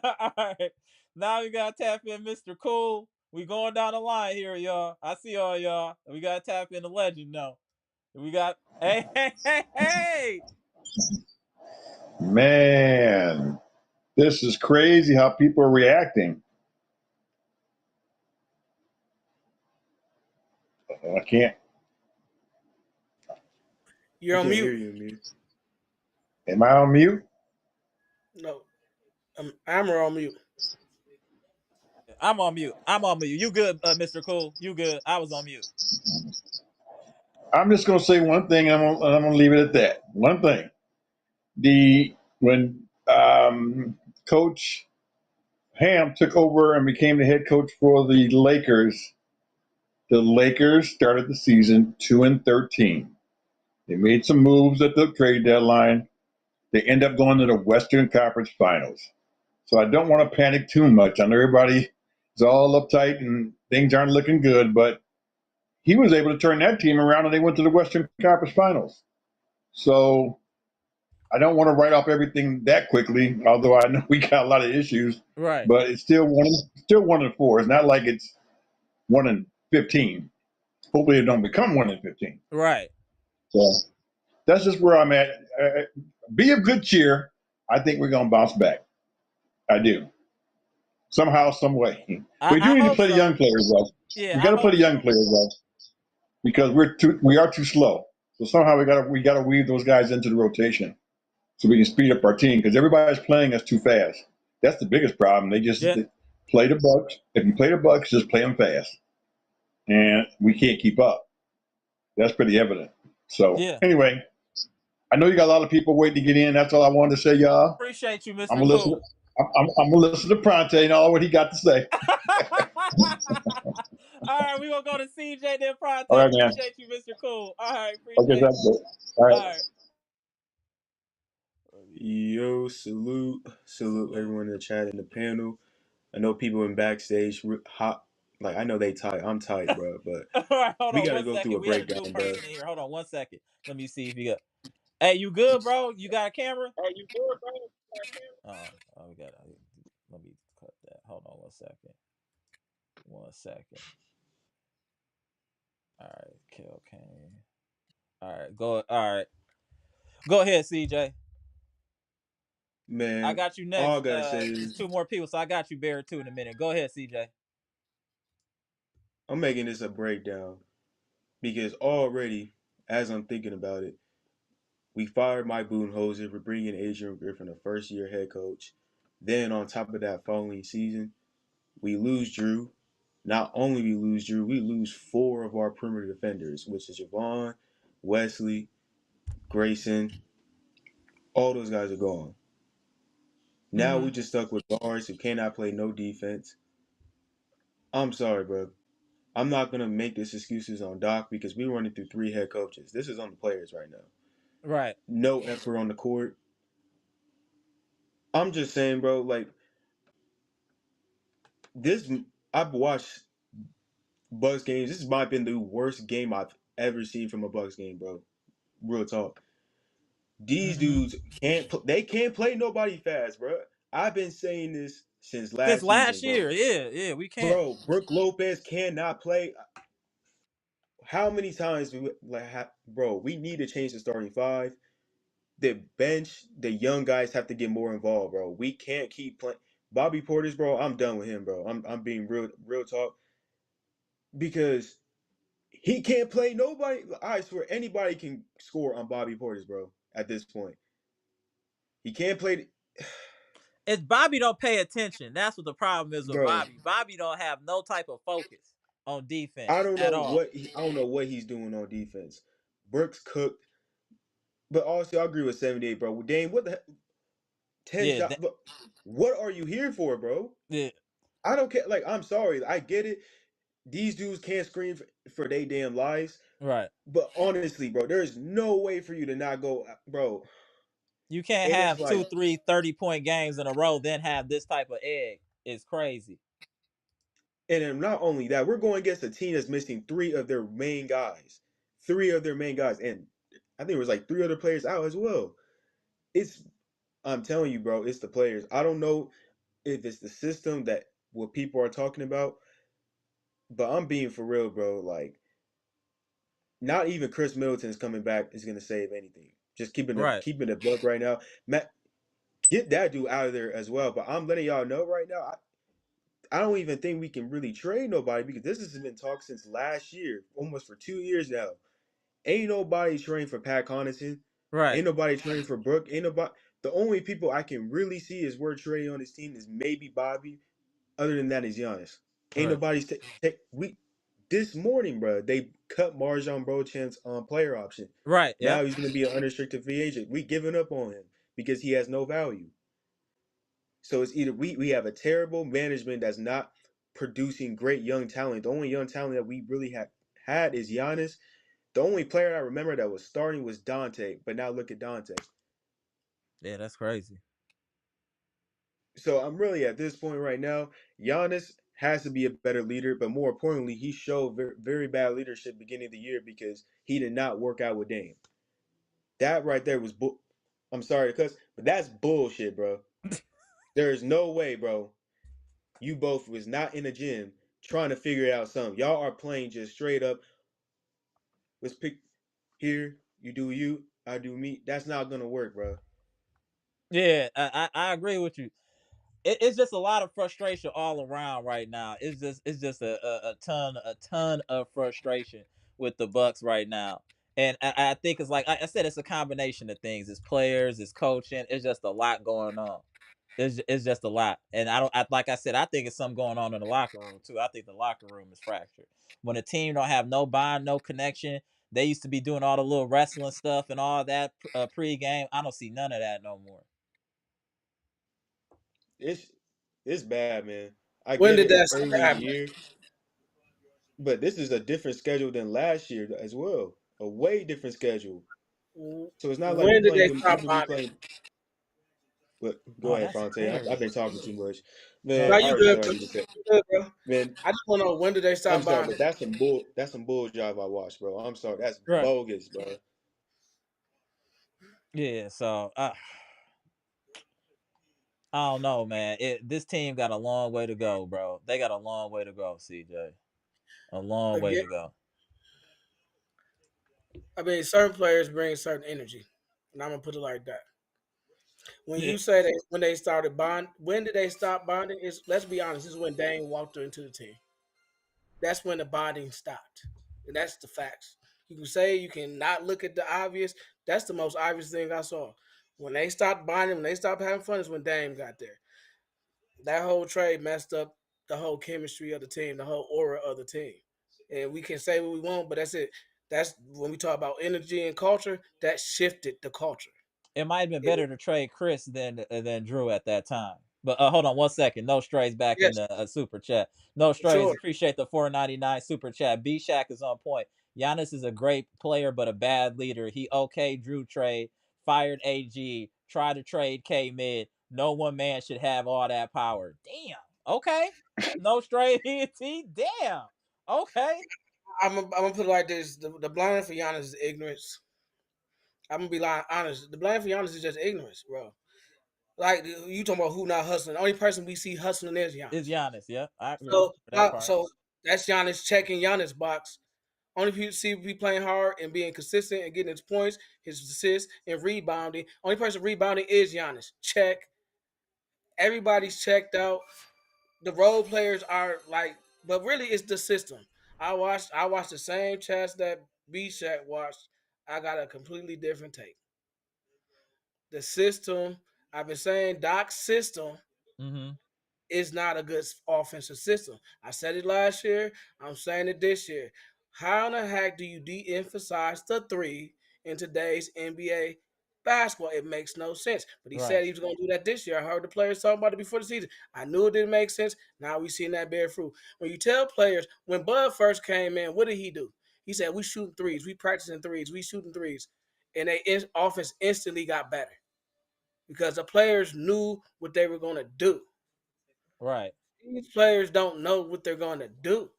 Speaker 1: All right. Now we gotta tap in Mr. Cool. We going down the line here, y'all. I see all y'all. We gotta tap in the legend now. We got hey.
Speaker 12: Man, this is crazy how people are reacting. I can't.
Speaker 10: You're on mute.
Speaker 2: Hear you, mute.
Speaker 12: Am I on mute?
Speaker 10: No, Amara on mute.
Speaker 1: I'm on mute. I'm on mute. You good, Mr. Cool? You good? I was on mute.
Speaker 12: I'm just going to say one thing, and I'm going to leave it at that. One thing: when Coach Ham took over and became the head coach for the Lakers started the season 2-13. They made some moves at the trade deadline. They end up going to the Western Conference Finals. So I don't want to panic too much. I know everybody is all uptight and things aren't looking good, but he was able to turn that team around and they went to the Western Conference Finals. So I don't want to write off everything that quickly, although I know we got a lot of issues.
Speaker 1: Right.
Speaker 12: But it's still 1-4. It's not like it's 1-15. Hopefully it don't become 1-15.
Speaker 1: Right.
Speaker 12: So that's just where I'm at. Be of good cheer. I think we're gonna bounce back. I do. Somehow, some way. We do need to play the young players though.
Speaker 1: Yeah,
Speaker 12: we got to play the young players though, because we are too slow. So somehow we gotta weave those guys into the rotation, so we can speed up our team, because everybody's playing us too fast. That's the biggest problem. They just play the Bucks. If you play the Bucks, just play them fast, and we can't keep up. That's pretty evident. So anyway, I know you got a lot of people waiting to get in. That's all I wanted to say, y'all.
Speaker 1: Appreciate you, Mr.
Speaker 12: I'm gonna listen. I'm gonna listen to Pronte and all what he got to say.
Speaker 1: All right, we're gonna go to CJ then Pronte.
Speaker 12: All right, man.
Speaker 1: Appreciate you, Mr. Cool. All right, appreciate
Speaker 12: Okay, that's good. All right.
Speaker 2: Yo, salute everyone in the chat and the panel. I know people in backstage hot. Like, I know they tight. I'm tight, bro. But
Speaker 1: all right, hold
Speaker 2: we
Speaker 1: on
Speaker 2: gotta
Speaker 1: one
Speaker 2: go
Speaker 1: second.
Speaker 2: through a
Speaker 1: We had a
Speaker 2: breakdown,
Speaker 1: new
Speaker 2: bro.
Speaker 1: person in here. Hold on 1 second. Let me see if you got. Hey, you good, bro? You got a camera?
Speaker 13: Hey, you good, bro? You got a camera?
Speaker 1: Oh, we got. Let me cut that. Hold on 1 second. 1 second. All right, Kill Kane. All right, go. All right, go ahead, CJ.
Speaker 2: Man,
Speaker 1: I got you next.
Speaker 2: all I gotta say is
Speaker 1: 2 more people, so I got you, Barrett, too, in a minute. Go ahead, CJ.
Speaker 2: I'm making this a breakdown because already, as I'm thinking about it, we fired Mike Budenholzer for bringing Adrian Griffin, a first-year head coach. Then on top of that, following season, we lose Drew. Not only we lose Drew, we lose 4 of our perimeter defenders, which is Javon, Wesley, Grayson. All those guys are gone. Now we just stuck with guards who cannot play no defense. I'm sorry, bro. I'm not going to make this excuses on Doc because we're running through 3 head coaches. This is on the players right now.
Speaker 1: Right.
Speaker 2: No effort on the court. I'm just saying, bro, like, this, I've watched Bucks games. This might have been the worst game I've ever seen from a Bucks game, bro. Real talk. These dudes can't play nobody fast, bro. I've been saying this since last season,
Speaker 1: year.
Speaker 2: Bro.
Speaker 1: Yeah, we can't.
Speaker 2: Bro, Brook Lopez cannot play. How many times do we bro, we need to change the starting 5. The bench, the young guys have to get more involved, bro. We can't keep playing. Bobby Portis, bro, I'm done with him, bro. I'm being real talk. Because he can't play nobody. I swear anybody can score on Bobby Portis, bro, at this point. He can't play.
Speaker 1: It's Bobby don't pay attention. That's what the problem is with
Speaker 2: Bro,
Speaker 1: Bobby. Bobby don't have no type of focus on defense
Speaker 2: I don't
Speaker 1: at
Speaker 2: know
Speaker 1: all.
Speaker 2: what he's doing on defense. Brooks cooked. But also I agree with 78, bro. Dame, what the heck? 10 shots. What are you here for, bro?
Speaker 1: Yeah.
Speaker 2: I don't care. Like, I'm sorry. I get it. These dudes can't scream for their damn lives.
Speaker 1: Right.
Speaker 2: But honestly, bro, there's no way for you to not go, bro.
Speaker 1: You can't
Speaker 2: And
Speaker 1: have
Speaker 2: it's
Speaker 1: 2,
Speaker 2: like,
Speaker 1: 3 30-point games in a row, then have this type of egg. It's crazy.
Speaker 2: and then not only that, we're going against a team that's missing 3 of their main guys.
Speaker 14: 3 of their main guys, and I think it was like 3 other players out as well. I'm telling you, bro, it's the players. I don't know if it's the system that what people are talking about, but I'm being for real, bro. Like, not even Khris Middleton is coming back is gonna save anything. Just
Speaker 1: Right.
Speaker 14: keeping it buck right now. Matt, get that dude out of there as well. But I'm letting y'all know right now, I don't even think we can really trade nobody because this has been talked since last year, almost for 2 years now. Ain't nobody trading for Pat Connaughton.
Speaker 1: Right.
Speaker 14: Ain't nobody trading for Brooke. Ain't nobody. The only people I can really see is we're trading on this team is maybe Bobby. Other than that, is Giannis. Ain't
Speaker 1: Right.
Speaker 14: nobody's this morning, bro. They cut Marjon Beauchamp's player option.
Speaker 1: Right.
Speaker 14: Now
Speaker 1: Yep.
Speaker 14: he's gonna be an unrestricted free agent. We giving up on him because he has no value. So it's either we have a terrible management that's not producing great young talent. The only young talent that we really have had is Giannis. The only player I remember that was starting was Dante, but now look at Dante.
Speaker 1: Yeah, that's crazy.
Speaker 14: So I'm really at this point right now, Giannis has to be a better leader, but more importantly, he showed very, very bad leadership beginning of the year because he did not work out with Dame. That right there was I'm sorry to cuss, but that's bullshit, bro. There is no way, bro. You both was not in the gym trying to figure out something. Y'all are playing just straight up. Let's pick here. You do you, I do me. That's not gonna work, bro.
Speaker 1: Yeah, I agree with you. It's just a lot of frustration all around right now. It's just a ton of frustration with the Bucks right now. And I think it's like I said, it's a combination of things. It's players, it's coaching, it's just a lot going on. It's just a lot. And like I said, I think it's something going on in the locker room too. I think the locker room is fractured. When a team don't have no bond, no connection, they used to be doing all the little wrestling stuff and all that pre-game. I don't see none of that no more.
Speaker 14: It's it's bad, man. I
Speaker 15: When
Speaker 14: get
Speaker 15: did
Speaker 14: it. It's
Speaker 15: that start
Speaker 14: early in the
Speaker 15: happening?
Speaker 14: year, but this is a different schedule than last year as well. A way different schedule. So it's not like we
Speaker 15: When did
Speaker 14: playing
Speaker 15: they
Speaker 14: them,
Speaker 15: stop
Speaker 14: even we
Speaker 15: bonding?
Speaker 14: playing. But go
Speaker 1: Oh,
Speaker 14: ahead,
Speaker 1: that's
Speaker 14: Fonte. I've been
Speaker 1: hilarious.
Speaker 14: talking too much,
Speaker 1: Go.
Speaker 14: man.
Speaker 15: No,
Speaker 14: I
Speaker 15: you
Speaker 14: already
Speaker 15: good,
Speaker 14: said what I
Speaker 15: bro.
Speaker 14: need to say,
Speaker 15: You good, bro.
Speaker 14: man.
Speaker 15: I just want to know when did they
Speaker 14: I'm
Speaker 15: stop
Speaker 14: sorry, but
Speaker 15: bonding?
Speaker 14: that's some bull job I watched, bro. I'm sorry, that's
Speaker 1: Right.
Speaker 14: bogus, bro.
Speaker 1: Yeah. So I don't know, man. This team got a long way to go, bro. They got a long way to go, CJ. A long way
Speaker 15: Again,
Speaker 1: to go.
Speaker 15: I mean, certain players bring certain energy, and I'm gonna put it like that. When
Speaker 1: Yeah.
Speaker 15: you say that when they started bond, when did they stop bonding? Is let's be honest, this is when Dame walked into the team. That's when the bonding stopped, and that's the facts. You can say you can not look at the obvious. That's the most obvious thing I saw. When they stopped bonding, when they stopped having fun, is when Dame got there. That whole trade messed up the whole chemistry of the team, the whole aura of the team. And we can say what we want, but that's it. That's when we talk about energy and culture. That shifted the culture.
Speaker 1: It might have been
Speaker 15: It,
Speaker 1: better to trade Khris than Drew at that time. But hold on one second. No strays back in
Speaker 15: yes,
Speaker 1: the super chat. No strays.
Speaker 15: sure.
Speaker 1: Appreciate the 4.99 super chat. B Shack is on point. Giannis is a great player, but a bad leader. He okay Drew trade, fired AG, tried to trade K mid. No one man should have all that power. Damn. Okay. No stray T. Damn. Okay.
Speaker 15: I'm gonna put it like this: the blame for Giannis is ignorance. I'm gonna be honest. The blame for Giannis is just ignorance, bro. Like you talking about who not hustling. The only person we see hustling is
Speaker 1: It's
Speaker 15: Giannis.
Speaker 1: Giannis. Yeah, I agree
Speaker 15: So,
Speaker 1: for that part.
Speaker 15: so that's Giannis checking Giannis box. Only people see we playing hard and being consistent and getting his points, his assists, and rebounding. Only person rebounding is Giannis. Check. Everybody's checked out. The role players are like, but really it's the system. I watched the same chats that B Shack watched. I got a completely different take. The system, I've been saying Doc's system
Speaker 1: Mm-hmm.
Speaker 15: is not a good offensive system. I said it last year. I'm saying it this year. How in the heck do you de-emphasize the three in today's NBA basketball? It makes no sense. But he
Speaker 1: Right.
Speaker 15: said he was going to do that this year. I heard the players talking about it before the season. I knew it didn't make sense. Now we seeing that bear fruit. When you tell players, when Bud first came in, what did he do? He said, we shooting threes. We practicing threes. We shooting threes. And they offense instantly got better because the players knew what they were going to do.
Speaker 1: Right.
Speaker 15: These players don't know what they're going to do.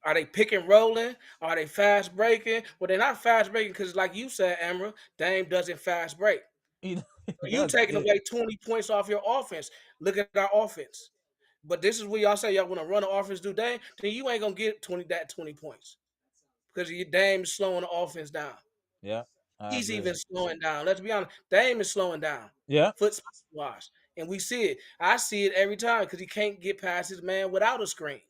Speaker 15: Are they pick and rolling? Are they fast breaking? Well, they're not fast breaking because, like you said, Amara, Dame doesn't fast break.
Speaker 1: He
Speaker 15: You
Speaker 1: doesn't.
Speaker 15: taking away 20 points off your offense. Look at our offense. But this is where y'all say y'all want to run the offense do Dame, then you ain't gonna get 20 points because your Dame is slowing the offense down.
Speaker 1: Yeah, I
Speaker 15: He's
Speaker 1: agree.
Speaker 15: even slowing down. Let's be honest. Dame is slowing down.
Speaker 1: Yeah.
Speaker 15: Foot wise. And we see it. I see it every time because he can't get past his man without a screen.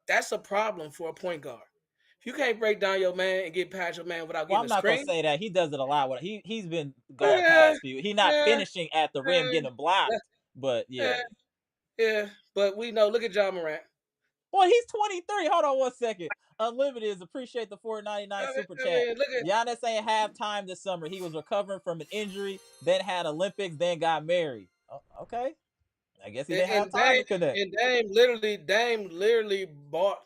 Speaker 15: That's a problem for a point guard. If you can't break down your man and get past your man without
Speaker 1: Well,
Speaker 15: getting
Speaker 1: I'm
Speaker 15: a
Speaker 1: not gonna
Speaker 15: screen,
Speaker 1: say that he does it a lot. He's been going
Speaker 15: yeah,
Speaker 1: past people. He's not
Speaker 15: yeah,
Speaker 1: finishing at the rim,
Speaker 15: yeah,
Speaker 1: getting blocked. But yeah.
Speaker 15: yeah, yeah. But we know. Look at John Morant.
Speaker 1: Boy, he's 23. Hold on 1 second. Unlimited is appreciate the 4.99 super chat.
Speaker 15: Look at
Speaker 1: Giannis ain't have time this summer. He was recovering from an injury, then had Olympics, then got married. Oh, okay. I guess he didn't have time to connect.
Speaker 15: and Dame literally bought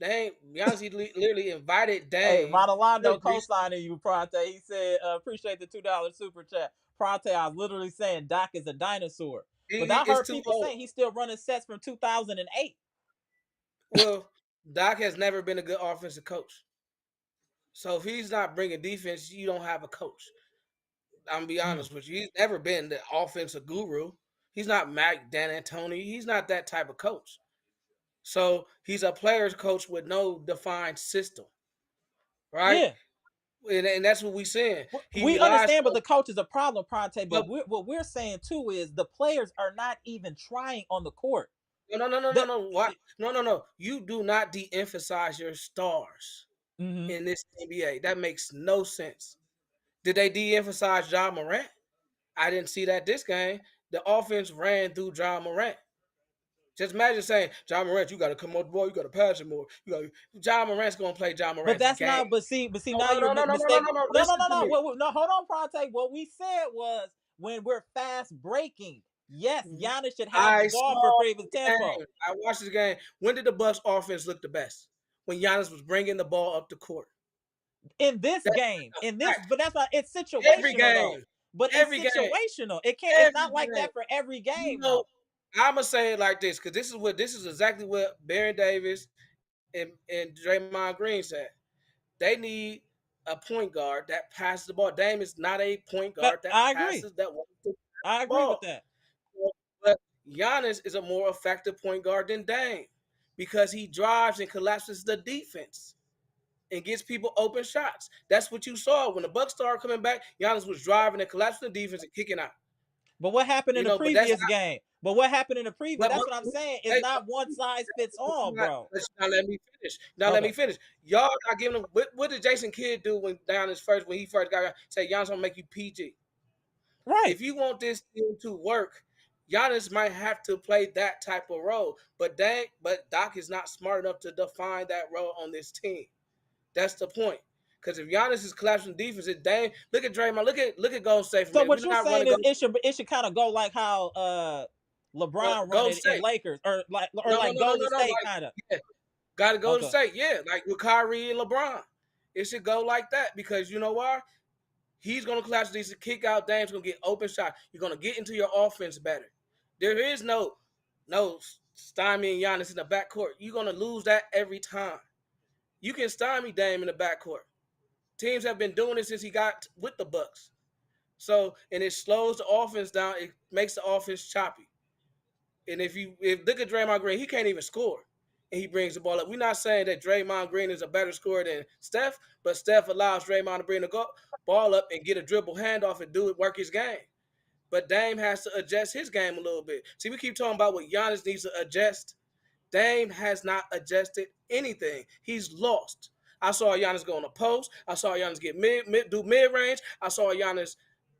Speaker 15: Dame. Giannis literally invited
Speaker 1: Hey,
Speaker 15: Dame.
Speaker 1: Monalando co-signing you, Pronte. He said, appreciate the $2 super chat. Pronte, I was literally saying Doc is a dinosaur. But I
Speaker 15: It's
Speaker 1: heard
Speaker 15: too
Speaker 1: people
Speaker 15: old.
Speaker 1: saying he's still running sets from 2008.
Speaker 15: Well, Doc has never been a good offensive coach. So if he's not bringing defense, you don't have a coach. I'm gonna be honest with you. He's never been the offensive guru. He's not Mac D'Antoni. He's not that type of coach. So he's a player's coach with no defined system, right?
Speaker 1: Yeah.
Speaker 15: And that's what we're saying. He
Speaker 1: We
Speaker 15: relies
Speaker 1: understand, but
Speaker 15: on.
Speaker 1: the coach is a problem, Pronte. But
Speaker 15: But
Speaker 1: what we're saying too is the players are not even trying on the court.
Speaker 15: no. What? No. You do not de-emphasize your stars in this NBA. That makes no sense. Did they de-emphasize John Morant? I didn't see that this game. The offense ran through John Morant. Just imagine saying, John Morant, you got to come on the ball, you got to pass it more. John Morant's gonna play John Morant's
Speaker 1: But that's
Speaker 15: game.
Speaker 1: not. But see, now you're mistaken. No.
Speaker 15: Listen to me.
Speaker 1: No, hold on, Pronte. What we said was when we're fast breaking. Yes, Giannis should have
Speaker 15: I
Speaker 1: the ball
Speaker 15: saw
Speaker 1: for creative
Speaker 15: the
Speaker 1: tempo.
Speaker 15: game. I watched this game. When did the Bucks offense look the best? When Giannis was bringing the ball up the court.
Speaker 1: In this game, but that's not. It's situational
Speaker 15: Every game.
Speaker 1: though. But
Speaker 15: every
Speaker 1: it's situational. It can't.
Speaker 15: Every
Speaker 1: It's not like
Speaker 15: game.
Speaker 1: that for every game.
Speaker 15: You know, I'm gonna say it like this because this is exactly what Baron Davis and Draymond Green said. They need a point guard that passes the ball. Dame is not a point guard that passes that wants to pass
Speaker 1: I agree with that.
Speaker 15: But Giannis is a more effective point guard than Dame because he drives and collapses the defense and gets people open shots. That's what you saw when the Bucks started coming back. Giannis was driving and collapsing the defense and kicking out.
Speaker 1: But what happened in the previous game? But what happened in the previous? That's what I'm saying. It's not one size fits all, bro.
Speaker 15: Now let me finish. Let me finish. Y'all not giving him. What did Jason Kidd do when he first got say Giannis gonna make you PG?
Speaker 1: Right.
Speaker 15: If you want this team to work, Giannis might have to play that type of role. But Doc is not smart enough to define that role on this team. That's the point. Because if Giannis is collapsing defense, it Dame. Look at Draymond. Look at Golden State.
Speaker 1: So what you're saying is it should kind of go like how LeBron run it in Lakers or like Golden State kind of.
Speaker 15: Yeah. Got to go to State, yeah, like with Kyrie and LeBron. It should go like that because you know why? He's gonna collapse these, kick out. Dame's gonna get open shot. You're gonna get into your offense better. There is no stymie and Giannis in the backcourt. You're gonna lose that every time. You can stymie Dame in the backcourt. Teams have been doing it since he got with the Bucks. So, and it slows the offense down. It makes the offense choppy. And if look at Draymond Green, he can't even score. And he brings the ball up. We're not saying that Draymond Green is a better scorer than Steph, but Steph allows Draymond to bring the ball up and get a dribble handoff and work his game. But Dame has to adjust his game a little bit. See, we keep talking about what Giannis needs to adjust. Dame has not adjusted anything. He's lost. I saw Giannis go on the post. I saw Giannis get do mid-range. I saw Giannis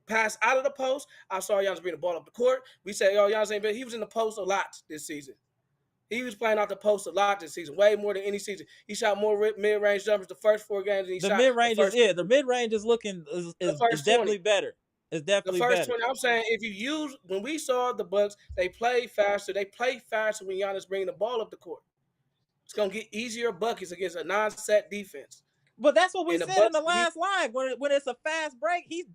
Speaker 15: pass out of the post. I saw Giannis bring the ball up the court. We said, Giannis ain't been. He was in the post a lot this season. He was playing out the post a lot this season, way more than any season. He shot more mid-range jumpers the first 4 games. Than
Speaker 1: the mid-range the mid-range is looking is definitely better. It's definitely
Speaker 15: the first
Speaker 1: better.
Speaker 15: 20. I'm saying if you use when we saw the Bucks, they play faster. They play faster when Giannis bringing the ball up the court. It's gonna get easier buckets against a non-set defense.
Speaker 1: But that's what we
Speaker 15: And the
Speaker 1: said in
Speaker 15: Bucks
Speaker 1: the last live. When it's a fast break, we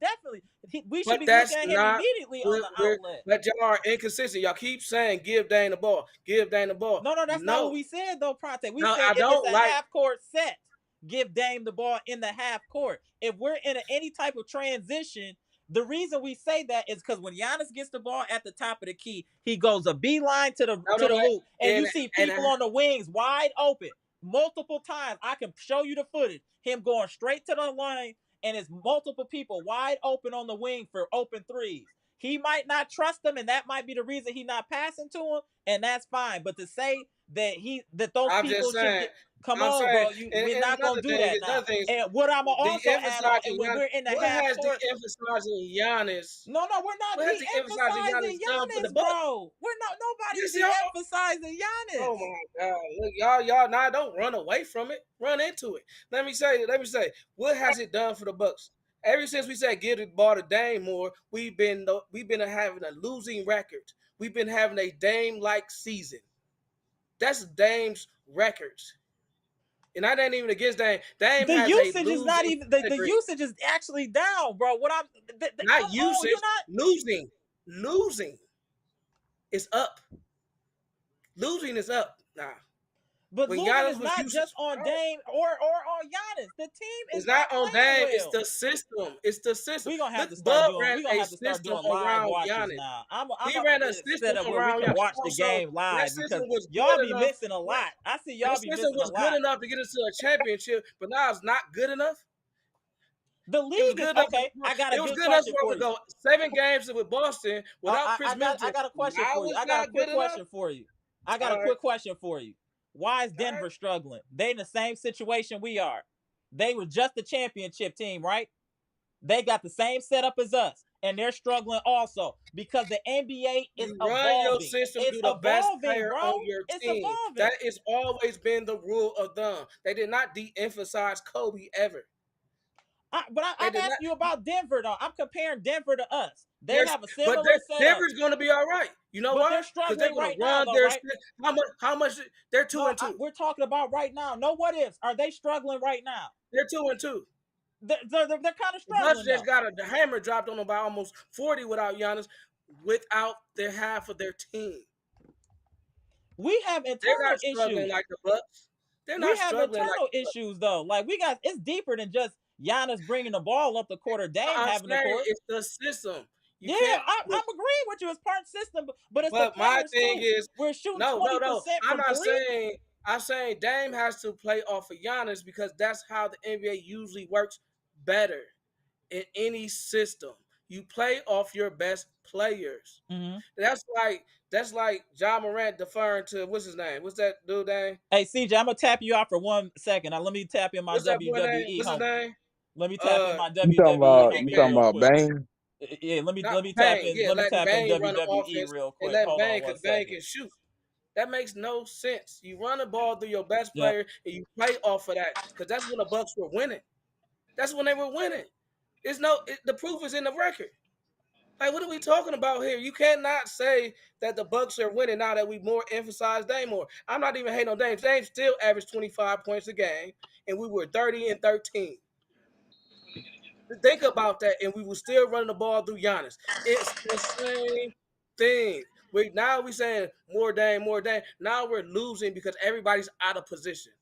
Speaker 1: should
Speaker 15: but
Speaker 1: be
Speaker 15: that's
Speaker 1: looking at him
Speaker 15: not
Speaker 1: immediately on the outlet.
Speaker 15: but y'all are inconsistent. Y'all keep saying give Dame the ball, give Dame the ball.
Speaker 1: No, that's not what we said though, Pronte. We
Speaker 15: No,
Speaker 1: said
Speaker 15: I
Speaker 1: if it's
Speaker 15: don't
Speaker 1: a
Speaker 15: like.
Speaker 1: half court set, give Dame the ball in the half court. If we're in any type of transition, the reason we say that is because when Giannis gets the ball at the top of the key, he goes a beeline to the hoop, and you see people on the wings wide open multiple times. I can show you the footage. Him going straight to the line, and it's multiple people wide open on the wing for open threes. He might not trust them, and that might be the reason he's not passing to him, and that's fine. But to say that those people should get, come on, bro, we're not gonna do that now. And what I'm also add on, and when we're in the half court,
Speaker 15: de-emphasizing Giannis.
Speaker 1: No, we're not de-emphasizing Giannis, bro. We're not. Nobody's de-emphasizing Giannis.
Speaker 15: Oh my God! Look, y'all now don't run away from it. Run into it. Let me say, what has it done for the Bucks? Ever since we said give the ball to Dame more, we've been having a losing record. We've been having a Dame-like season. That's Dame's records. And I ain't even against Dame. Dame
Speaker 1: the
Speaker 15: has
Speaker 1: usage is not even the usage is actually down, bro. What I'm
Speaker 15: not usage, losing is up. Losing is up now.
Speaker 1: But losing is not just on Dame or on Giannis. The team is
Speaker 15: not on Dame.
Speaker 1: Well.
Speaker 15: It's the system. It's the system.
Speaker 1: We're gonna have to start doing live watches
Speaker 15: Giannis.
Speaker 1: now. I'm
Speaker 15: he ran a system
Speaker 1: where we can watch the game live because y'all be missing a lot. I see y'all be missing a lot.
Speaker 15: The system was good enough to get us to a championship, but now it's not good enough.
Speaker 1: The league is okay. I got a good question for you.
Speaker 15: Go 7 games with Boston without Khris Middleton.
Speaker 1: I got a question for you. I got a quick question for you. Why is Denver struggling? They in the same situation we are. They were just a championship team, right? They got the same setup as us, and they're struggling also because the NBA is evolving.
Speaker 15: Run your system through the best player on your team.
Speaker 1: Evolving.
Speaker 15: That has always been the rule of thumb. They did not de-emphasize Kobe ever.
Speaker 1: But I'm asking you about Denver, though. I'm comparing Denver to us. They have a similar setup.
Speaker 15: Denver's going to be all right. You know why?
Speaker 1: They're struggling right now, though, right?
Speaker 15: How much? They're 2-2.
Speaker 1: We're talking about right now. No, what ifs. Are they struggling right now?
Speaker 15: They're 2-2.
Speaker 1: They're kind of struggling.
Speaker 15: Just got the hammer dropped on them by almost 40 without Giannis, without their half of their team.
Speaker 1: We have internal issues.
Speaker 15: They're not struggling like the Bucks.
Speaker 1: We have internal issues, though. Like it's deeper than just Giannis bringing the ball up the court or Dame having the court.
Speaker 15: It's the system.
Speaker 1: I'm agreeing with you. It's part system, but it's the
Speaker 15: my thing is
Speaker 1: we're shooting 20%
Speaker 15: I'm not
Speaker 1: three.
Speaker 15: I'm saying Dame has to play off of Giannis because that's how the NBA usually works better in any system. You play off your best players.
Speaker 1: Mm-hmm.
Speaker 15: That's like Ja Morant deferring to what's his name? What's that dude name?
Speaker 1: Hey CJ, I'm gonna tap you out for 1 second. Now let me tap in my WWE.
Speaker 15: What's his name?
Speaker 1: Let me tap in my WWE.
Speaker 8: You talking about Bane?
Speaker 1: Yeah, let me tap in. Let me tap in WWE real quick.
Speaker 15: And let Bane can shoot. That makes no sense. You run the ball through your best player and you play off of that because that's when the Bucks were winning. That's when they were winning. The proof is in the record. Like, what are we talking about here? You cannot say that the Bucks are winning now that we more emphasize Dame more. I'm not even hating on Dame. Dame still averaged 25 points a game, and we were 30-13. Think about that, and we were still running the ball through Giannis. It's the same thing. Now we saying more Dame. Now we're losing because everybody's out of position.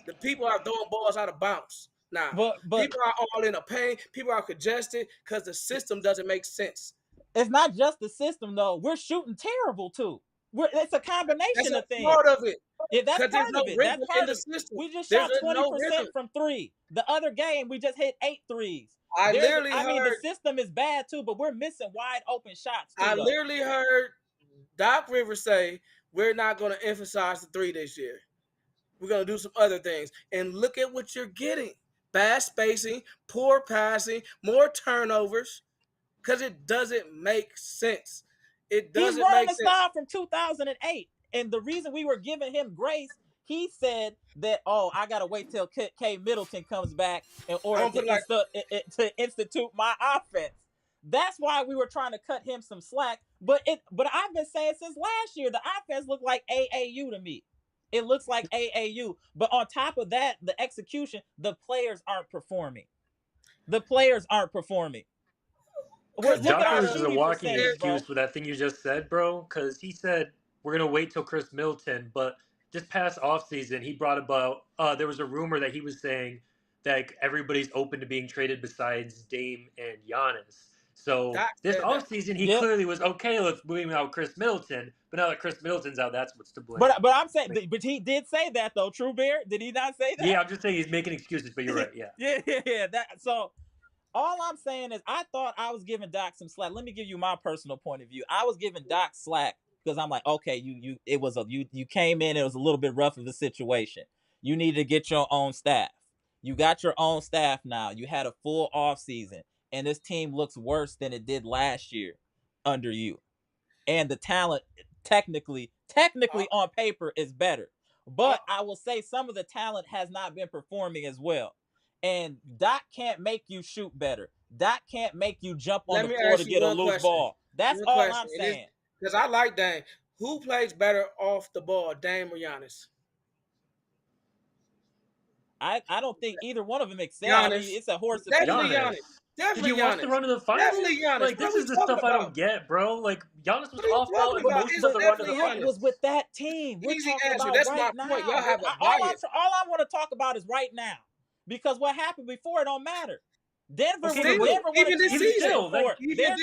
Speaker 15: The people are throwing balls out of bounds. Now, people are all in a pain. People are congested because the system doesn't make sense.
Speaker 1: It's not just the system, though. We're shooting terrible, too. It's a combination of things.
Speaker 15: That's part of it.
Speaker 1: Yeah, that's part of it. That's part of it. We just shot 20% from 3. The other game, we just hit 8 threes. I mean, the system is bad, too, but we're missing wide open shots, too,
Speaker 15: I literally heard Doc Rivers say, we're not going to emphasize the 3 this year. We're going to do some other things. And look at what you're getting. Bad spacing, poor passing, more turnovers, because it doesn't make sense. It doesn't make sense. He's running a style
Speaker 1: from 2008, and the reason we were giving him grace, he said that, I got to wait till K. Middleton comes back in order to institute my offense. That's why we were trying to cut him some slack. But I've been saying since last year, the offense looked like AAU to me. It looks like AAU. But on top of that, the execution, the players aren't performing. The players aren't performing. Look at
Speaker 16: Doc
Speaker 1: our
Speaker 16: Rivers is a
Speaker 1: shooting
Speaker 16: walking
Speaker 1: percentage, bro.
Speaker 16: excuse for that thing you just said, bro. Because he said we're gonna wait till Chris Middleton, but this past offseason, he brought about. There was a rumor that he was saying that everybody's open to being traded besides Dame and Giannis. So
Speaker 15: Doc
Speaker 16: this
Speaker 15: said that.
Speaker 16: offseason, he
Speaker 1: Yep.
Speaker 16: clearly was okay with moving out Chris Middleton. But now that Chris Middleton's out, that's what's to blame.
Speaker 1: But I'm saying, but he did say that though. True Bear, did he not say that?
Speaker 16: Yeah, I'm just saying he's making excuses. But you're right. Yeah.
Speaker 1: yeah. So all I'm saying is, I thought I was giving Doc some slack. Let me give you my personal point of view. I was giving Doc slack because I'm like, okay, you came in. It was a little bit rough of a situation. You need to get your own staff. You got your own staff now. You had a full off season, and this team looks worse than it did last year under you. And the talent, technically on paper, is better. But I will say some of the talent has not been performing as well. And Doc can't make you shoot better. Doc can't make you jump on the floor to get a loose ball. That's all I'm saying.
Speaker 15: Because I like Dame. Who plays better off the ball, Dame or Giannis?
Speaker 1: I don't think either one of them excel. I mean, it's a horse.
Speaker 15: Definitely Giannis.
Speaker 16: Did you watch the run of the finals?
Speaker 15: Definitely Giannis.
Speaker 16: Like, this is the stuff I don't get, bro. Like, Giannis was off ball in most of the run of the finals.
Speaker 1: It was with that team. We're
Speaker 15: Easy
Speaker 1: talking
Speaker 15: answer.
Speaker 1: about
Speaker 15: That's
Speaker 1: right
Speaker 15: my
Speaker 1: now.
Speaker 15: point. Y'all have a
Speaker 1: all
Speaker 15: bias.
Speaker 1: I want to talk about is right now, because what happened before it don't matter. Denver won
Speaker 15: even this season.
Speaker 1: They're 2-2. We don't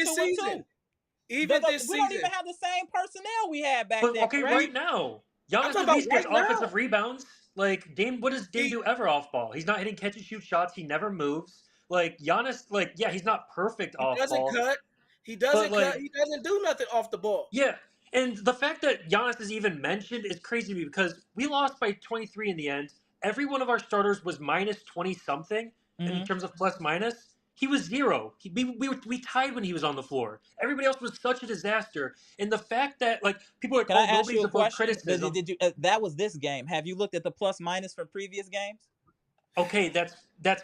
Speaker 1: even have the same personnel we had back then.
Speaker 16: Okay, right now, Giannis at least gets offensive rebounds. Like, Dame, what does Dame do ever off ball? He's not hitting catch and shoot shots. He never moves. Like, Giannis, like, yeah, he's not perfect off ball.
Speaker 15: He doesn't cut. He doesn't do nothing off the ball.
Speaker 16: Yeah, and the fact that Giannis is even mentioned is crazy to me, because we lost by 23 in the end. Every one of our starters was minus 20-something in terms of plus minus. He was 0. We tied when he was on the floor. Everybody else was such a disaster. And the fact that, like, people are
Speaker 1: Can I ask
Speaker 16: nobody's
Speaker 1: you a
Speaker 16: above
Speaker 1: question?
Speaker 16: criticism.
Speaker 1: Did you? That was this game. Have you looked at the plus minus from previous games?
Speaker 16: Okay, that's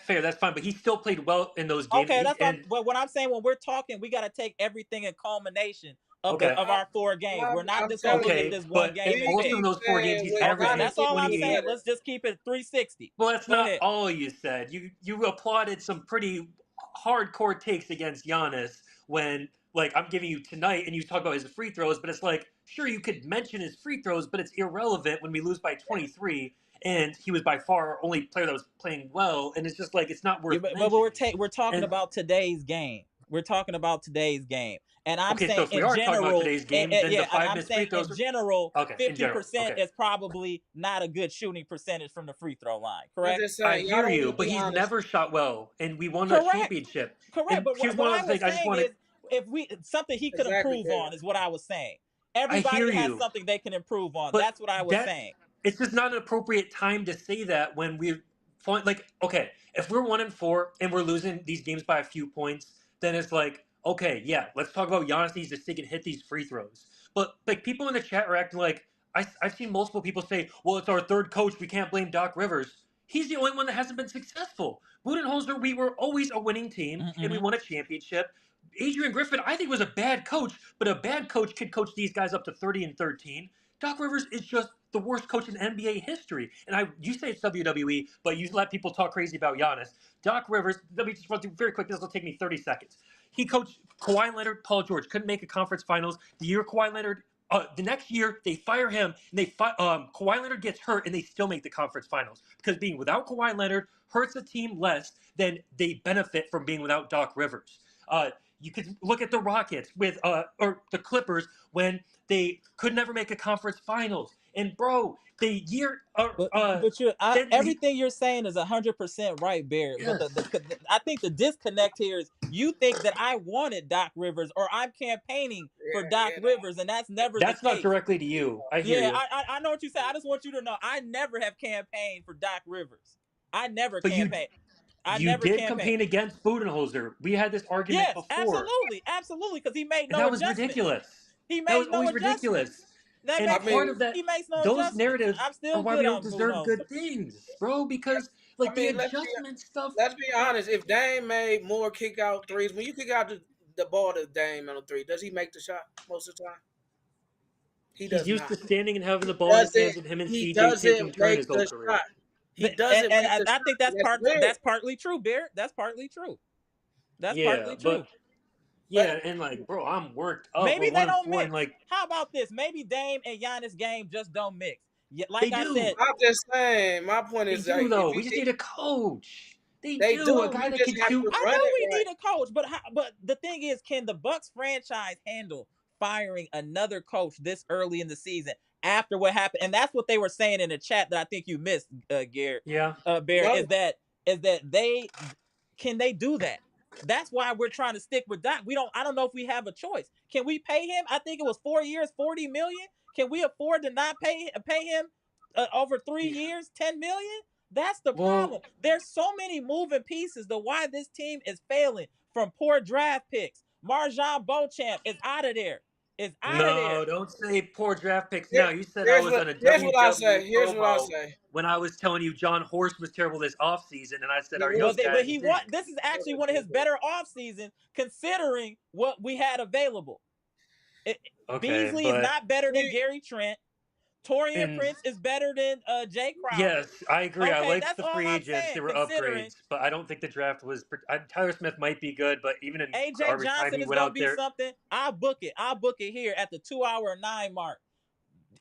Speaker 16: fair. That's fine. But he still played well in those games.
Speaker 1: Okay, that's fine. But what I'm saying, when we're talking, we got to take everything in culmination of our 4 games. We're not just going to look at this one game.
Speaker 16: Also, in those 4 games, he's averaging.
Speaker 1: That's all I'm saying. Let's just keep it 360.
Speaker 16: Well, that's not all you said. You applauded some pretty hardcore takes against Giannis when, like, I'm giving you tonight, and you talk about his free throws, but it's like, sure, you could mention his free throws, but it's irrelevant when we lose by 23. And he was by far our only player that was playing well, and it's just like, it's not worth.
Speaker 1: But we're talking about today's game. We're talking about today's game, and I'm saying
Speaker 16: so if we are talking about today's game, then the 5 missed free throws.
Speaker 1: In general, 50% is probably not a good shooting percentage from the free throw line. Correct?
Speaker 16: I hear you, but he's never shot well, and we won a championship.
Speaker 1: Correct. But here's what I was saying is, if something he could improve on is what I was saying. Everybody has something they can improve on. That's what I was saying.
Speaker 16: It's just not an appropriate time to say that when we're like, okay, if we're 1-4 and we're losing these games by a few points, then it's like, okay, yeah, let's talk about Giannis needs to stick and hit these free throws. But, like, people in the chat are acting like, I've seen multiple people say, well, it's our third coach, we can't blame Doc Rivers. He's the only one that hasn't been successful. Budenholzer, we were always a winning team, and we won a championship. Adrian Griffin, I think, was a bad coach, but a bad coach could coach these guys up to 30-13. Doc Rivers is just the worst coach in NBA history. And you say it's WWE, but you let people talk crazy about Giannis. Doc Rivers, let me just run through very quick. This will take me 30 seconds. He coached Kawhi Leonard, Paul George. Couldn't make a conference finals. The year Kawhi Leonard, the next year, they fire him, and Kawhi Leonard gets hurt, and they still make the conference finals. Because being without Kawhi Leonard hurts the team less than they benefit from being without Doc Rivers. You could look at the Rockets or the Clippers when they could never make a conference finals. And bro,
Speaker 1: everything you're saying is 100% right, Bear. Yes. But I think the disconnect here is you think that I wanted Doc Rivers or I'm campaigning for Doc Rivers, and that's never.
Speaker 16: That's not directly to you. I hear you.
Speaker 1: I know what you say. I just want you to know I never have campaigned for Doc Rivers. I never campaigned.
Speaker 16: You did campaign against Budenholzer. We had this argument before.
Speaker 1: Absolutely, because he made no
Speaker 16: that was
Speaker 1: adjustment.
Speaker 16: Ridiculous.
Speaker 1: He made
Speaker 16: that was
Speaker 1: no
Speaker 16: always
Speaker 1: adjustment.
Speaker 16: ridiculous.
Speaker 1: And
Speaker 16: part of that,
Speaker 1: he makes no
Speaker 16: those narratives are why we don't deserve
Speaker 1: Budenholzer.
Speaker 16: good things, bro. Because the adjustment stuff.
Speaker 15: Let's be honest. If Dame made more kick out threes, when you kick out the ball to Dame on a 3, does he make the shot most of the time? He
Speaker 16: He's
Speaker 15: does
Speaker 16: used
Speaker 15: not.
Speaker 16: to standing and having the ball in his hands, and him and
Speaker 15: He
Speaker 16: CJ taking
Speaker 15: doesn't
Speaker 16: turn
Speaker 15: make
Speaker 16: his whole
Speaker 15: the
Speaker 16: career.
Speaker 15: shot. He
Speaker 1: And,
Speaker 15: doesn't
Speaker 1: and
Speaker 15: make the
Speaker 1: I
Speaker 15: shot.
Speaker 1: think
Speaker 15: That's weird.
Speaker 1: that's partly true, Bear. That's partly true. That's
Speaker 16: Yeah,
Speaker 1: partly true.
Speaker 16: but
Speaker 15: But
Speaker 16: yeah, and like, bro, I'm worked up.
Speaker 1: Maybe
Speaker 16: We're
Speaker 1: they
Speaker 16: one and
Speaker 1: don't
Speaker 16: four, and
Speaker 1: mix.
Speaker 16: like
Speaker 1: How about this? Maybe Dame and Giannis game just don't mix. Yeah,
Speaker 16: they
Speaker 1: like I
Speaker 16: do.
Speaker 1: said,
Speaker 15: I'm just saying, my point
Speaker 16: They
Speaker 15: is
Speaker 16: do
Speaker 15: like
Speaker 16: though.
Speaker 15: if
Speaker 16: We
Speaker 15: you
Speaker 16: just need a coach. They
Speaker 15: they
Speaker 16: do a
Speaker 15: do,
Speaker 16: guy
Speaker 15: you
Speaker 16: that
Speaker 15: just
Speaker 16: can
Speaker 15: have
Speaker 16: shoot.
Speaker 15: to
Speaker 1: I
Speaker 15: run
Speaker 1: know
Speaker 15: it
Speaker 1: we
Speaker 15: right.
Speaker 1: need a coach, but the thing is, can the Bucks franchise handle firing another coach this early in the season after what happened? And that's what they were saying in the chat that I think you missed, Garrett,
Speaker 16: Yeah.
Speaker 1: Bear,
Speaker 15: No,
Speaker 1: is that they can they do that? That's why we're trying to stick with Doc. I don't know if we have a choice. Can we pay him? I think it was 4 years, 40 million. Can we afford to not pay him over 3 years, 10 million? That's the
Speaker 16: Well,
Speaker 1: problem. There's so many moving pieces to why this team is failing, from poor draft picks. Marjan Beauchamp is out of there. Is out of
Speaker 16: no,
Speaker 1: there.
Speaker 16: don't say poor draft picks.
Speaker 15: here,
Speaker 16: Now you said I was on a
Speaker 15: here's what I
Speaker 16: WW
Speaker 15: say. Here's what I
Speaker 16: promo
Speaker 15: say.
Speaker 16: when I was telling you John Horst was terrible this offseason, and I said
Speaker 15: He
Speaker 16: our
Speaker 15: was
Speaker 16: young
Speaker 1: But
Speaker 16: guys
Speaker 1: he
Speaker 15: terrible.
Speaker 1: what?
Speaker 16: stink.
Speaker 1: This is actually one of his better off seasons considering what we had available. It,
Speaker 16: Okay,
Speaker 1: Beasley is
Speaker 16: but
Speaker 1: not better than
Speaker 15: He,
Speaker 1: Gary Trent. Torian
Speaker 16: and
Speaker 1: Prince is better than Jay Crowder.
Speaker 16: yes, I agree. I
Speaker 1: Okay,
Speaker 16: liked
Speaker 1: that's
Speaker 16: the
Speaker 1: all
Speaker 16: free
Speaker 1: I'm
Speaker 16: agents;
Speaker 1: saying.
Speaker 16: they were
Speaker 1: Considering
Speaker 16: upgrades, but I don't think the draft was. Tyler Smith might be good, but even in
Speaker 1: AJ
Speaker 16: garbage time,
Speaker 1: Johnson
Speaker 16: he
Speaker 1: is
Speaker 16: went
Speaker 1: gonna
Speaker 16: out
Speaker 1: be
Speaker 16: there.
Speaker 1: something, I'll book it. I'll book it here at the 2 hour and 9 mark.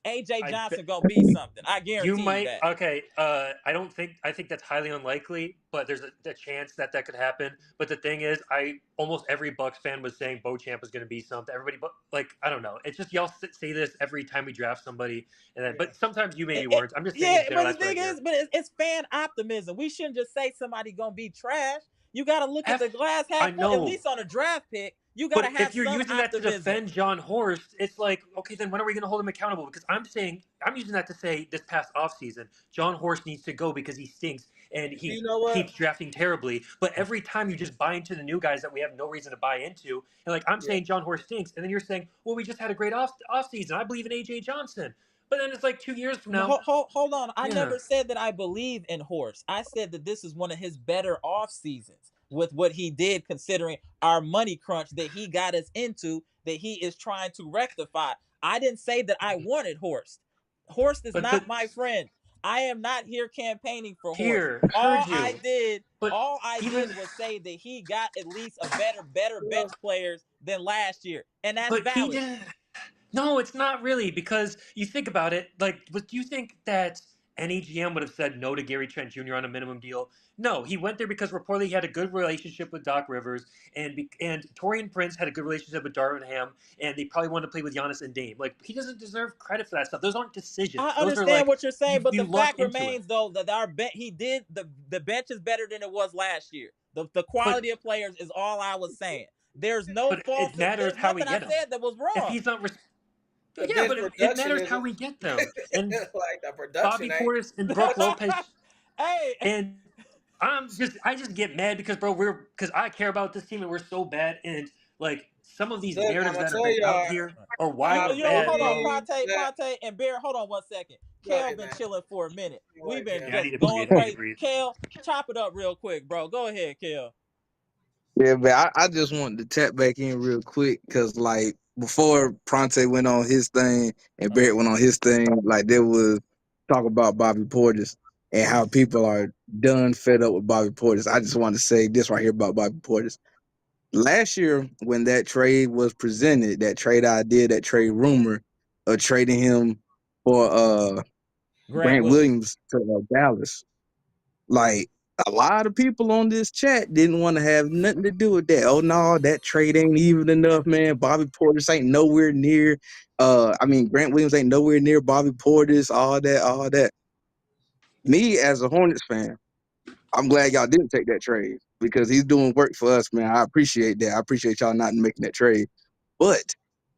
Speaker 1: AJ
Speaker 16: I
Speaker 1: Johnson gonna be something. I
Speaker 16: You
Speaker 1: guarantee you
Speaker 16: might
Speaker 1: that.
Speaker 16: okay. I think that's highly unlikely, but there's a chance that that could happen. But the thing is, I almost every Bucks fan was saying Beauchamp is going to be something. Everybody, but like I don't know. It's just y'all say this every time we draft somebody, and then
Speaker 15: yeah.
Speaker 16: but sometimes you maybe
Speaker 1: It, it,
Speaker 16: weren't. I'm just saying in
Speaker 1: yeah,
Speaker 16: general.
Speaker 1: but the
Speaker 16: That's what I
Speaker 1: thing
Speaker 16: hear.
Speaker 1: is, it's fan optimism. We shouldn't just say somebody gonna be trash. You got to look at
Speaker 16: F,
Speaker 1: the glass
Speaker 16: I
Speaker 1: half full. At
Speaker 16: know.
Speaker 1: least on a draft pick, you got to
Speaker 16: But
Speaker 1: have
Speaker 16: if you're
Speaker 1: some
Speaker 16: using that to
Speaker 1: optimism.
Speaker 16: defend John Horst, it's like, okay, then when are we going to hold him accountable? Because I'm using that to say this past offseason, John Horst needs to go because he stinks and he
Speaker 15: You know what?
Speaker 16: keeps drafting terribly. But every time you just buy into the new guys that we have no reason to buy into, and like I'm
Speaker 15: Yeah.
Speaker 16: saying John Horst stinks, and then you're saying, well, we just had a great offseason. I believe in AJ Johnson. But then it's like 2 years from now.
Speaker 1: Hold on. I
Speaker 16: Yeah.
Speaker 1: never said that I believe in Horst. I said that this is one of his better off seasons with what he did, considering our money crunch that he got us into, that he is trying to rectify. I didn't say that I wanted Horst. Horst is
Speaker 16: But
Speaker 1: not my friend. I am not here campaigning for Horst.
Speaker 16: here, heard you. But
Speaker 1: All I
Speaker 16: even
Speaker 1: did was say that he got at least a better
Speaker 15: Well,
Speaker 1: bench players than last year, and that's
Speaker 16: but he
Speaker 1: valid.
Speaker 16: did. No, it's not really because you think about it. Like, do you think that any GM would have said no to Gary Trent Jr. on a minimum deal? No, he went there because reportedly he had a good relationship with Doc Rivers, and Torian Prince had a good relationship with Darvin Ham, and they probably wanted to play with Giannis and Dame. Like, he doesn't deserve credit for that stuff. Those aren't
Speaker 1: I
Speaker 16: decisions. Those are
Speaker 1: understand
Speaker 16: like
Speaker 1: what you're saying, but
Speaker 16: you
Speaker 1: the
Speaker 16: luck
Speaker 1: fact
Speaker 16: into it.
Speaker 1: remains though that our he did the bench is better than it was last year. The
Speaker 16: But
Speaker 1: quality of players is all I was saying. There's no
Speaker 16: but
Speaker 1: fault.
Speaker 16: it matters
Speaker 1: There's
Speaker 16: how we
Speaker 1: nothing I
Speaker 16: get him.
Speaker 1: said that was
Speaker 16: If
Speaker 1: wrong.
Speaker 16: he's not,
Speaker 15: the
Speaker 16: yeah,
Speaker 15: bench
Speaker 16: but it
Speaker 15: production
Speaker 16: matters
Speaker 15: is
Speaker 16: how we get them. And
Speaker 15: like the production
Speaker 16: Bobby
Speaker 15: ain't.
Speaker 16: Portis and Brooke Lopez
Speaker 1: Hey,
Speaker 16: and I just get mad because bro, because I care about this team and we're so bad and like some of these
Speaker 15: Look, I'm
Speaker 16: narratives
Speaker 15: gonna
Speaker 16: that have
Speaker 15: tell
Speaker 16: been out
Speaker 15: y'all.
Speaker 16: here are why
Speaker 15: I
Speaker 16: we're bad,
Speaker 1: hold on,
Speaker 16: bro.
Speaker 15: believe that.
Speaker 1: Pate, and Bear. Hold on 1 second.
Speaker 15: Go
Speaker 1: Kel
Speaker 15: ahead,
Speaker 1: been
Speaker 15: man.
Speaker 1: chilling for a minute.
Speaker 15: Go
Speaker 1: We've
Speaker 15: ahead,
Speaker 1: been
Speaker 15: Kel.
Speaker 16: Yeah,
Speaker 1: just
Speaker 16: I
Speaker 1: going
Speaker 16: need to
Speaker 1: crazy.
Speaker 16: breathe.
Speaker 1: Kel, chop it up real quick, bro. Go ahead, Kel.
Speaker 8: Yeah, but I just wanted to tap back in real quick because, like, before Pronte went on his thing and Barrett went on his thing, like, there was talk about Bobby Portis and how people are done fed up with Bobby Portis. I just want to say this right here about Bobby Portis. Last year, when that trade was presented, that trade idea, that trade rumor of trading him for
Speaker 1: Grant
Speaker 8: Grant
Speaker 1: Williams.
Speaker 8: Williams to Dallas, like, a lot of people on this chat didn't want to have nothing to do with that. Oh no, that trade ain't even enough, man. Bobby Portis ain't nowhere near. Grant Williams ain't nowhere near Bobby Portis. All that. Me as a Hornets fan, I'm glad y'all didn't take that trade because he's doing work for us, man. I appreciate that. I appreciate y'all not making that trade. But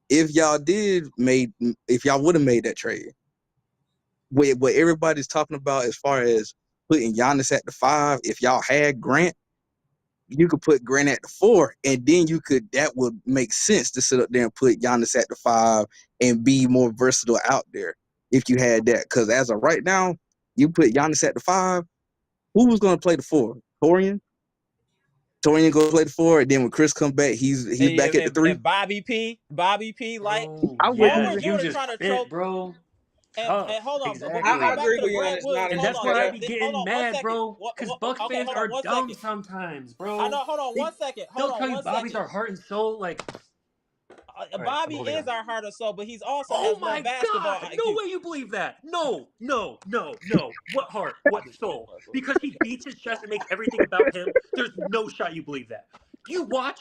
Speaker 8: if y'all would have made that trade, what everybody's talking about as far as putting Giannis at the 5, if y'all had Grant, you could put Grant at the 4, and then that would make sense to sit up there and put Giannis at the 5 and be more versatile out there if you had that. Because as of right now, you put Giannis at the 5, who was going to play the 4? Torian? Torian go play the 4. Then when Khris come back, he's back at the 3.
Speaker 1: And Bobby P, like
Speaker 16: Bro,
Speaker 8: I
Speaker 1: all
Speaker 8: wouldn't
Speaker 1: we're
Speaker 16: yes,
Speaker 8: even.
Speaker 16: you
Speaker 1: doing is
Speaker 16: just
Speaker 1: trying to
Speaker 16: fit,
Speaker 1: troll.
Speaker 16: bro.
Speaker 1: And
Speaker 16: Tough,
Speaker 1: hold on, but when we go
Speaker 15: I
Speaker 16: exactly.
Speaker 1: back
Speaker 15: agree
Speaker 1: to the
Speaker 15: with
Speaker 1: Brad
Speaker 15: Giannis.
Speaker 1: Williams,
Speaker 15: Not
Speaker 16: And
Speaker 15: as
Speaker 1: hold
Speaker 16: that's
Speaker 1: on,
Speaker 16: why I
Speaker 15: yeah.
Speaker 1: Bear.
Speaker 16: be
Speaker 1: Hold
Speaker 16: getting
Speaker 1: on one
Speaker 16: mad,
Speaker 1: second.
Speaker 16: bro. Because Bucks
Speaker 1: Okay,
Speaker 16: fans
Speaker 1: hold on
Speaker 16: are
Speaker 1: one
Speaker 16: dumb
Speaker 1: second.
Speaker 16: sometimes,
Speaker 1: I
Speaker 16: bro.
Speaker 1: know. Hold on
Speaker 16: They,
Speaker 1: one second. Hold
Speaker 16: they'll
Speaker 1: on
Speaker 16: tell you
Speaker 1: one
Speaker 16: Bobby's
Speaker 1: second.
Speaker 16: our heart and soul. Like, all right, I'm
Speaker 1: Bobby
Speaker 16: moving
Speaker 1: is
Speaker 16: on.
Speaker 1: our heart and soul, but he's also
Speaker 16: Oh
Speaker 1: has low
Speaker 16: my
Speaker 1: basketball
Speaker 16: God! No
Speaker 1: IQ.
Speaker 16: way you believe that. No. What heart? What soul? Because he beats his chest and makes everything about him. There's no shot you believe that. You watch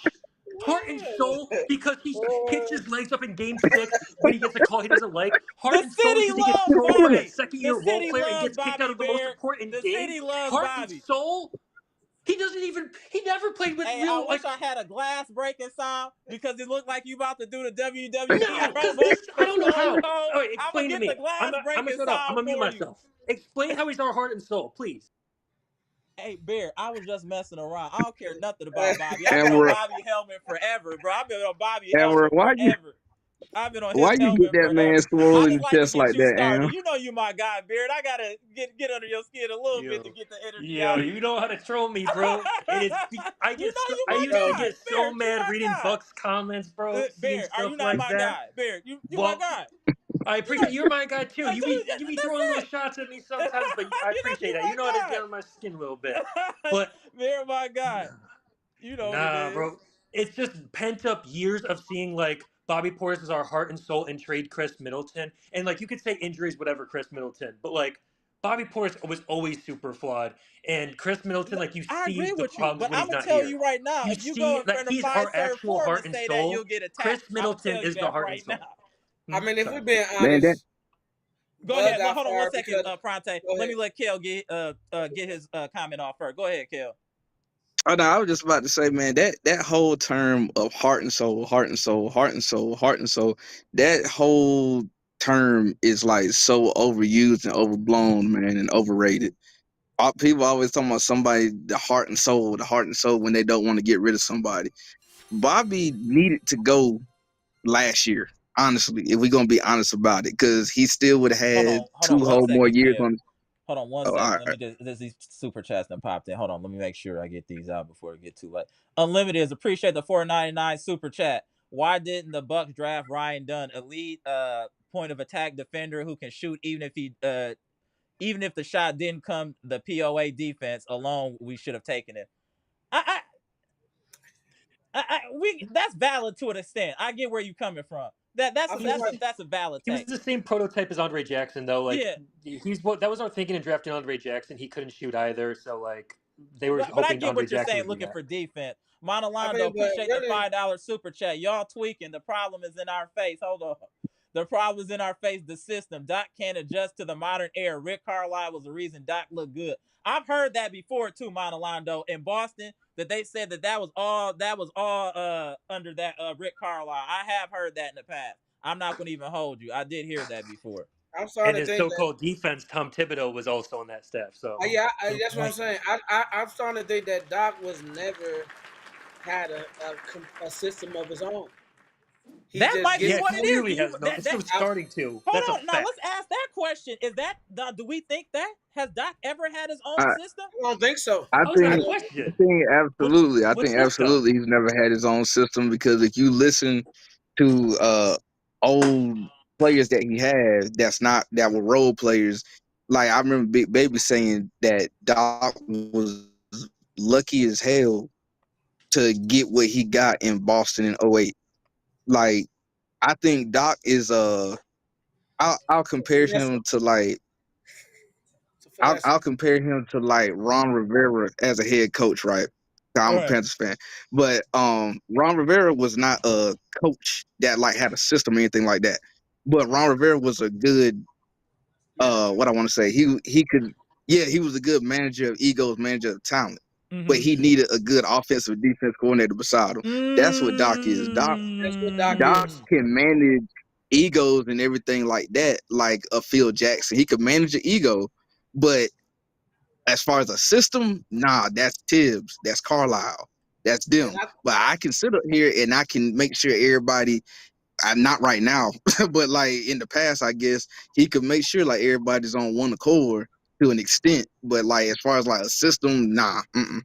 Speaker 16: Heart and Soul because he kicks his legs up in Game 6 when he gets a call he doesn't like. Heart
Speaker 1: The
Speaker 16: and Soul
Speaker 1: city
Speaker 16: because he gets
Speaker 1: loves
Speaker 16: trolled by a
Speaker 1: Bobby. The
Speaker 16: second-year role
Speaker 1: city
Speaker 16: player and
Speaker 1: loves
Speaker 16: gets kicked out
Speaker 1: Bobby
Speaker 16: of the most
Speaker 1: Bear.
Speaker 16: important
Speaker 1: The
Speaker 16: game.
Speaker 1: city loves
Speaker 16: Heart and
Speaker 1: Bobby.
Speaker 16: Soul. He never played with
Speaker 1: Hey, I
Speaker 16: real,
Speaker 1: wish
Speaker 16: like,
Speaker 1: I had a glass breaking sound because it looked like you about to do the WWE
Speaker 16: no, because
Speaker 1: promo
Speaker 16: this, I
Speaker 1: for
Speaker 16: don't know
Speaker 1: Stone
Speaker 16: how.
Speaker 1: Cold.
Speaker 16: All right,
Speaker 1: I'm gonna
Speaker 16: explain to
Speaker 1: get the
Speaker 16: me.
Speaker 1: glass
Speaker 16: I'm gonna
Speaker 1: breaking
Speaker 16: shut up. I'm
Speaker 1: sound
Speaker 16: gonna mute
Speaker 1: for you.
Speaker 16: myself. Explain how he's our heart and soul, please.
Speaker 1: Hey, Bear, I was just messing around. I don't care nothing about Bobby. I've been on
Speaker 8: Amara,
Speaker 1: Bobby helmet forever, bro. I've been on Bobby
Speaker 8: Amara,
Speaker 1: helmet forever. I've been on his
Speaker 8: why you get
Speaker 1: helmet
Speaker 8: that man
Speaker 1: forever. I
Speaker 8: swollen in
Speaker 1: just
Speaker 8: the
Speaker 1: like to
Speaker 8: chest
Speaker 1: get
Speaker 8: like
Speaker 1: you
Speaker 8: that,
Speaker 1: started.
Speaker 8: Am?
Speaker 1: You know you my guy, Beard. I gotta get under your skin a little bit to
Speaker 16: Yo,
Speaker 1: get the energy
Speaker 16: yo,
Speaker 1: out of
Speaker 16: you
Speaker 1: you.
Speaker 16: know how to troll me, bro. And
Speaker 1: You know you
Speaker 16: I
Speaker 1: my
Speaker 16: used to
Speaker 1: guy,
Speaker 16: get so
Speaker 1: Beard. You
Speaker 16: mad
Speaker 1: my
Speaker 16: reading
Speaker 1: guy.
Speaker 16: Bucks comments, bro, seeing
Speaker 1: Bear, are
Speaker 16: stuff
Speaker 1: you not
Speaker 16: like
Speaker 1: my
Speaker 16: that.
Speaker 1: guy? Bear, you my
Speaker 16: Well,
Speaker 1: guy.
Speaker 16: I
Speaker 1: You know,
Speaker 16: appreciate you're my guy too. You be
Speaker 1: that's
Speaker 16: throwing little
Speaker 1: it.
Speaker 16: shots at me sometimes, but I appreciate
Speaker 1: You
Speaker 16: that. You know how to get on my skin a little bit.
Speaker 1: my guy.
Speaker 16: But
Speaker 1: Bear, my guy. You know what it
Speaker 16: nah,
Speaker 1: is.
Speaker 16: bro. It's just pent up years of seeing like Bobby Portis is our heart and soul and trade Khris Middleton. And like you could say injuries, whatever, Khris Middleton. But like Bobby Portis was always super flawed. And Khris Middleton, like you
Speaker 1: I
Speaker 16: see
Speaker 1: agree
Speaker 16: the
Speaker 1: with you,
Speaker 16: problems
Speaker 1: but
Speaker 16: when
Speaker 1: I'm
Speaker 16: he's
Speaker 1: gonna
Speaker 16: not
Speaker 1: tell
Speaker 16: here.
Speaker 1: you right now,
Speaker 16: You
Speaker 1: if you go
Speaker 16: see
Speaker 1: in
Speaker 16: that
Speaker 1: front of
Speaker 16: he's
Speaker 1: five
Speaker 16: our
Speaker 1: serve
Speaker 16: actual
Speaker 1: forum and
Speaker 16: heart and
Speaker 1: say that,
Speaker 16: soul.
Speaker 1: you'll get attacked.
Speaker 16: Khris
Speaker 1: I'm gonna
Speaker 16: Middleton
Speaker 1: tell you
Speaker 16: is the
Speaker 1: that
Speaker 16: heart and
Speaker 1: right now.
Speaker 16: soul.
Speaker 15: I mean, if
Speaker 16: Sorry.
Speaker 15: we're being
Speaker 8: Man, that
Speaker 15: honest,
Speaker 1: Go
Speaker 15: Bud
Speaker 1: ahead.
Speaker 15: got
Speaker 1: Hold on one
Speaker 15: fired
Speaker 1: second,
Speaker 15: because.
Speaker 1: Pronte.
Speaker 15: Go
Speaker 1: Let
Speaker 15: ahead.
Speaker 1: me let Kel get his comment off first. Go ahead, Kel.
Speaker 8: oh no, I was just about to say, man, that whole term of heart and soul, heart and soul, heart and soul, heart and soul, that whole term is like so overused and overblown, man, and overrated. People always talking about somebody, the heart and soul when they don't want to get rid of somebody. Bobby needed to go last year, honestly, if we're gonna be honest about it, because he still would have had
Speaker 1: Hold on
Speaker 8: two
Speaker 1: one
Speaker 8: whole more
Speaker 1: second,
Speaker 8: years
Speaker 1: Kel.
Speaker 8: on.
Speaker 1: Hold on one
Speaker 8: Oh, all
Speaker 1: second.
Speaker 8: right.
Speaker 1: Let me just there's these super chats that popped in. Hold on, let me make sure I get these out before it get too late. Unlimited is appreciate the $4.99 super chat. Why didn't the Bucks draft Ryan Dunn, elite point of attack defender who can shoot even if the shot didn't come the POA defense alone, we should have taken it. I, we that's valid to an extent. I get where you coming from.
Speaker 15: I feel like
Speaker 1: That's a valid
Speaker 16: He was
Speaker 1: take.
Speaker 16: the same prototype as Andre Jackson, though. Like
Speaker 1: Yeah,
Speaker 16: he's what that was our thinking in drafting Andre Jackson. He couldn't shoot either, so like they were
Speaker 1: but I
Speaker 16: hoping
Speaker 1: get
Speaker 16: Andre
Speaker 1: what you're
Speaker 16: Jackson
Speaker 1: saying.
Speaker 16: would be
Speaker 1: Looking
Speaker 16: that.
Speaker 1: for defense.
Speaker 15: I
Speaker 1: Monalando,
Speaker 15: mean, but
Speaker 1: appreciate the
Speaker 15: really,
Speaker 1: $5 super chat. Y'all tweaking. The problem is in our face. Hold on. The problem is in our face. The system. Doc can't adjust to the modern era. Rick Carlisle was the reason Doc looked good. I've heard that before too, Monalando. In Boston, that they said that was all under that Rick Carlisle. I have heard that in the past. I'm not gonna even hold you. I did hear that before.
Speaker 15: I'm
Speaker 16: And
Speaker 15: starting to
Speaker 16: his
Speaker 15: think that.
Speaker 16: so-called defense, Tom Thibodeau, was also on that staff. So
Speaker 15: Yeah,
Speaker 1: Good
Speaker 15: that's what I'm
Speaker 1: point.
Speaker 15: saying. I'm starting to think that Doc was never had a system of his own. He
Speaker 1: That
Speaker 15: just
Speaker 1: might be
Speaker 16: yeah,
Speaker 15: gives.
Speaker 1: what it is.
Speaker 16: clearly
Speaker 1: Do you
Speaker 16: has no.
Speaker 1: that
Speaker 16: This
Speaker 1: that
Speaker 16: was
Speaker 15: I,
Speaker 16: starting to.
Speaker 1: Hold
Speaker 16: That's a
Speaker 1: on. Now let's
Speaker 16: fact.
Speaker 1: ask that question. Is that do we think that has Doc ever had his own
Speaker 8: I,
Speaker 1: system?
Speaker 15: I don't think so.
Speaker 8: I
Speaker 16: How's that a
Speaker 8: think,
Speaker 15: I
Speaker 16: question? What
Speaker 8: absolutely. I
Speaker 16: what
Speaker 8: think
Speaker 16: system?
Speaker 8: absolutely he's never had his own system, because if you listen to old players that he had, that were role players. Like I remember Big Baby saying that Doc was lucky as hell to get what he got in Boston in '08. Like I think Doc is I'll compare
Speaker 15: Finesse.
Speaker 8: him to like
Speaker 15: It's a finesse.
Speaker 8: I'll compare him to like Ron Rivera as a head coach, right? I'm a
Speaker 1: Right.
Speaker 8: Panthers fan, but Ron Rivera was not a coach that like had a system or anything like that. But Ron Rivera was a good
Speaker 15: Manager.
Speaker 8: what I want to say. He could, yeah, he was a good manager of egos, manager of talent. But
Speaker 1: Mm-hmm.
Speaker 8: he needed a good offensive defense coordinator beside him. That's what Doc is.
Speaker 15: That's what Doc
Speaker 8: Doc
Speaker 15: is.
Speaker 8: can manage egos and everything like that, like a Phil Jackson. He could manage an ego, but as far as a system, nah, that's Tibbs, that's Carlisle, that's
Speaker 15: And
Speaker 8: them. But I can sit up here and I can make sure everybody, not right now, but like in the past, I guess he could make sure like everybody's on one accord to an extent. But like as far as like a system, nah. Mm-mm.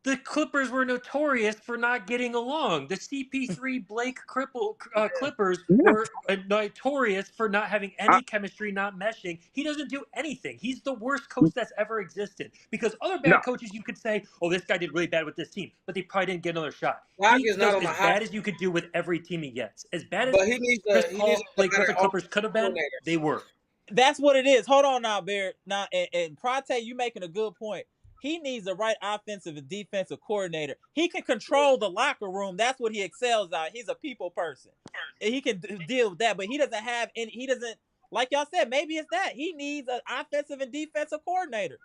Speaker 16: The Clippers were notorious for not getting along. The CP3 Blake Clippers were notorious for not having any chemistry, not meshing. He doesn't do anything. He's the worst coach that's ever existed. Because other
Speaker 8: No,
Speaker 16: bad coaches, you could say, oh, this guy did really bad with this team, but they probably didn't get another shot.
Speaker 15: Doc
Speaker 16: He
Speaker 15: is not
Speaker 16: does
Speaker 15: on the
Speaker 16: as
Speaker 15: hot,
Speaker 16: bad as you could do with every team he gets. As bad as
Speaker 15: but he needs
Speaker 16: Chris
Speaker 15: a
Speaker 16: Paul, Blake
Speaker 15: better
Speaker 16: Griffin Clippers could have been,
Speaker 15: coordinator.
Speaker 16: they were.
Speaker 1: That's what it is. Hold on now, Bear. Now, and Prate, you making a good point. He needs the right offensive and defensive coordinator. He can control the locker room. That's what he excels at. He's a people person. And he can deal with that, but he doesn't have any. He doesn't, like y'all said, maybe it's that. He needs an offensive and defensive coordinator.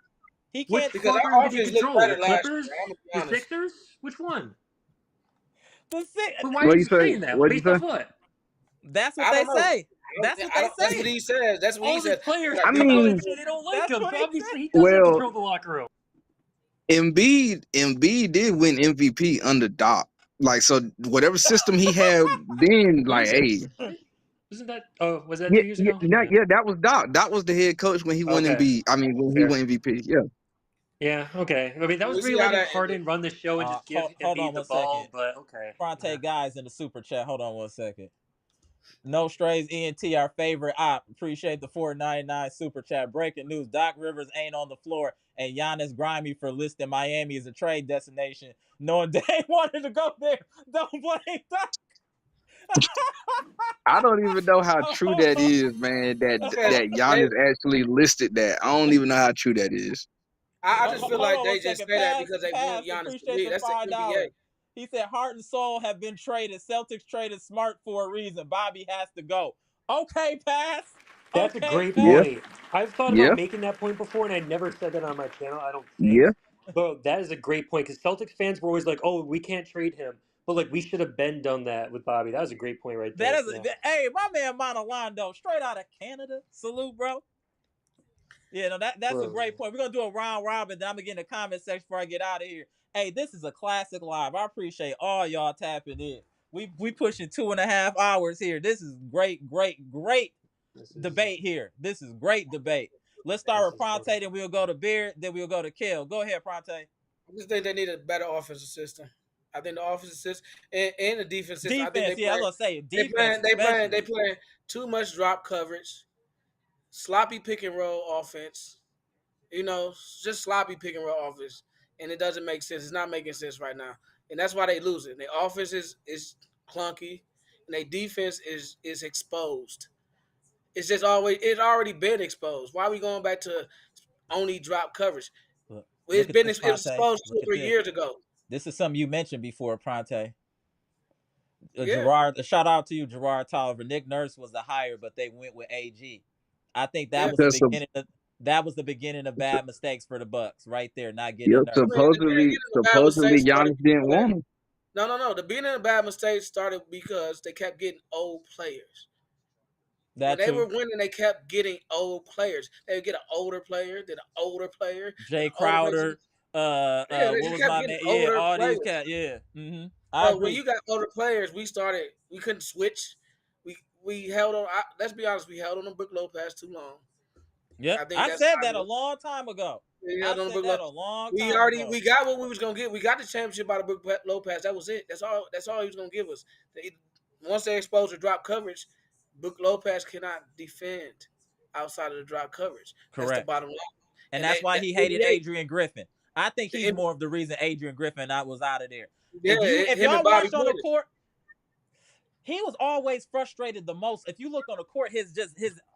Speaker 1: He
Speaker 16: Which
Speaker 1: can't.
Speaker 15: Because
Speaker 16: quadrant
Speaker 15: our
Speaker 16: did he
Speaker 15: offense looked
Speaker 16: control?
Speaker 15: better
Speaker 16: The
Speaker 15: last year.
Speaker 16: Clippers?
Speaker 15: I'm gonna be
Speaker 16: The
Speaker 15: honest.
Speaker 16: Sixers? Which one?
Speaker 1: But
Speaker 16: But why are
Speaker 8: what
Speaker 16: you
Speaker 8: you say?
Speaker 16: saying that?
Speaker 8: What you
Speaker 16: Based
Speaker 8: say?
Speaker 16: off what?
Speaker 1: that's what
Speaker 15: I
Speaker 1: they
Speaker 15: don't know.
Speaker 1: say. That's what they
Speaker 15: That's
Speaker 1: say.
Speaker 15: what he says. That's what
Speaker 16: All
Speaker 15: he
Speaker 16: of his
Speaker 15: says.
Speaker 16: players
Speaker 15: Like,
Speaker 8: I
Speaker 16: come out and
Speaker 8: mean,
Speaker 16: say they don't like
Speaker 1: That's
Speaker 16: him.
Speaker 1: what
Speaker 16: So
Speaker 1: he
Speaker 16: obviously
Speaker 1: said.
Speaker 16: he doesn't
Speaker 8: well,
Speaker 16: control the locker room.
Speaker 8: Embiid did win MVP under Doc. Like, so whatever system he had then, like,
Speaker 16: Years ago,
Speaker 8: hey,
Speaker 16: right? Wasn't that? Oh, was that
Speaker 8: yeah,
Speaker 16: 2 years
Speaker 8: yeah,
Speaker 16: ago?
Speaker 8: yeah, that was Doc. Doc was the head coach when he won
Speaker 16: Okay,
Speaker 8: Embiid. I mean, when he
Speaker 16: fair.
Speaker 8: won MVP. Yeah,
Speaker 16: Yeah, okay. I mean, that was
Speaker 15: we'll
Speaker 16: really
Speaker 15: see how
Speaker 16: letting
Speaker 15: that ended.
Speaker 16: Harden run the show and just give
Speaker 1: Hold on
Speaker 16: Embiid the
Speaker 1: one second.
Speaker 16: ball, but okay. Yeah.
Speaker 1: Fronte guys in the super chat. Hold on one second. No strays, ENT, our favorite op. Appreciate the $4.99 super chat. Breaking news: Doc Rivers ain't on the floor, and Giannis grimy for listing Miami as a trade destination, knowing they wanted to go there. Don't blame Doc.
Speaker 8: I don't even know how true that is, man.
Speaker 15: Because
Speaker 8: That
Speaker 15: they,
Speaker 8: Giannis actually listed that. I don't even know how true that is.
Speaker 15: I just feel
Speaker 1: Hold
Speaker 15: like
Speaker 1: on one
Speaker 15: they just
Speaker 1: second.
Speaker 15: say that because they want
Speaker 1: Pass.
Speaker 15: Giannis to
Speaker 1: Appreciate
Speaker 15: leave.
Speaker 1: the
Speaker 15: That's the NBA.
Speaker 1: $5. He said Heart and Soul have been traded. Celtics traded Smart for a reason. Bobby has to go. Okay, Pass.
Speaker 16: That's a
Speaker 1: Okay,
Speaker 16: great
Speaker 8: Yeah,
Speaker 1: Pass.
Speaker 16: point. I've thought
Speaker 8: yeah,
Speaker 16: about making that point before, and I never said that on my channel, I don't
Speaker 8: yeah.
Speaker 16: think. But that is a great point because Celtics fans were always like, oh, we can't trade him. But, like, we should have been done that with Bobby. That was a great point right
Speaker 1: That
Speaker 16: there.
Speaker 1: is,
Speaker 16: Yeah.
Speaker 1: hey, my man Monalando, straight out of Canada. Salute, bro. Yeah, no, that's a
Speaker 16: Bro.
Speaker 1: great point. We're gonna do a round robin. Then I'm gonna get in the comment section before I get out of here. Hey, this is a classic live. I appreciate all y'all tapping in. We pushing 2.5 hours here. This is great
Speaker 16: This is
Speaker 1: debate here. This is great debate. Let's start with Pronte, then we'll go to Beard, then we'll go to Kel. Go ahead, Pronte.
Speaker 15: I just think they need a better offensive system. I think the offensive system and the defense system. I think
Speaker 1: Defense, yeah, I was gonna say defense,
Speaker 15: they
Speaker 1: especially.
Speaker 15: playing too much drop coverage, sloppy pick and roll offense. You know, just sloppy pick and roll offense, and it doesn't make sense. It's not making sense right now, and that's why they lose it. Their offense is clunky, and their defense is exposed. It's already been exposed. Why are we going back to only drop coverage?
Speaker 1: Look at this,
Speaker 15: It was
Speaker 1: Pronte.
Speaker 15: exposed 2
Speaker 1: Look
Speaker 15: or
Speaker 1: at
Speaker 15: 3
Speaker 1: this.
Speaker 15: years ago.
Speaker 1: This is something you mentioned before, Pronte.
Speaker 15: Yeah.
Speaker 1: Gerard, shout out to you, Gerard Tolliver. Nick Nurse was the hire, but they went with AG. I think that was the
Speaker 8: Because
Speaker 1: beginning. That was the beginning of bad mistakes for the Bucks, right there, not getting
Speaker 8: yeah,
Speaker 1: a Nurse.
Speaker 15: I mean, the beginning of bad
Speaker 8: supposedly
Speaker 15: mistakes started
Speaker 8: Giannis didn't
Speaker 15: because
Speaker 8: want him.
Speaker 15: no. The beginning of bad mistakes started because they kept getting old players. When
Speaker 1: That
Speaker 15: they were
Speaker 1: too.
Speaker 15: winning, they kept getting old players. They would get an older player, then an older player, then
Speaker 1: Jay
Speaker 15: an older player.
Speaker 1: Crowder.
Speaker 15: Yeah, they
Speaker 1: What
Speaker 15: just
Speaker 1: was
Speaker 15: kept
Speaker 1: my
Speaker 15: getting
Speaker 1: man? Yeah,
Speaker 15: older
Speaker 1: all these
Speaker 15: players.
Speaker 1: cats. Yeah. I
Speaker 15: So when
Speaker 1: agree.
Speaker 15: you got older players, we couldn't switch. We held on. Let's be honest, we held on the Brook Lopez too long.
Speaker 1: Yep.
Speaker 15: I think
Speaker 1: I
Speaker 15: that's
Speaker 1: said
Speaker 15: how
Speaker 1: that a long time ago.
Speaker 15: we
Speaker 1: I
Speaker 15: held on the
Speaker 1: said
Speaker 15: Brook
Speaker 1: that
Speaker 15: Lopez.
Speaker 1: a long
Speaker 15: We
Speaker 1: time ago.
Speaker 15: got what we was gonna get. We got the championship out of Brook Lopez. That was it. That's all he was gonna give us. Once they exposed the drop coverage, Brook Lopez cannot defend outside of the drop coverage. That's the
Speaker 1: Correct.
Speaker 15: bottom line.
Speaker 1: And that's why he hated Adrian Griffin. I think he's
Speaker 15: the-
Speaker 1: more of the reason Adrian Griffin was out of there.
Speaker 15: yeah,
Speaker 1: If
Speaker 15: him and
Speaker 1: y'all
Speaker 15: Bobby
Speaker 1: watched on the
Speaker 15: Portis.
Speaker 1: court, he was always frustrated the most. If you looked on the court, his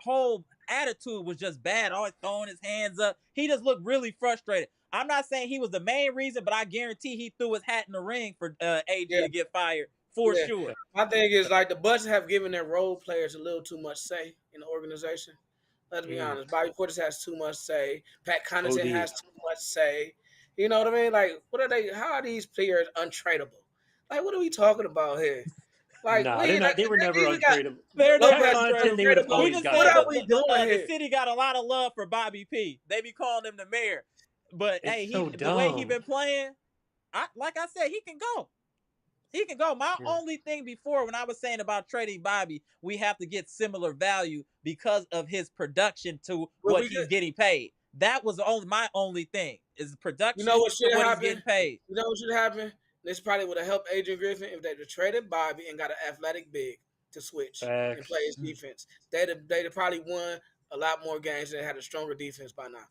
Speaker 1: whole attitude was just bad, always throwing his hands up. He just looked really frustrated. I'm not saying he was the main reason, but I guarantee he threw his hat in the ring for AG to get fired for sure.
Speaker 15: My thing is like the Bucks have given their role players a little too much say in the organization. Let's be honest. Bobby Portis has too much say. Pat Connaughton has too much say. You know what I mean? Like, what are they? How are these players untradeable? Like, what are we talking about here? Like,
Speaker 16: Nah, they're not. They were never untradeable.
Speaker 1: They're never
Speaker 16: untradeable. They would have always got
Speaker 15: What are
Speaker 16: traded.
Speaker 15: we doing
Speaker 1: the
Speaker 15: here?
Speaker 1: city got a lot of love for Bobby P. They be calling him the mayor, but
Speaker 16: It's
Speaker 1: the way he been playing, like I said, he can go. He can go. My only thing before, when I was saying about trading Bobby, we have to get similar value because of his production to what he's getting paid. That was my only thing is production
Speaker 15: You know what
Speaker 1: for
Speaker 15: should
Speaker 1: what he's
Speaker 15: happen?
Speaker 1: getting paid.
Speaker 15: You know what should happen? This probably would have helped Adrian Griffin if they'd have traded Bobby and got an athletic big to switch and play his defense. They'd have probably won a lot more games and had a stronger defense by now.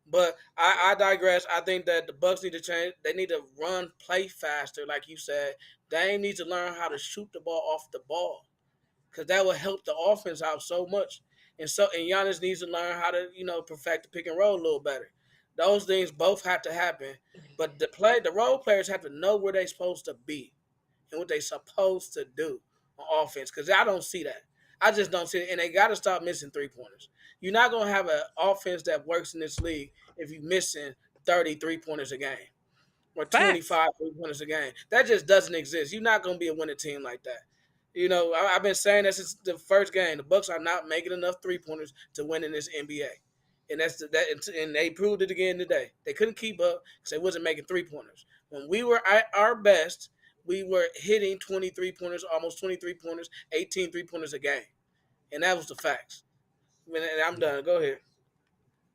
Speaker 15: But I digress. I think that the Bucks need to change. They need to play faster, like you said. Dame needs to learn how to shoot the ball off the ball, because that will help the offense out so much. And Giannis needs to learn how to perfect the pick and roll a little better. Those things both have to happen, but the role players have to know where they're supposed to be and what they're supposed to do on offense. Because I don't see that. I just don't see it, and they got to stop missing 3-pointers. You're not gonna have an offense that works in this league if you're missing 30 3-pointers a game or 25 3-pointers a game. That just doesn't exist. You're not gonna be a winning team like that. I've been saying that since the first game. The Bucks are not making enough 3-pointers to win in this NBA. And and they proved it again today. They couldn't keep up because they wasn't making 3-pointers. When we were at our best, we were hitting 23 pointers, almost 23 pointers, 18 3-pointers a game. And that was the facts. And I'm done. Go ahead.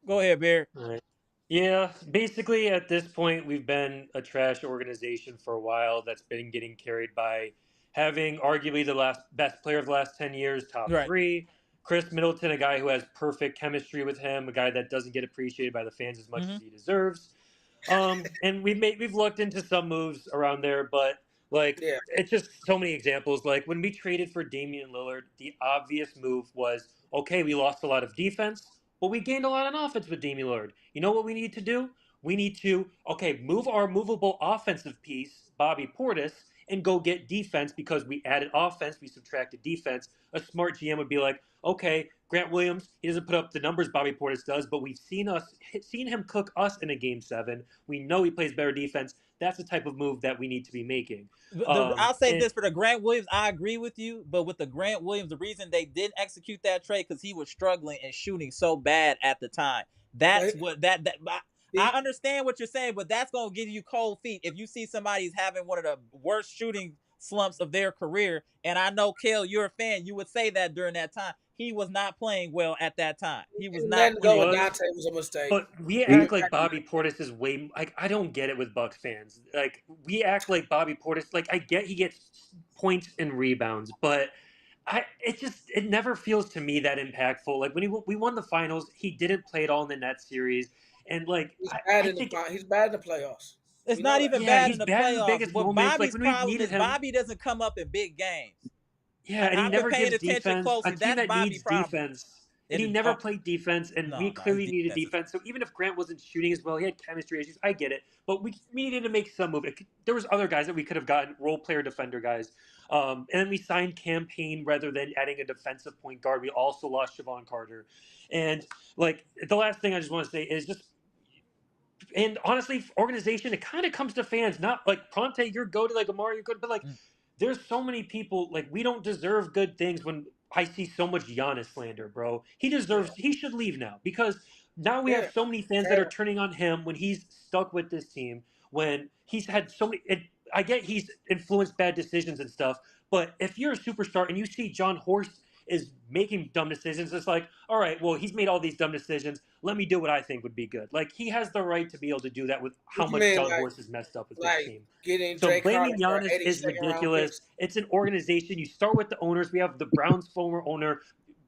Speaker 1: Go ahead, Bear.
Speaker 16: All right. Yeah, basically at this point, we've been a trash organization for a while that's been getting carried by having arguably the best player of the last 10 years, top
Speaker 1: Right.
Speaker 16: 3. Khris Middleton, a guy who has perfect chemistry with him, a guy that doesn't get appreciated by the fans as much as he deserves. And we've looked into some moves around there, but it's just so many examples. Like when we traded for Damian Lillard, the obvious move was, okay, we lost a lot of defense, but we gained a lot on offense with Damian Lillard. You know what we need to do? We need to, move our movable offensive piece, Bobby Portis, and go get defense because we added offense, we subtracted defense. A smart GM would be like, okay, Grant Williams, he doesn't put up the numbers Bobby Portis does, but we've seen him cook us in a Game 7. We know he plays better defense. That's the type of move that we need to be making.
Speaker 1: I'll say this for the Grant Williams. I agree with you, but with the Grant Williams, the reason they didn't execute that trade because he was struggling and shooting so bad at the time. That's what I understand what you're saying, but that's gonna give you cold feet if you see somebody's having one of the worst shooting slumps of their career. And I know, Kel, you're a fan. You would say that during that time. He was not playing well at that time. He was not playing.
Speaker 15: Dante was a mistake.
Speaker 16: But we act like Bobby Portis is way like I don't get it with Bucks fans. Like we act like Bobby Portis. Like I get he gets points and rebounds, but it never feels to me that impactful. Like when we won the finals, he didn't play at all in the Nets series, and like
Speaker 15: he's bad in the playoffs.
Speaker 1: It's not even bad in the
Speaker 16: bad
Speaker 1: playoffs.
Speaker 16: In
Speaker 1: What
Speaker 16: moments,
Speaker 1: Bobby's
Speaker 16: like when
Speaker 1: problem is Bobby doesn't come up in big games.
Speaker 16: Yeah, and he never gives defense.
Speaker 1: Closely.
Speaker 16: A team that needs defense. And he never
Speaker 1: played
Speaker 16: played defense, and we clearly needed defense. So even if Grant wasn't shooting as well, he had chemistry issues. I get it, but we needed to make some move. There was other guys that we could have gotten, role player defender guys, and then we signed Campaign rather than adding a defensive point guard. We also lost Siobhan Carter, and like the last thing I just want to say is just. And honestly, organization, it kind of comes to fans, not like Pronte, you're good, like Amara, you're good, but like there's so many people, like we don't deserve good things when I see so much Giannis slander, bro. He should leave now because now we have so many fans that are turning on him when he's stuck with this team, when he's had so many, I get he's influenced bad decisions and stuff, but if you're a superstar and you see John Horst is making dumb decisions, it's like, all right, well, he's made all these dumb decisions. Let me do what I think would be good. Like, he has the right to be able to do that with how much John Horst has messed up with this team. So blaming Giannis is ridiculous. It's an organization. You start with the owners. We have the Browns' former owner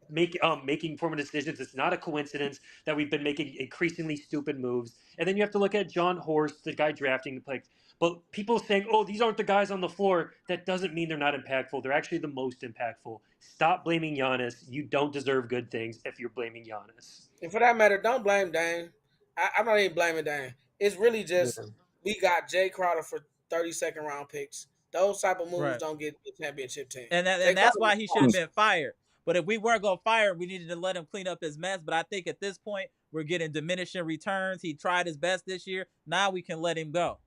Speaker 16: making former decisions. It's not a coincidence that we've been making increasingly stupid moves. And then you have to look at John Horst, the guy drafting the players. But people saying, oh, these aren't the guys on the floor, that doesn't mean they're not impactful. They're actually the most impactful. Stop blaming Giannis. You don't deserve good things if you're blaming Giannis.
Speaker 15: And for that matter, don't blame Dame. I'm not even blaming Dame. It's really just we got Jay Crowder for 32nd round picks. Those type of moves don't get the championship team.
Speaker 1: And that's why he should have been fired. But if we weren't going to fire him, we needed to let him clean up his mess. But I think at this point, we're getting diminishing returns. He tried his best this year. Now we can let him go.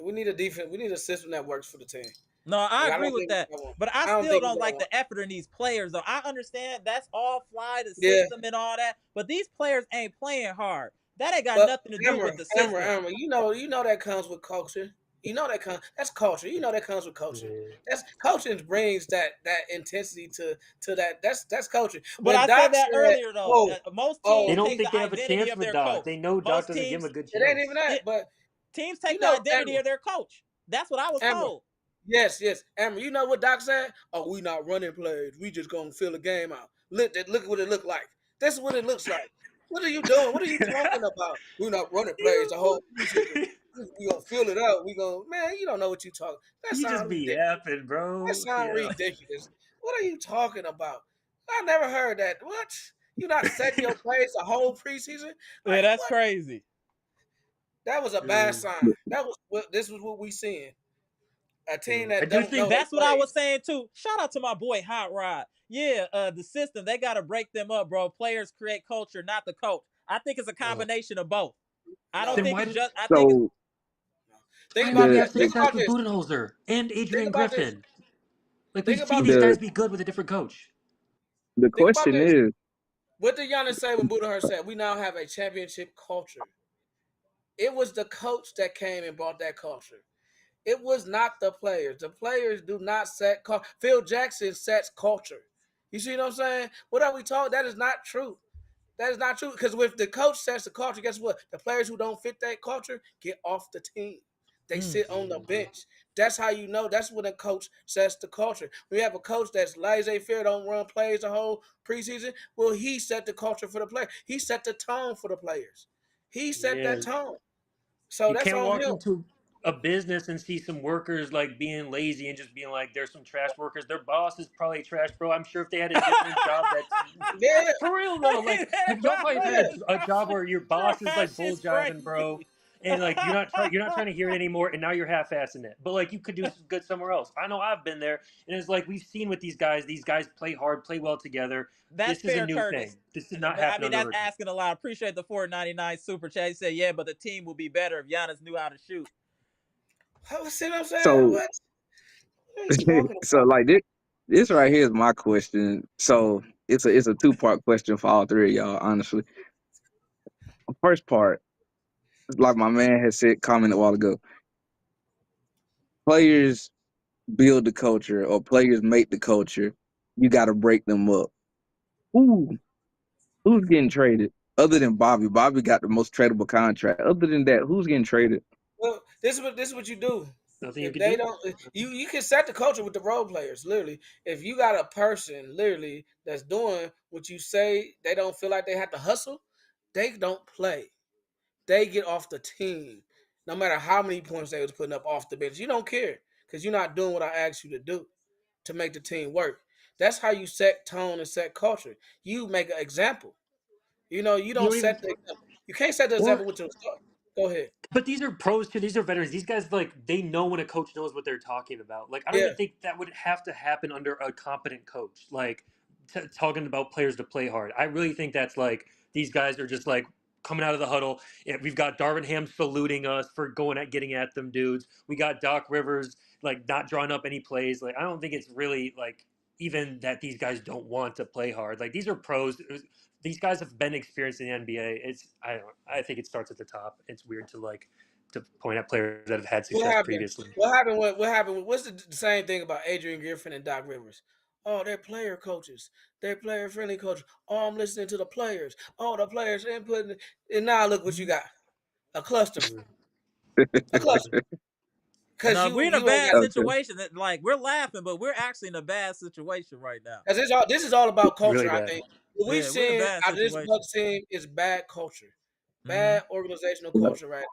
Speaker 15: We need a defense. We need a system that works for the team.
Speaker 1: No, I agree with that. But I still don't like the effort in these players, though. I understand that's all fly, the system and all that. But these players ain't playing hard. That ain't got nothing to do with the system.
Speaker 15: Amara, you know that comes with culture. You know that that's culture. You know that comes with culture.
Speaker 16: Yeah.
Speaker 15: That's coaching brings that intensity to that. That's culture.
Speaker 1: But
Speaker 15: When
Speaker 1: I said
Speaker 15: Doc
Speaker 1: that
Speaker 15: said,
Speaker 1: earlier though.
Speaker 15: "Oh,
Speaker 1: Most
Speaker 16: They
Speaker 1: teams
Speaker 15: oh,
Speaker 16: don't
Speaker 1: take
Speaker 16: think
Speaker 1: the
Speaker 16: they have a
Speaker 1: identity
Speaker 16: chance
Speaker 1: of
Speaker 16: with
Speaker 1: their
Speaker 16: Doc.
Speaker 1: coach.
Speaker 16: They know Doc
Speaker 1: Most
Speaker 16: doesn't give them a
Speaker 1: teams
Speaker 16: good
Speaker 15: it ain't even
Speaker 16: chance.
Speaker 15: that." But
Speaker 1: teams
Speaker 15: you
Speaker 1: take the
Speaker 15: know,
Speaker 1: identity
Speaker 15: Amber,
Speaker 1: of their coach. That's what I was
Speaker 15: Amber,
Speaker 1: told.
Speaker 15: yes, Amber. You know what Doc said? Oh, we not running plays. We just gonna fill the game out. Look what it looked like. This is what it looks like. What are you doing? What are you talking about? We're not running plays the whole preseason. We gonna fill it out. We gonna man. You don't know what you talking. That
Speaker 16: You just
Speaker 15: sounds
Speaker 16: be
Speaker 15: ridiculous.
Speaker 16: yapping,
Speaker 15: That
Speaker 16: bro.
Speaker 15: sounds
Speaker 16: Yeah.
Speaker 15: ridiculous. What are you talking about? I never heard that. What? You not setting your plays the whole preseason?
Speaker 1: Yeah,
Speaker 15: Like
Speaker 1: that's
Speaker 15: what?
Speaker 1: crazy.
Speaker 15: That was a bad sign. That was what this was what we seeing. A team
Speaker 16: I
Speaker 15: that
Speaker 16: do
Speaker 15: don't know
Speaker 16: think
Speaker 15: they
Speaker 1: That's what I was
Speaker 15: plays.
Speaker 1: saying too. Shout out to my boy Hot Rod. Yeah, the system, they gotta break them up, bro. Players create culture, not the coach. I think it's a combination of both. I don't
Speaker 15: No,
Speaker 16: then
Speaker 1: think
Speaker 16: why
Speaker 1: it's
Speaker 16: did
Speaker 1: just I think it's
Speaker 8: So
Speaker 15: think
Speaker 16: why didn't
Speaker 15: about
Speaker 16: we
Speaker 8: the
Speaker 16: have
Speaker 15: this. Think
Speaker 16: success
Speaker 15: about
Speaker 16: with
Speaker 15: this.
Speaker 16: Budenholzer and
Speaker 15: Think
Speaker 16: Adrian
Speaker 15: about this.
Speaker 16: Griffin? Like we've
Speaker 15: Think
Speaker 16: seen
Speaker 15: about
Speaker 16: these
Speaker 15: this.
Speaker 16: guys
Speaker 8: the
Speaker 16: be good with a different coach.
Speaker 8: the
Speaker 15: Think about
Speaker 8: question
Speaker 15: this.
Speaker 8: is
Speaker 15: What did Giannis say when Budenholzer said we now have a championship culture? It was the coach that came and brought that culture. It was not the players. The players do not set culture. Phil Jackson sets culture. You see what I'm saying? What are we talking? That is not true. That is not true. Because if the coach sets the culture, guess what? The players who don't fit that culture get off the team. They sit on the bench. That's how you know. That's when a coach sets the culture. We have a coach that's laissez-faire, don't run plays the whole preseason. Well, he set the culture for the player. He set the tone for the players. He set
Speaker 16: Yeah.
Speaker 15: that tone. So
Speaker 16: You
Speaker 15: that's
Speaker 16: can't
Speaker 15: on
Speaker 16: walk
Speaker 15: him.
Speaker 16: into a business and see some workers like being lazy and just being like, there's some trash workers. Their boss is probably trash, bro. I'm sure if they had a different job that's
Speaker 15: Yeah,
Speaker 16: for real though. Like, have y'all probably had
Speaker 15: yeah.
Speaker 16: a job where your boss is like
Speaker 1: trash
Speaker 16: bull
Speaker 1: is
Speaker 16: jiving, bro?
Speaker 1: crazy.
Speaker 16: And like you're not trying to hear it anymore, and now you're half-assing it. But like you could do some good somewhere else. I know I've been there, and it's like we've seen with these guys. These guys play hard, play well together.
Speaker 1: That's
Speaker 16: This is a
Speaker 1: fair,
Speaker 16: new thing.
Speaker 1: Curtis.
Speaker 16: This did not
Speaker 1: But I
Speaker 16: happen
Speaker 1: mean,
Speaker 16: under
Speaker 1: that's
Speaker 16: Ricky.
Speaker 1: asking a lot. Appreciate the 4.99 super chat. He said, "Yeah, but the team will be better if Giannis knew how to shoot."
Speaker 15: See what I'm saying?
Speaker 8: so
Speaker 15: What are you talking
Speaker 8: so
Speaker 15: about?
Speaker 8: like this right here is my question. So it's a two-part question for all three of y'all, honestly. First part, like my man has said commented a while ago, players build the culture or players make the culture. You gotta break them up. Who who's getting traded? Other than Bobby. Bobby got the most tradable contract. Other than that, who's getting traded?
Speaker 15: Well, this is what you do.
Speaker 16: Nothing you
Speaker 15: If
Speaker 16: could
Speaker 15: they
Speaker 16: do.
Speaker 15: don't, you can set the culture with the role players. Literally, if you got a person literally that's doing what you say, they don't feel like they have to hustle. They don't play. They get off the team, no matter how many points they was putting up off the bench. You don't care because you're not doing what I asked you to do to make the team work. That's how you set tone and set culture. You make an example. You
Speaker 16: You
Speaker 15: don't
Speaker 16: don't even
Speaker 15: set the example. You can't set the
Speaker 16: or
Speaker 15: example with your stuff. Go ahead.
Speaker 16: But these are pros too. These are veterans. These guys like they know when a coach knows what they're talking about. Like I don't
Speaker 15: Yeah.
Speaker 16: even think that would have to happen under a competent coach. Like talking about players to play hard. I really think that's like these guys are just like coming out of the huddle. We've got Darvin Ham saluting us for going at getting at them dudes. We got Doc Rivers like not drawing up any plays. Like I don't think it's really like even that these guys don't want to play hard. Like these are pros. These guys have been experienced in the NBA. I think it starts at the top. It's weird to point at players that have had
Speaker 15: What
Speaker 16: success
Speaker 15: happened?
Speaker 16: previously.
Speaker 15: What happened? What's the same thing about Adrian Griffin and Doc Rivers? Oh, they're player coaches. They're player friendly coaches. Oh, I'm listening to the players. Oh, the players input. And now look what you got. A cluster. A cluster. Because
Speaker 1: No,
Speaker 15: you
Speaker 1: we're in a
Speaker 15: you don't
Speaker 1: bad
Speaker 15: got
Speaker 8: Okay.
Speaker 1: situation. Like we're laughing, but we're actually in a bad situation right now.
Speaker 15: because this is all about
Speaker 16: Really
Speaker 15: culture, I
Speaker 16: bad.
Speaker 15: think. What we've
Speaker 1: Yeah, we're in a
Speaker 15: seen
Speaker 1: bad
Speaker 15: out of this
Speaker 1: situation.
Speaker 15: Bucks team is bad culture.
Speaker 1: Hmm
Speaker 15: Bad organizational culture right now.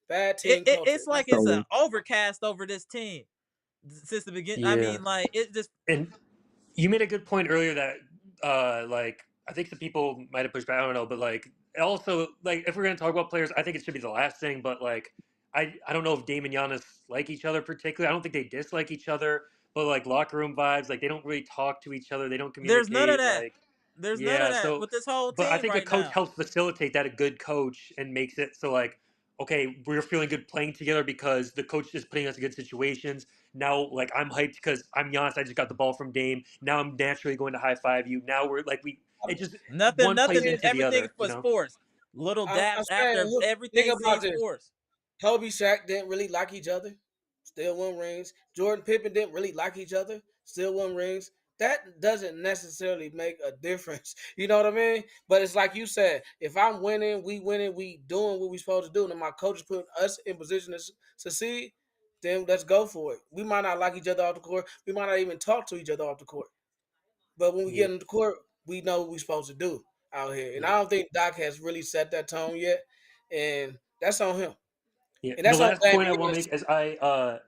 Speaker 15: Bad team culture.
Speaker 1: it's like it's an
Speaker 8: So
Speaker 1: overcast over this team since the beginning. I
Speaker 16: Yeah.
Speaker 1: mean, like it just
Speaker 16: And you made a good point earlier that like I think some people might have pushed back. I don't know, but like also like if we're gonna talk about players, I think it should be the last thing. But like I don't know if Dame and Giannis like each other particularly. I don't think they dislike each other, but like locker room vibes, like they don't really talk to each other. They don't
Speaker 1: there's none of
Speaker 16: communicate.
Speaker 1: that.
Speaker 16: Like
Speaker 1: There's none of
Speaker 16: yeah,
Speaker 1: that
Speaker 16: so
Speaker 1: with this whole
Speaker 16: but I
Speaker 1: team
Speaker 16: think a
Speaker 1: right
Speaker 16: coach
Speaker 1: now.
Speaker 16: helps facilitate that. A good coach and makes it so like okay, we're feeling good playing together because the coach is putting us in good situations. Now, like I'm hyped because I'm Giannis. I just got the ball from Dame. Now I'm naturally going to high five you. Now we're like it just
Speaker 1: Nothing,
Speaker 16: one plays
Speaker 1: nothing.
Speaker 16: into the
Speaker 1: Everything
Speaker 16: other. You
Speaker 1: was
Speaker 16: know.
Speaker 1: forced. Little
Speaker 15: I'm
Speaker 1: daps
Speaker 15: saying,
Speaker 1: after
Speaker 15: look, think
Speaker 1: everything
Speaker 15: about
Speaker 1: seems
Speaker 15: this.
Speaker 1: forced.
Speaker 15: Kobe, Shaq didn't really like each other. still won rings. Jordan Pippen didn't really like each other, still won rings. That doesn't necessarily make a difference. You know what I mean? But it's like you said, if I'm winning, we doing what we supposed to do, and my coach is putting us in position to succeed, then let's go for it. We might not like each other off the court. We might not even talk to each other off the court. But when we get in the court, we know what we're supposed to do out here. And I don't think Doc has really set that tone yet. And that's on him.
Speaker 16: Yeah.
Speaker 15: And that's
Speaker 16: The
Speaker 15: on
Speaker 16: last point I
Speaker 15: Damian.
Speaker 16: will make is I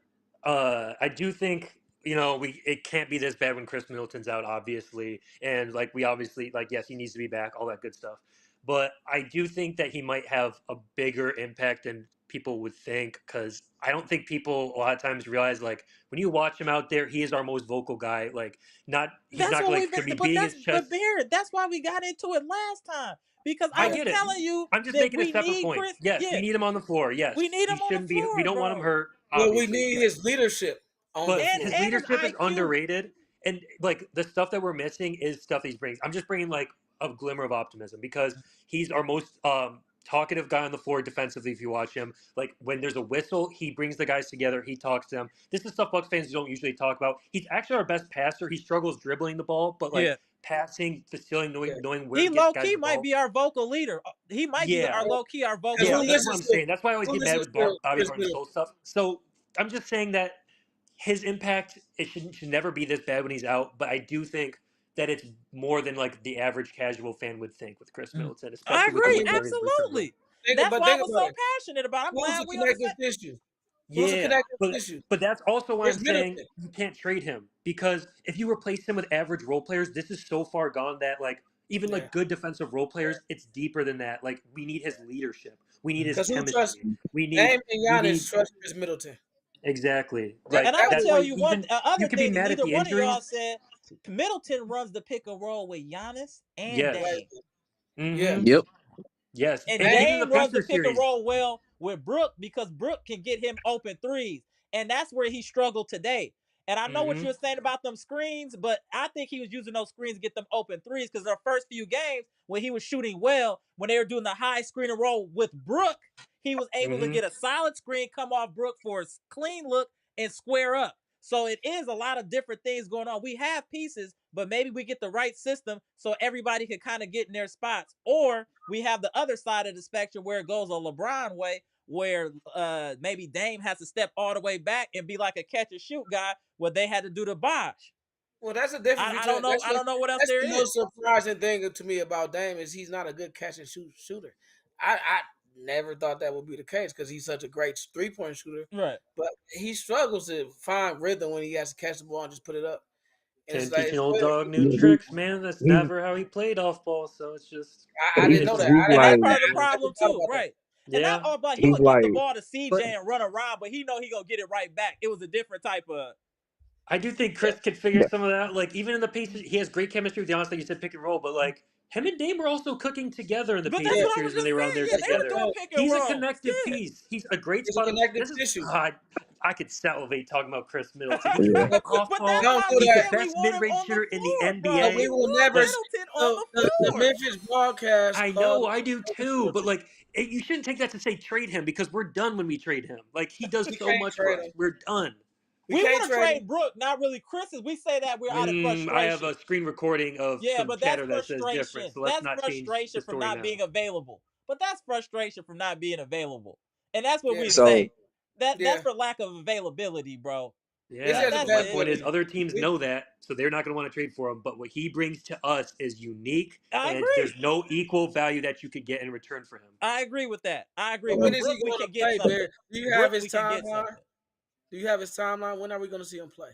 Speaker 16: do think it can't be this bad when Chris Middleton's out, obviously, and like we obviously like yes he needs to be back, all that good stuff, but I do think that he might have a bigger impact than people would think, because I don't think people a lot of times realize, like, when you watch him out there, he is our most vocal guy. Like, he's
Speaker 1: That's
Speaker 16: not
Speaker 1: what
Speaker 16: like
Speaker 1: we've
Speaker 16: to be
Speaker 1: been.
Speaker 16: beating his chest.
Speaker 1: Barrett, that's why we got into it last time, because I
Speaker 16: I
Speaker 1: was
Speaker 16: get it.
Speaker 1: telling you
Speaker 16: I'm just
Speaker 1: that
Speaker 16: making a
Speaker 1: we
Speaker 16: separate
Speaker 1: need
Speaker 16: point.
Speaker 1: Khris.
Speaker 16: Yes,
Speaker 1: Yeah,
Speaker 16: we need him on the floor. Yes,
Speaker 1: we need
Speaker 16: he
Speaker 1: him on the
Speaker 16: shouldn't be. We
Speaker 1: floor,
Speaker 16: don't want him
Speaker 1: bro.
Speaker 16: hurt.
Speaker 15: Well, we
Speaker 16: Obviously,
Speaker 15: need
Speaker 16: yes.
Speaker 15: his leadership on the
Speaker 16: But
Speaker 15: floor.
Speaker 16: his
Speaker 1: And his
Speaker 16: leadership is
Speaker 1: IQ.
Speaker 16: underrated, and like the stuff that we're missing is stuff he's bringing. I'm just bringing like a glimmer of optimism, because he's our most talkative guy on the floor defensively. If you watch him, like when there's a whistle, he brings the guys together. He talks to them. This is stuff Bucks fans don't usually talk about. He's actually our best passer. He struggles dribbling the ball, but like
Speaker 1: Yeah,
Speaker 16: passing, facilitating, knowing where
Speaker 1: he
Speaker 16: to get
Speaker 1: low
Speaker 16: guys
Speaker 1: key
Speaker 16: the
Speaker 1: might
Speaker 16: ball.
Speaker 1: be our vocal leader. He might be
Speaker 16: Yeah,
Speaker 1: our low key our
Speaker 15: Because
Speaker 1: vocal
Speaker 16: yeah,
Speaker 15: who
Speaker 16: that's
Speaker 1: leader.
Speaker 16: what I'm
Speaker 15: listens to
Speaker 16: saying. That's why I always
Speaker 15: who
Speaker 16: get mad
Speaker 15: listens
Speaker 16: with
Speaker 15: to
Speaker 16: Bobby
Speaker 15: Chris
Speaker 16: Hart and
Speaker 15: Middleton?
Speaker 16: Soul stuff. So I'm just saying that his impact, it should never be this bad when he's out. But I do think that it's more than like the average casual fan would think with Chris Middleton,
Speaker 1: I
Speaker 16: especially with the
Speaker 15: I
Speaker 1: agree,
Speaker 16: way
Speaker 15: mean,
Speaker 16: Damian's returning.
Speaker 1: absolutely. That's why I
Speaker 15: think
Speaker 1: was
Speaker 15: about
Speaker 1: so
Speaker 15: it.
Speaker 1: passionate about it. I'm
Speaker 15: Who's
Speaker 1: glad
Speaker 15: the
Speaker 1: we on the
Speaker 15: connective
Speaker 1: same.
Speaker 15: tissue? Who's the
Speaker 16: Yeah,
Speaker 15: connective
Speaker 16: but
Speaker 15: tissue?
Speaker 16: that's also why
Speaker 15: It's
Speaker 16: I'm saying
Speaker 15: Middleton.
Speaker 16: you can't trade him, because if you replace him with average role players, this is so far gone that like even
Speaker 15: Yeah.
Speaker 16: like good defensive role players, it's deeper than that. Like we need his leadership, we need his
Speaker 15: Because who trusts
Speaker 16: chemistry, we
Speaker 15: Dame
Speaker 16: need
Speaker 15: and
Speaker 16: we
Speaker 15: Giannis
Speaker 16: need
Speaker 15: trust Chris Middleton.
Speaker 16: exactly
Speaker 15: That
Speaker 16: like
Speaker 1: And I'm
Speaker 15: that
Speaker 1: gonna
Speaker 16: that's
Speaker 15: was
Speaker 1: tell
Speaker 16: why
Speaker 1: you one
Speaker 16: even
Speaker 1: other
Speaker 16: you could be
Speaker 1: thing that
Speaker 16: mad at
Speaker 1: neither
Speaker 16: the
Speaker 1: one of y'all
Speaker 16: injuries.
Speaker 1: said. Middleton runs the pick and roll with Giannis and
Speaker 16: Yes.
Speaker 1: Dame.
Speaker 15: yeah.
Speaker 16: Mm-hmm.
Speaker 8: Yep.
Speaker 16: Yes,
Speaker 1: And
Speaker 16: and
Speaker 15: Dame,
Speaker 16: even in the
Speaker 1: Dame runs the
Speaker 16: Pacers
Speaker 1: pick and
Speaker 16: series.
Speaker 1: roll well with Brook because Brook can get him open threes. And that's where he struggled today. And I know what
Speaker 16: Mm-hmm.
Speaker 1: you're saying about them screens, but I think he was using those screens to get them open threes, because their first few games when he was shooting well, when they were doing the high screen and roll with Brook, he was able to
Speaker 16: Mm-hmm.
Speaker 1: get a solid screen, come off Brook for a clean look, and square up. So it is a lot of different things going on. We have pieces, but maybe we get the right system so everybody can kind of get in their spots. Or we have the other side of the spectrum where it goes a LeBron way, where maybe Dame has to step all the way back and be like a catch and shoot guy, where they had to do the Bosh.
Speaker 15: well, that's the difference
Speaker 1: I
Speaker 15: between
Speaker 1: don't know. I don't know what else
Speaker 15: that's
Speaker 1: there
Speaker 15: the
Speaker 1: is.
Speaker 15: most surprising thing to me about Dame is he's not a good catch and shoot shooter. I never thought that would be the case because he's such a great 3-point shooter,
Speaker 1: Right.
Speaker 15: but he struggles to find rhythm when he has to catch the ball and just put it up. And it's
Speaker 16: Can't
Speaker 15: like
Speaker 16: teach an
Speaker 15: it's
Speaker 16: old
Speaker 15: weird.
Speaker 16: dog new
Speaker 8: Yeah,
Speaker 16: tricks, man. That's
Speaker 8: he,
Speaker 16: never how he played off ball. So it's just
Speaker 15: I
Speaker 8: he's
Speaker 15: didn't
Speaker 16: it's
Speaker 15: know
Speaker 16: just
Speaker 15: that.
Speaker 8: he's
Speaker 15: I
Speaker 1: And
Speaker 8: like
Speaker 1: that's
Speaker 15: never,
Speaker 1: part of the
Speaker 15: I
Speaker 1: problem
Speaker 15: never thought
Speaker 1: too,
Speaker 15: about that.
Speaker 1: right? And not
Speaker 16: yeah.
Speaker 1: all about, he
Speaker 8: he's
Speaker 1: would give the
Speaker 8: like
Speaker 1: ball to CJ and run around, but he know he gonna get it right back. It was a different type of.
Speaker 16: I do think
Speaker 15: Yeah.
Speaker 16: Chris could figure some of that out. Like even in the Pacers, he has great chemistry with Giannis, like you said, pick and roll. But like him and Dame were also cooking together in the
Speaker 1: But that's
Speaker 15: Yeah.
Speaker 16: Pacers
Speaker 1: what I was
Speaker 16: series when
Speaker 1: just
Speaker 16: they were on
Speaker 1: saying.
Speaker 16: there
Speaker 1: Yeah,
Speaker 15: That's
Speaker 1: they
Speaker 15: what
Speaker 1: were
Speaker 15: I'm
Speaker 16: together.
Speaker 1: doing
Speaker 15: saying.
Speaker 1: pick and
Speaker 16: He's a
Speaker 1: roll.
Speaker 16: connective
Speaker 1: Yeah.
Speaker 16: piece. He's a great
Speaker 15: It's a
Speaker 16: spot.
Speaker 15: connective
Speaker 16: This is
Speaker 15: tissue.
Speaker 16: I could salivate talking about Chris Middleton. He can
Speaker 8: yeah.
Speaker 16: block off
Speaker 1: But that's
Speaker 16: ball.
Speaker 15: Don't
Speaker 1: why
Speaker 15: do
Speaker 1: we
Speaker 16: He's the
Speaker 15: that.
Speaker 1: said we
Speaker 16: best
Speaker 1: want him
Speaker 16: mid-range
Speaker 1: on the
Speaker 16: shooter in the
Speaker 1: floor, bro.
Speaker 15: So we
Speaker 1: We
Speaker 16: NBA.
Speaker 15: will
Speaker 1: want
Speaker 15: never.
Speaker 16: Like
Speaker 1: Middleton on
Speaker 15: So
Speaker 1: the
Speaker 15: the
Speaker 1: floor.
Speaker 15: Memphis broadcast
Speaker 16: I
Speaker 15: called
Speaker 16: know,
Speaker 15: him
Speaker 16: I do
Speaker 15: a
Speaker 16: too, but
Speaker 15: shooter.
Speaker 16: like you shouldn't take that to say trade him, because we're done when we trade him. Like he does
Speaker 15: We
Speaker 16: so
Speaker 15: can't
Speaker 16: much for
Speaker 15: trade
Speaker 16: us.
Speaker 15: him.
Speaker 16: We're done.
Speaker 15: We
Speaker 1: We
Speaker 15: can't
Speaker 1: want to
Speaker 15: trade him.
Speaker 1: trade Brook, not really Chris. We say that we're out of
Speaker 16: I have
Speaker 1: frustration.
Speaker 16: a screen recording of
Speaker 1: Yeah,
Speaker 16: some
Speaker 1: but that's
Speaker 16: chatter that says different,
Speaker 1: frustration.
Speaker 16: so let's
Speaker 1: That's
Speaker 16: not change
Speaker 1: frustration
Speaker 16: the
Speaker 1: from
Speaker 16: story
Speaker 1: not
Speaker 16: now.
Speaker 1: being available. But that's frustration from not being available. And that's what
Speaker 15: Yeah.
Speaker 1: we
Speaker 8: So
Speaker 1: say. That's
Speaker 15: Yeah.
Speaker 1: for lack of availability, bro.
Speaker 15: This
Speaker 16: Yeah,
Speaker 1: That
Speaker 15: has a
Speaker 16: but
Speaker 1: that's
Speaker 16: my
Speaker 15: bad
Speaker 1: it.
Speaker 16: point is
Speaker 15: feeling.
Speaker 16: other teams
Speaker 15: We,
Speaker 16: know that, so they're not going to want to trade for him. But what he brings to us is unique,
Speaker 1: I
Speaker 16: and there's
Speaker 1: agree.
Speaker 16: no equal value that you could get in return for him.
Speaker 1: I agree with that. I agree.
Speaker 15: but when
Speaker 1: With
Speaker 15: is he
Speaker 1: Brook, we
Speaker 15: going to
Speaker 1: can get
Speaker 15: play,
Speaker 1: something.
Speaker 15: Bear? Do you have
Speaker 1: Brook,
Speaker 15: his
Speaker 1: we can get
Speaker 15: timeline?
Speaker 1: something.
Speaker 15: Do you have his timeline? When are we going to see him play?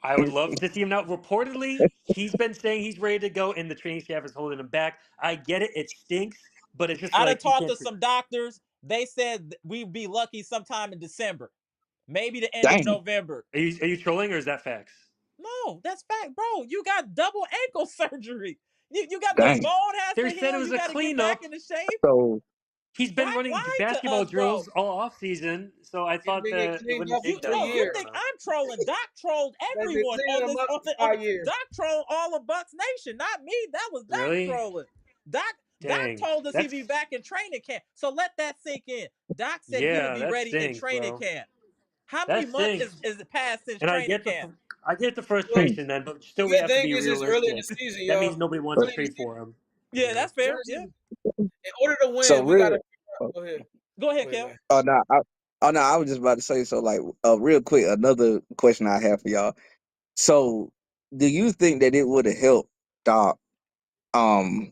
Speaker 16: I would love to see him now. Reportedly, he's been saying he's ready to go, and the training staff is holding him back. I get it; it stinks, but it's just
Speaker 1: I done
Speaker 16: like you
Speaker 1: talked
Speaker 16: can't.
Speaker 1: to some doctors. They said we'd be lucky sometime in December, maybe the end of
Speaker 8: dang.
Speaker 1: November.
Speaker 16: Are you trolling or is that facts?
Speaker 1: No, that's fact, bro. You got double ankle surgery. You got the
Speaker 8: Dang.
Speaker 1: bone has
Speaker 16: They
Speaker 1: to
Speaker 16: said it
Speaker 1: heal.
Speaker 16: was
Speaker 1: You
Speaker 16: a
Speaker 1: got to get back
Speaker 16: cleanup.
Speaker 1: into shape.
Speaker 8: So
Speaker 16: He's been running
Speaker 1: Lie to
Speaker 16: basketball
Speaker 1: us, bro.
Speaker 16: drills all off season, so I
Speaker 15: He's
Speaker 16: thought
Speaker 15: been getting
Speaker 16: that it
Speaker 15: cleaned
Speaker 16: wouldn't
Speaker 15: up for
Speaker 1: You
Speaker 16: take that
Speaker 15: 3
Speaker 1: no,
Speaker 16: long.
Speaker 1: you
Speaker 16: I
Speaker 15: years.
Speaker 16: don't
Speaker 1: think
Speaker 16: know.
Speaker 1: I'm trolling? Doc trolled
Speaker 15: They've been
Speaker 1: everyone
Speaker 15: cleaning
Speaker 1: on
Speaker 15: him
Speaker 1: this.
Speaker 15: up
Speaker 1: On
Speaker 15: for
Speaker 1: the, on the
Speaker 15: 5 years.
Speaker 1: Doc trolled all of Bucks Nation, not me. That was Doc
Speaker 16: Really?
Speaker 1: trolling. Doc
Speaker 16: Dang.
Speaker 1: told us he'd
Speaker 16: That's
Speaker 1: be back in training camp. So let that sink in. Doc said he would
Speaker 16: yeah,
Speaker 1: be
Speaker 16: that
Speaker 1: ready in
Speaker 16: stinks,
Speaker 1: training
Speaker 16: bro.
Speaker 1: camp. How many
Speaker 16: That
Speaker 1: months
Speaker 16: stinks.
Speaker 1: is it past since
Speaker 16: And
Speaker 1: training camp?
Speaker 16: I get the
Speaker 5: Well,
Speaker 16: frustration then, but still we
Speaker 15: Good
Speaker 16: have to
Speaker 15: thing
Speaker 16: be
Speaker 15: is it's early in the
Speaker 16: realistic.
Speaker 15: season,
Speaker 16: That
Speaker 15: y'all.
Speaker 16: means nobody wants to
Speaker 15: Early in the
Speaker 16: trade
Speaker 15: season.
Speaker 16: for him.
Speaker 1: Yeah, that's
Speaker 15: It's
Speaker 1: fair.
Speaker 15: early in the
Speaker 1: Yeah.
Speaker 15: season. In order to win,
Speaker 8: So
Speaker 15: we gotta
Speaker 8: real.
Speaker 15: go ahead.
Speaker 1: Go ahead,
Speaker 15: Go ahead,
Speaker 1: Kel.
Speaker 15: man.
Speaker 8: Oh no, I was just about to say so. Like, real quick, another question I have for y'all. So, do you think that it would have helped Doc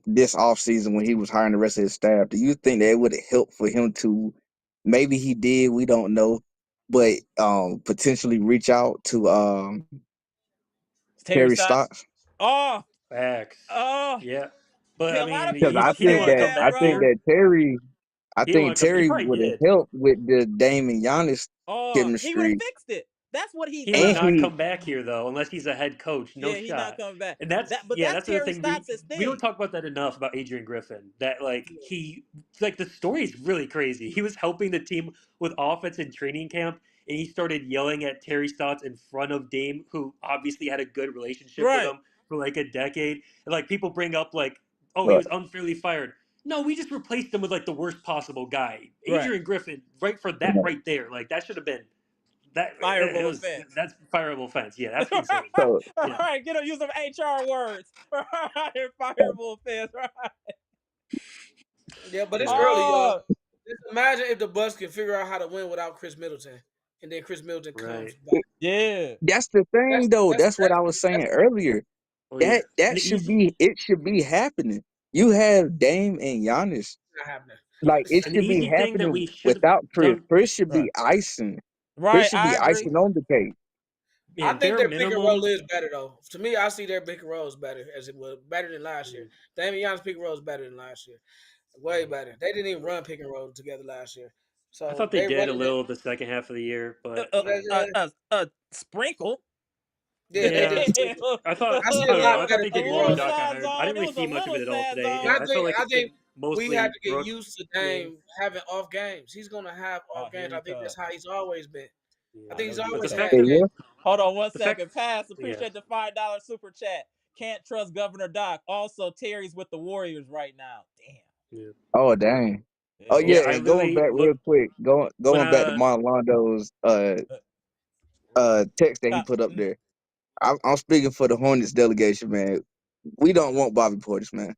Speaker 8: this offseason when he was hiring the rest of his staff? Do you think that it would have helped for him to maybe he did, we don't know, but potentially reach out to
Speaker 1: Terry
Speaker 8: Terry
Speaker 1: Stotts.
Speaker 8: Stotts?
Speaker 1: Oh,
Speaker 16: Facts.
Speaker 1: oh.
Speaker 16: Yeah. But
Speaker 1: See,
Speaker 16: I
Speaker 1: a lot
Speaker 16: mean,
Speaker 1: of
Speaker 8: Because
Speaker 1: people
Speaker 16: he
Speaker 8: I
Speaker 1: were
Speaker 16: didn't
Speaker 8: think
Speaker 16: want to
Speaker 1: saying
Speaker 8: that
Speaker 16: come
Speaker 1: that,
Speaker 8: I
Speaker 16: back
Speaker 8: think
Speaker 1: bro.
Speaker 16: here.
Speaker 8: that Terry I
Speaker 16: He didn't
Speaker 8: think
Speaker 16: want to come. He
Speaker 8: Terry
Speaker 16: probably
Speaker 8: would have
Speaker 16: did.
Speaker 8: helped with the Dame and Giannis
Speaker 1: Oh, he would have
Speaker 8: chemistry,
Speaker 1: fixed it. That's what he
Speaker 16: He would
Speaker 8: and
Speaker 1: does.
Speaker 16: not
Speaker 8: he
Speaker 16: come back here though, unless he's a head coach. No
Speaker 1: Yeah, he's not
Speaker 16: shot.
Speaker 1: coming back.
Speaker 16: And that's
Speaker 1: But
Speaker 16: yeah,
Speaker 1: that's
Speaker 16: that's the other
Speaker 1: Terry
Speaker 16: thing
Speaker 1: Stotts'
Speaker 16: we don't
Speaker 1: thing.
Speaker 16: talk about that enough about Adrian Griffin. That like he like the story is really crazy. He was helping the team with offense in training camp, and he started yelling at Terry Stotts in front of Dame, who obviously had a good relationship with
Speaker 1: Right,
Speaker 16: him for like a decade. And like people bring up like, oh, he
Speaker 8: but
Speaker 16: was unfairly fired. No, we just replaced him with like the worst possible guy.
Speaker 1: right.
Speaker 16: Adrian Griffin, right for
Speaker 8: you
Speaker 16: that
Speaker 8: know,
Speaker 16: right there. Like that should have been that it
Speaker 1: Fireable
Speaker 16: was
Speaker 1: offense.
Speaker 16: that's fireable offense. Yeah, that's insane.
Speaker 8: so
Speaker 1: All
Speaker 16: Yeah.
Speaker 1: right, use some HR words. Right, fireable offense. Right.
Speaker 15: Yeah, but it's
Speaker 16: Yeah.
Speaker 15: early, y'all.
Speaker 1: Oh,
Speaker 15: Just imagine if the Bucks can figure out how to win without Chris Middleton, and then Chris Middleton comes
Speaker 16: Right.
Speaker 15: back.
Speaker 1: yeah.
Speaker 8: that's the thing though.
Speaker 15: That's
Speaker 8: That's what I was saying
Speaker 15: that's
Speaker 8: earlier.
Speaker 16: Oh yeah.
Speaker 8: That
Speaker 16: And
Speaker 8: should
Speaker 16: easy
Speaker 8: be it should be happening. You have Dame and Giannis.
Speaker 15: not happening.
Speaker 8: Like it
Speaker 16: an
Speaker 8: should be
Speaker 16: easy thing that
Speaker 8: happening
Speaker 16: we should have
Speaker 8: without Chris.
Speaker 16: done.
Speaker 8: Chris should
Speaker 1: Right.
Speaker 8: be icing. Chris
Speaker 1: Right,
Speaker 8: should
Speaker 1: I
Speaker 8: be
Speaker 1: agree.
Speaker 8: icing on the cake.
Speaker 15: I
Speaker 16: Yeah,
Speaker 15: think
Speaker 16: bare
Speaker 15: their pick and roll
Speaker 16: minimum.
Speaker 15: is better though. To me, I see their pick and roll is better as it was better than last year. Damian Giannis pick and roll is better than last year. Way better. They didn't even run pick and roll together last year.
Speaker 16: I
Speaker 15: So
Speaker 16: thought they
Speaker 15: they
Speaker 16: did a
Speaker 15: running it.
Speaker 16: little the second half of the year,
Speaker 1: Uh,
Speaker 16: but
Speaker 1: uh,
Speaker 16: I don't know.
Speaker 1: sprinkle.
Speaker 15: Yeah, they did.
Speaker 16: Yeah,
Speaker 15: Sprinkle.
Speaker 16: I thought
Speaker 15: I see
Speaker 16: I
Speaker 15: a
Speaker 16: don't
Speaker 15: lot
Speaker 16: know. I thought
Speaker 15: better
Speaker 16: they
Speaker 1: A
Speaker 15: pick
Speaker 16: did
Speaker 15: and
Speaker 16: more when
Speaker 15: roll
Speaker 1: little
Speaker 15: than
Speaker 16: Doc got
Speaker 1: sad
Speaker 16: hired. I
Speaker 1: zone.
Speaker 16: didn't
Speaker 1: It
Speaker 16: really
Speaker 1: was
Speaker 16: see
Speaker 1: a
Speaker 16: much of it
Speaker 1: little
Speaker 16: at all
Speaker 1: sad
Speaker 16: today.
Speaker 15: And
Speaker 1: zone.
Speaker 15: I
Speaker 16: I felt
Speaker 15: think
Speaker 16: like
Speaker 15: I
Speaker 16: it's
Speaker 15: think
Speaker 16: been
Speaker 15: we have
Speaker 16: mostly
Speaker 15: to get
Speaker 16: Brooks.
Speaker 15: used to
Speaker 1: Yeah.
Speaker 15: Dame having off games. He's gonna have
Speaker 1: Oh,
Speaker 15: off
Speaker 1: here
Speaker 15: games. I
Speaker 1: he
Speaker 15: think that's
Speaker 1: comes.
Speaker 15: how he's always been. I
Speaker 16: Yeah,
Speaker 15: think he's
Speaker 1: Here
Speaker 16: but
Speaker 1: he
Speaker 16: the
Speaker 15: always
Speaker 1: comes.
Speaker 16: fact
Speaker 15: had
Speaker 8: Hey,
Speaker 16: that
Speaker 15: games.
Speaker 8: yeah.
Speaker 1: Hold on one
Speaker 16: the fact,
Speaker 1: second. Pass.
Speaker 16: yeah,
Speaker 1: Appreciate the $5 super chat. Can't trust Governor Doc. Also, Terry's with the Warriors right now.
Speaker 16: yeah,
Speaker 8: Oh dang.
Speaker 1: Damn.
Speaker 8: Oh
Speaker 1: Yeah.
Speaker 8: yeah,
Speaker 16: yeah. I
Speaker 8: and going
Speaker 16: literally
Speaker 8: back real
Speaker 16: looked
Speaker 8: quick,
Speaker 16: when
Speaker 8: going back to Marlondo's text that he put up
Speaker 1: Mm.
Speaker 8: there. I'm speaking for the Hornets delegation, man. We don't want Bobby Portis, man.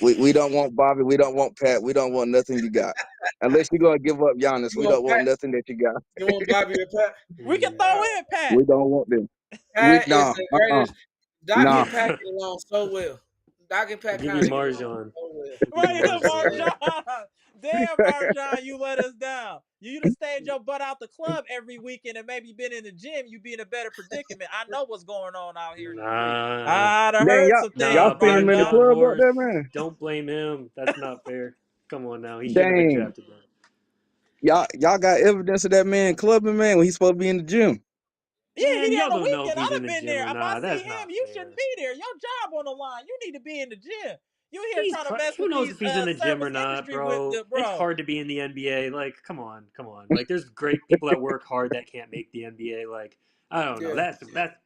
Speaker 8: We don't want Bobby. We don't want Pat. We don't want nothing you got. Unless you're gonna give up Giannis,
Speaker 15: You
Speaker 8: we
Speaker 15: want
Speaker 8: don't want
Speaker 15: Pat?
Speaker 8: nothing that you got.
Speaker 15: You want Bobby or Pat?
Speaker 1: We can
Speaker 16: mm,
Speaker 1: throw in Pat.
Speaker 8: We don't want them. We
Speaker 15: Pat is
Speaker 8: nah
Speaker 15: the
Speaker 8: uh
Speaker 15: greatest. Doc
Speaker 8: nah.
Speaker 15: and Pat get along so well. Doc and
Speaker 16: we'll
Speaker 15: Pat
Speaker 16: give you
Speaker 15: Conley get along
Speaker 16: Marjan.
Speaker 15: so well.
Speaker 16: We'll give you
Speaker 1: Right here,
Speaker 16: Marjan.
Speaker 1: Marjan. Damn, Marjan, you let us down. You'd have stayed your butt out the club every weekend and maybe been in the gym. You'd be in a better predicament. I know what's going on out here in the street.
Speaker 16: Nah,
Speaker 1: I'd have
Speaker 8: Man,
Speaker 1: heard some things,
Speaker 8: y'all seen him in the
Speaker 1: Marjan.
Speaker 16: Marjan
Speaker 8: club up
Speaker 16: horse.
Speaker 8: there, man.
Speaker 16: Don't blame him. That's not fair. Come on now, he shouldn't have been
Speaker 8: Dang.
Speaker 16: drafted. Then.
Speaker 8: Y'all got evidence of that man clubbing, man, when he's supposed to be in the gym.
Speaker 1: Yeah, he
Speaker 16: Man,
Speaker 1: did
Speaker 16: y'all
Speaker 1: on the
Speaker 16: don't know if
Speaker 1: weekend.
Speaker 16: he's
Speaker 1: I'd
Speaker 16: in
Speaker 1: have
Speaker 16: the
Speaker 1: been
Speaker 16: gym
Speaker 1: there.
Speaker 16: or
Speaker 1: If I
Speaker 16: not.
Speaker 1: see
Speaker 16: That's
Speaker 1: him,
Speaker 16: not
Speaker 1: you shouldn't
Speaker 16: fair.
Speaker 1: be there. Your job on the line. You need to be in the gym. You here trying to mess
Speaker 16: Who
Speaker 1: with
Speaker 16: knows
Speaker 1: these
Speaker 16: if he's in the gym or
Speaker 1: service
Speaker 16: not,
Speaker 1: industry with
Speaker 16: bro?
Speaker 1: the
Speaker 16: It's
Speaker 1: bro.
Speaker 16: hard to be in the NBA. Like, come on, come on. Like, there's great people that work hard that can't make the NBA. Like, I don't know.
Speaker 15: Yeah,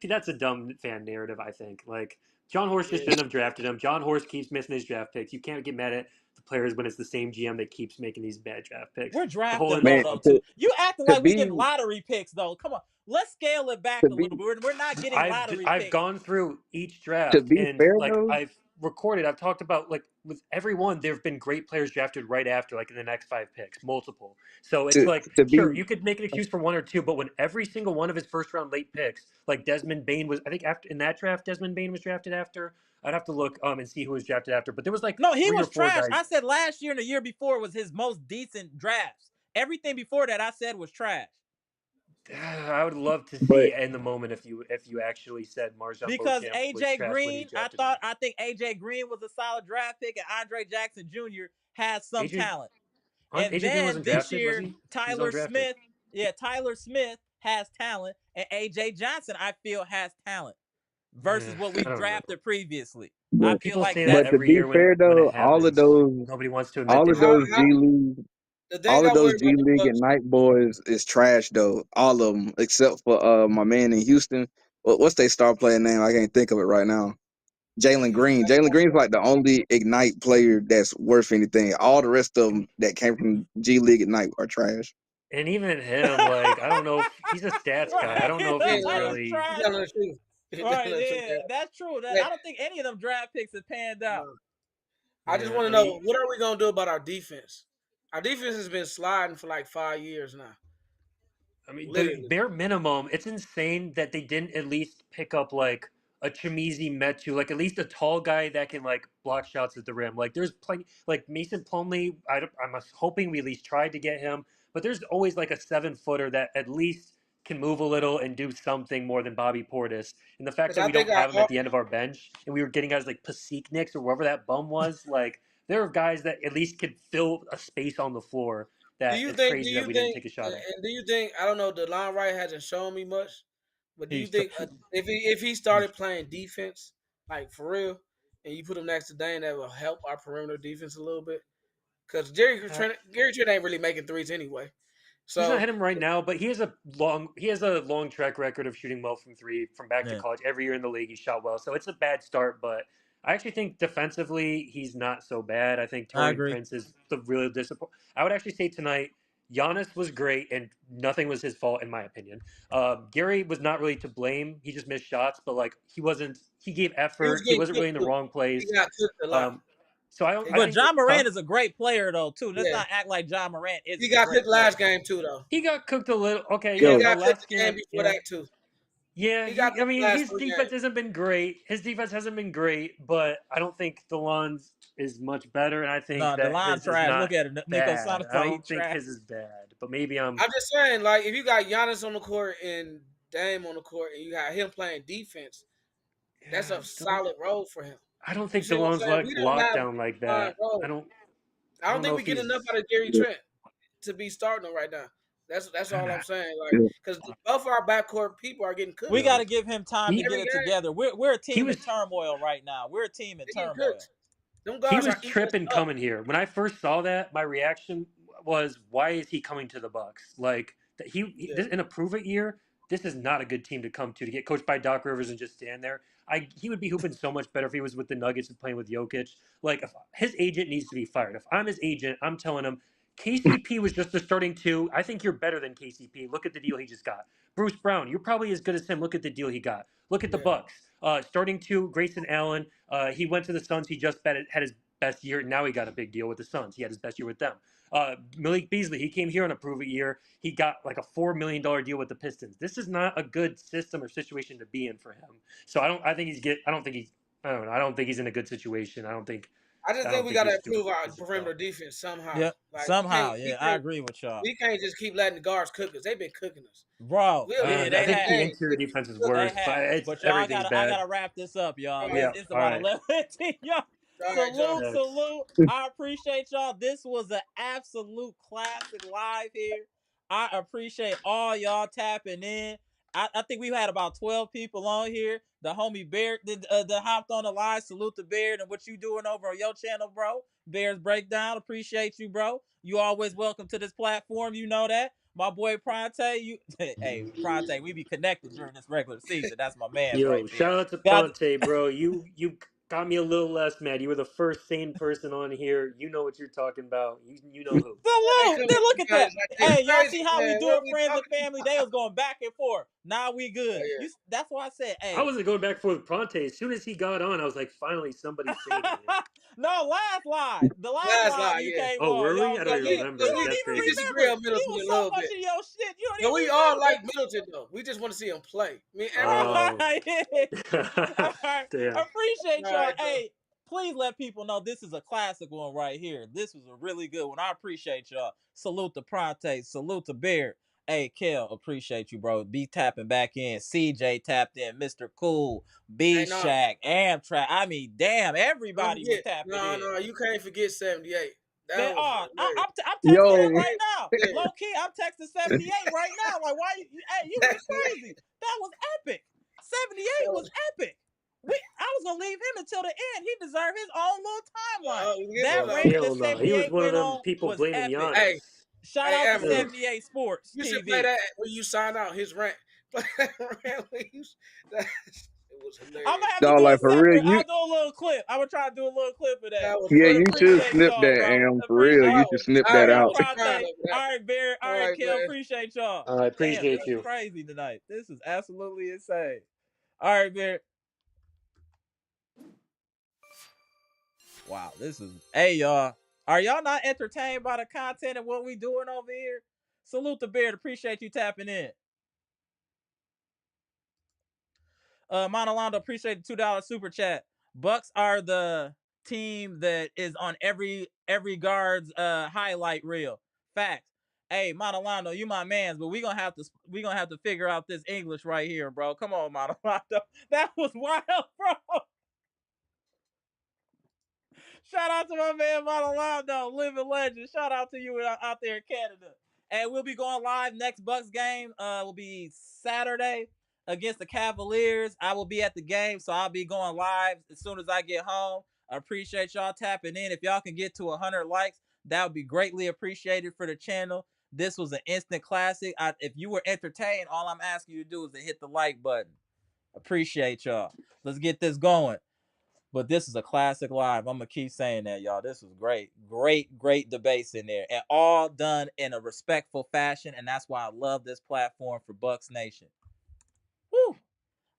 Speaker 16: That's a dumb fan narrative. I think. Like, John Horst just
Speaker 15: yeah.
Speaker 16: shouldn't have drafted him. John Horst keeps missing his draft picks. You can't get mad at the players when it's the same GM that keeps making these bad draft picks.
Speaker 1: We're
Speaker 16: The whole
Speaker 1: drafting low
Speaker 8: Man,
Speaker 1: though
Speaker 16: insult.
Speaker 1: too. You acting
Speaker 8: to
Speaker 1: like we
Speaker 8: be
Speaker 1: getting lottery picks though. Come on, let's scale it back
Speaker 8: to
Speaker 1: a
Speaker 8: be
Speaker 1: little bit. We're not getting
Speaker 16: I've
Speaker 1: lottery
Speaker 16: I've
Speaker 1: picks.
Speaker 16: gone through each
Speaker 8: to
Speaker 16: draft
Speaker 8: be
Speaker 16: and
Speaker 8: fair
Speaker 16: like
Speaker 8: though,
Speaker 16: I've recorded. I've talked about like with everyone. There've been great players drafted right after, like in the next 5 picks, multiple. So it's
Speaker 8: to
Speaker 16: like
Speaker 8: to
Speaker 16: sure
Speaker 8: be
Speaker 16: you could make an excuse for one or two, but when every single one of his first round late picks, like Desmond Bain was, I think after in that draft, Desmond Bain was drafted after. I'd have to look and see who was drafted after, but there was like
Speaker 1: No, he
Speaker 16: three or
Speaker 1: was
Speaker 16: four
Speaker 1: trash.
Speaker 16: guys.
Speaker 1: I said last year and the year before was his most decent drafts. Everything before that I said was trash.
Speaker 16: I would love to
Speaker 8: but
Speaker 16: see in the moment if you actually said Marjan
Speaker 1: Because
Speaker 16: Beauchamp was
Speaker 1: AJ
Speaker 16: trash when he
Speaker 1: Green,
Speaker 16: drafted him.
Speaker 1: I think AJ Green was a solid draft pick, and Andre Jackson Jr. has some
Speaker 16: Adrian
Speaker 1: talent. And
Speaker 16: Adrian Green
Speaker 1: then
Speaker 16: wasn't
Speaker 1: this
Speaker 16: drafted, was
Speaker 1: year,
Speaker 16: he? He's
Speaker 1: Tyler
Speaker 16: undrafted.
Speaker 1: Smith, Tyler Smith has talent, and AJ Johnson, I feel, has talent versus
Speaker 16: Yeah,
Speaker 1: what
Speaker 16: I
Speaker 1: we've
Speaker 16: don't know.
Speaker 1: drafted previously. I
Speaker 8: but
Speaker 1: feel
Speaker 16: People
Speaker 1: like
Speaker 16: say that
Speaker 1: that's
Speaker 8: to
Speaker 16: every
Speaker 8: be
Speaker 16: year
Speaker 8: fair
Speaker 16: when it
Speaker 8: though,
Speaker 16: happens. Nobody wants to admit
Speaker 8: all
Speaker 16: they
Speaker 8: of
Speaker 16: were
Speaker 8: those
Speaker 16: wrong.
Speaker 15: The thing
Speaker 8: All
Speaker 15: I
Speaker 8: of those
Speaker 15: worry
Speaker 8: G
Speaker 15: about the
Speaker 8: League and
Speaker 15: Bucks.
Speaker 8: night boys is trash though. All of them except for my man in Houston. What's their star player name? I can't think of it right now. Jalen Green. Jalen Green's like the only Ignite player that's worth anything. All the rest of them that came from G League Ignite are trash.
Speaker 16: And even him, like, I don't know if he's a stats guy. I don't know if
Speaker 15: He
Speaker 16: he's
Speaker 15: ain't lying.
Speaker 16: really.
Speaker 15: He telling the truth. He telling
Speaker 1: Right,
Speaker 15: the truth.
Speaker 1: yeah, that's true. That
Speaker 15: Yeah.
Speaker 1: I don't think any of them draft picks have panned out.
Speaker 15: No. I just
Speaker 16: Yeah,
Speaker 15: want
Speaker 16: I
Speaker 15: to know,
Speaker 16: mean,
Speaker 15: what are we gonna do about our defense? Our defense has been sliding for like 5 years now. Literally.
Speaker 16: bare minimum, it's insane that they didn't at least pick up like a Chimizi Metu, like at least a tall guy that can like block shots at the rim. Like there's plenty, like Mason Plumlee. I'm hoping we at least tried to get him, but there's always like a 7-footer that at least can move a little and do something more than Bobby Portis. And the fact
Speaker 15: Because
Speaker 16: that
Speaker 15: I
Speaker 16: we
Speaker 15: think
Speaker 16: don't have him at the end of our bench, and we were getting guys like Pasikniks or whoever that bum was, like there are guys that at least could fill a space on the floor. That it's crazy that we didn't take a shot at.
Speaker 15: And do you think, I don't know, DeLon Wright hasn't shown me much, but do you
Speaker 1: He's
Speaker 15: think if he started playing defense, like for real, and you put him next to Dane, that will help our perimeter defense a little bit? Because Gary Trent ain't really making threes anyway. So
Speaker 16: he's not hitting him right now, but he has a long track record of shooting well from three from back to college. Every year in the league, he shot well. So it's a bad start, but I actually think defensively he's not so bad. I think
Speaker 1: I
Speaker 16: Taurean
Speaker 1: agree.
Speaker 16: Prince is the real disappointment. I would actually say tonight Giannis was great and nothing was his fault in my opinion. Gary was not really to blame. He just missed shots, but like he wasn't. He gave effort. He wasn't really in the wrong place.
Speaker 15: He got cooked a lot.
Speaker 16: So I don't.
Speaker 1: But John Morant is a great player though too. Let's
Speaker 15: Yeah.
Speaker 1: not act like John Morant is.
Speaker 15: He got cooked last game too, though.
Speaker 16: He got cooked a little. Okay,
Speaker 15: He
Speaker 16: yeah,
Speaker 15: got cooked
Speaker 16: last
Speaker 15: the game before that too.
Speaker 16: Yeah,
Speaker 15: He got
Speaker 16: I mean,
Speaker 15: last
Speaker 16: his
Speaker 15: three
Speaker 16: defense
Speaker 15: games.
Speaker 16: hasn't been great. His defense hasn't been great, but I don't think DeLon's is much better, and I think
Speaker 1: No,
Speaker 16: that
Speaker 1: DeLon
Speaker 16: his
Speaker 1: trash.
Speaker 16: is not
Speaker 1: Look at it. Nico
Speaker 16: bad.
Speaker 1: Sounders
Speaker 16: I
Speaker 1: like he
Speaker 16: don't think
Speaker 1: trash.
Speaker 16: his is bad, but maybe I'm
Speaker 15: just saying, like, if you got Giannis on the court and Dame on the court, and you got him playing defense, that's a solid role for him.
Speaker 16: I don't think
Speaker 15: You see what I'm
Speaker 16: DeLon's
Speaker 15: saying?
Speaker 16: like
Speaker 15: We don't
Speaker 16: locked
Speaker 15: have
Speaker 16: down like
Speaker 15: a
Speaker 16: that.
Speaker 15: role.
Speaker 16: I don't
Speaker 15: think
Speaker 16: know
Speaker 15: we
Speaker 16: if
Speaker 15: get
Speaker 16: he's-
Speaker 15: enough out of Gary Trent to be starting him right now. That's all I'm saying. Like, because both our backcourt people are getting cooked.
Speaker 1: We got to give him time to get it
Speaker 15: game.
Speaker 1: together. We're a team
Speaker 16: was-
Speaker 1: in turmoil right now. We're a team in
Speaker 15: They getting
Speaker 1: turmoil.
Speaker 15: cooked. Them
Speaker 16: He
Speaker 15: guys
Speaker 16: was
Speaker 15: are eating
Speaker 16: tripping
Speaker 15: us up.
Speaker 16: coming here. When I first saw that, my reaction was, "Why is he coming to the Bucks?" Like that this, in a prove it year, this is not a good team to come to get coached by Doc Rivers and just stand there. He would be hooping so much better if he was with the Nuggets and playing with Jokic. Like if his agent needs to be fired. If I'm his agent, I'm telling him KCP was just the starting two. I think you're better than KCP. Look at the deal he just got. Bruce Brown, you're probably as good as him. Look at the deal he got. Look at the Bucks. Starting two, Grayson Allen. He went to the Suns. He just had his best year. Now he got a big deal with the Suns. He had his best year with them. Malik Beasley, he came here on a prove-it year. He got like a $4 million deal with the Pistons. This is not a good system or situation to be in for him. So I don't think he's in a good situation.
Speaker 15: I just think we got to improve our perimeter defense somehow.
Speaker 1: Yep.
Speaker 15: Like,
Speaker 1: somehow. I agree with y'all.
Speaker 15: We can't just keep letting the guards cook us. They've been cooking us.
Speaker 1: Bro,
Speaker 16: I think the interior defense is worse, but
Speaker 1: y'all
Speaker 16: everything's bad.
Speaker 1: I gotta wrap this up, y'all.
Speaker 16: Yeah,
Speaker 1: It's about 11:15, y'all. Salute. I appreciate y'all. This was an absolute classic live here. I appreciate all y'all tapping in. I think we've had about 12 people on here. The homie Bear that hopped on the live. Salute to Bear and what you doing over on your channel, bro. Bears Breakdown. Appreciate you, bro. You always welcome to this platform. You know that. My boy Pronte, hey Pronte, we be connected during this regular season. That's my man.
Speaker 16: Yo,
Speaker 1: right there.
Speaker 16: shout out to Pronte, bro. You got me a little less mad. You were the first sane person on here. You know what you're talking about. You know who.
Speaker 1: Salute. Look at that. Hey, y'all see how we do it, friends and family? They was going back and forth. Now we good. That's why I said, hey.
Speaker 16: I wasn't going back and forth with Pronte. As soon as he got on, I was like, finally somebody's saying it.
Speaker 1: No, last live. The last live you came on.
Speaker 16: Oh, really? I don't even remember.
Speaker 15: You don't even remember.
Speaker 1: He was so much of your shit. You don't even
Speaker 15: we all like Middleton, though. We just want to see him play.
Speaker 1: I
Speaker 16: Damn.
Speaker 1: appreciate y'all. Hey, please let people know this is a classic one right here. This was a really good one. I appreciate y'all. Salute to Pronte. Salute to Beard. Hey, Kel, appreciate you, bro. B tapping back in. CJ tapped in. Mr. Cool. B Shack. Amtrak. I mean, damn, everybody was tapping in.
Speaker 15: No, you can't forget 78.
Speaker 1: Man, I'm texting right now. Low key, I'm texting 78 right now. Like, why? You were crazy. That was epic. 78 was epic. I was gonna leave him until the end. He deserved his own little timeline. That rate that 78
Speaker 16: he was one of them
Speaker 1: on
Speaker 16: people
Speaker 1: was
Speaker 16: blaming
Speaker 1: epic.
Speaker 16: Giannis.
Speaker 15: Hey,
Speaker 1: shout out to 78 Sports
Speaker 15: You
Speaker 1: TV.
Speaker 15: should play that when you sign out his rant. Play that rant when you. It was
Speaker 1: I'm
Speaker 15: hilarious.
Speaker 1: gonna have to
Speaker 8: Dog,
Speaker 1: do a
Speaker 8: like for real,
Speaker 1: separate.
Speaker 8: you
Speaker 1: I'll do a little clip. I'm gonna try to do a little clip of that.
Speaker 15: That was
Speaker 8: yeah,
Speaker 1: But
Speaker 8: you
Speaker 15: funny.
Speaker 8: should
Speaker 1: appreciate
Speaker 8: snip
Speaker 1: y'all,
Speaker 8: that,
Speaker 1: bro.
Speaker 8: For real. You
Speaker 1: Appreciate
Speaker 8: should
Speaker 1: you.
Speaker 8: snip
Speaker 1: All
Speaker 8: that
Speaker 1: right,
Speaker 15: I
Speaker 8: out.
Speaker 15: was proud
Speaker 1: Pronte.
Speaker 15: of that.
Speaker 1: All right, Barry. All
Speaker 15: All
Speaker 1: right,
Speaker 15: right,
Speaker 1: Kim.
Speaker 15: man.
Speaker 1: Appreciate y'all.
Speaker 17: I
Speaker 1: Damn,
Speaker 17: appreciate
Speaker 1: this is
Speaker 17: you.
Speaker 1: crazy tonight. This is absolutely insane. All right, Barry. Wow, this is. Hey, y'all. Are y'all not entertained by the content and what we doing over here? Salute the Beard. Appreciate you tapping in. Monolando, appreciate the $2 super chat. Bucks are the team that is on every guard's highlight reel. Facts. Hey, Monolando, you my mans, but we gonna have to figure out this English right here, bro. Come on, Monolando. That was wild, bro. Shout out to my man Monolando, living legend. Shout out to you out there in Canada. And we'll be going live next Bucks game. Will be Saturday against the Cavaliers. I will be at the game, so I'll be going live as soon as I get home. I appreciate y'all tapping in. If y'all can get to 100 likes, that would be greatly appreciated for the channel. This was an instant classic. If you were entertained, all I'm asking you to do is to hit the like button. Appreciate y'all. Let's get this going. But this is a classic live. I'm gonna keep saying that, y'all. This was great, great debates in there, and all done in a respectful fashion. And that's why I love this platform for Bucks Nation. Woo!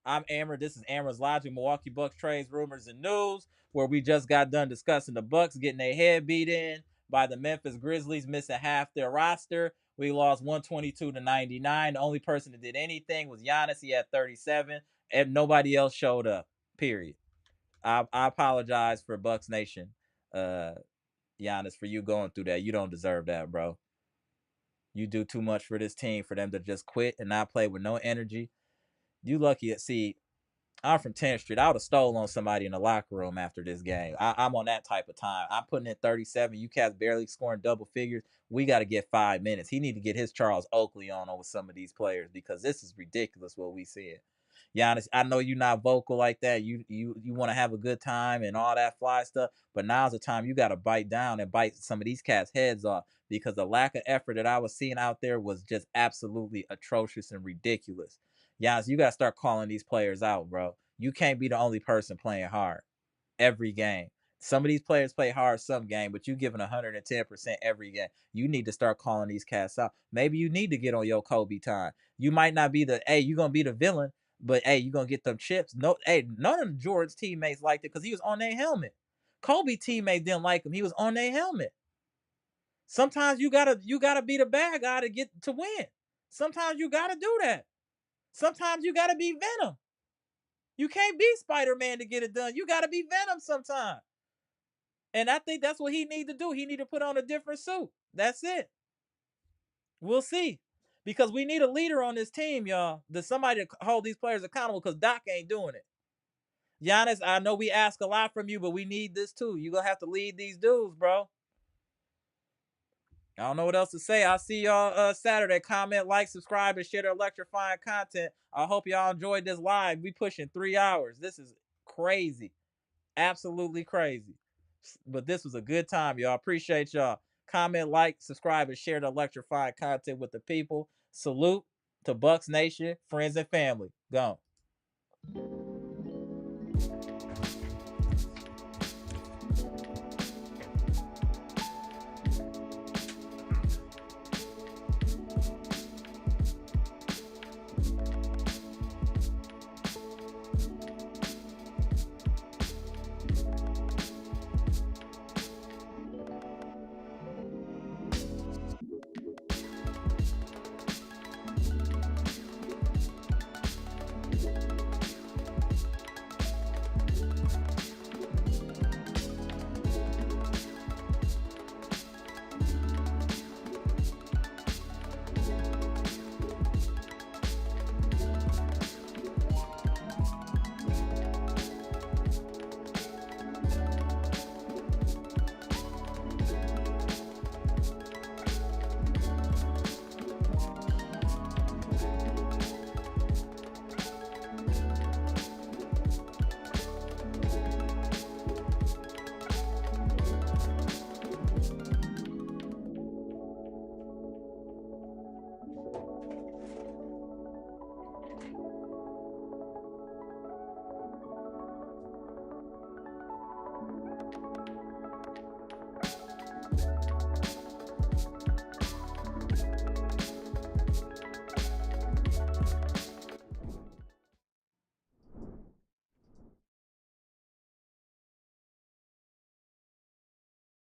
Speaker 1: I'm Amara. This is Amara's Logic, Milwaukee Bucks trades, rumors, and news, where we just got done discussing the Bucks getting their head beat in by the Memphis Grizzlies, missing half their roster. We lost 122-99. The only person that did anything was Giannis. He had 37, and nobody else showed up. Period. I apologize for Bucks Nation, Giannis, for you going through that. You don't deserve that, bro. You do too much for this team for them to just quit and not play with no energy. You lucky to see. I'm from 10th Street. I would have stole on somebody in the locker room after this game. I'm on that type of time. I'm putting in 37. You cats barely scoring double figures. We got to get 5 minutes. He need to get his Charles Oakley on over some of these players because this is ridiculous what we see. Giannis, I know you're not vocal like that. You want to have a good time and all that fly stuff, but now's the time you got to bite down and bite some of these cats' heads off because the lack of effort that I was seeing out there was just absolutely atrocious and ridiculous. Giannis, you got to start calling these players out, bro. You can't be the only person playing hard every game. Some of these players play hard some game, but you giving 110% every game. You need to start calling these cats out. Maybe you need to get on your Kobe time. You might not be you're going to be the villain, but you're going to get them chips. No, none of Jordan's teammates liked it because he was on their helmet. Kobe teammates didn't like him. He was on their helmet. Sometimes you gotta be the bad guy to get to win. Sometimes you gotta do that. Sometimes you gotta be Venom. You can't be Spider-Man to get it done. You gotta be Venom sometimes. And I think that's what he need to do. He need to put on a different suit. That's it. We'll see. Because we need a leader on this team, y'all. There's somebody to hold these players accountable because Doc ain't doing it. Giannis, I know we ask a lot from you, but we need this too. You're going to have to lead these dudes, bro. I don't know what else to say. I'll see y'all Saturday. Comment, like, subscribe, and share the electrifying content. I hope y'all enjoyed this live. We pushing 3 hours. This is crazy. Absolutely crazy. But this was a good time, y'all. Appreciate y'all. Comment, like, subscribe, and share the electrifying content with the people. Salute to Bucks Nation, friends, and family. Gone.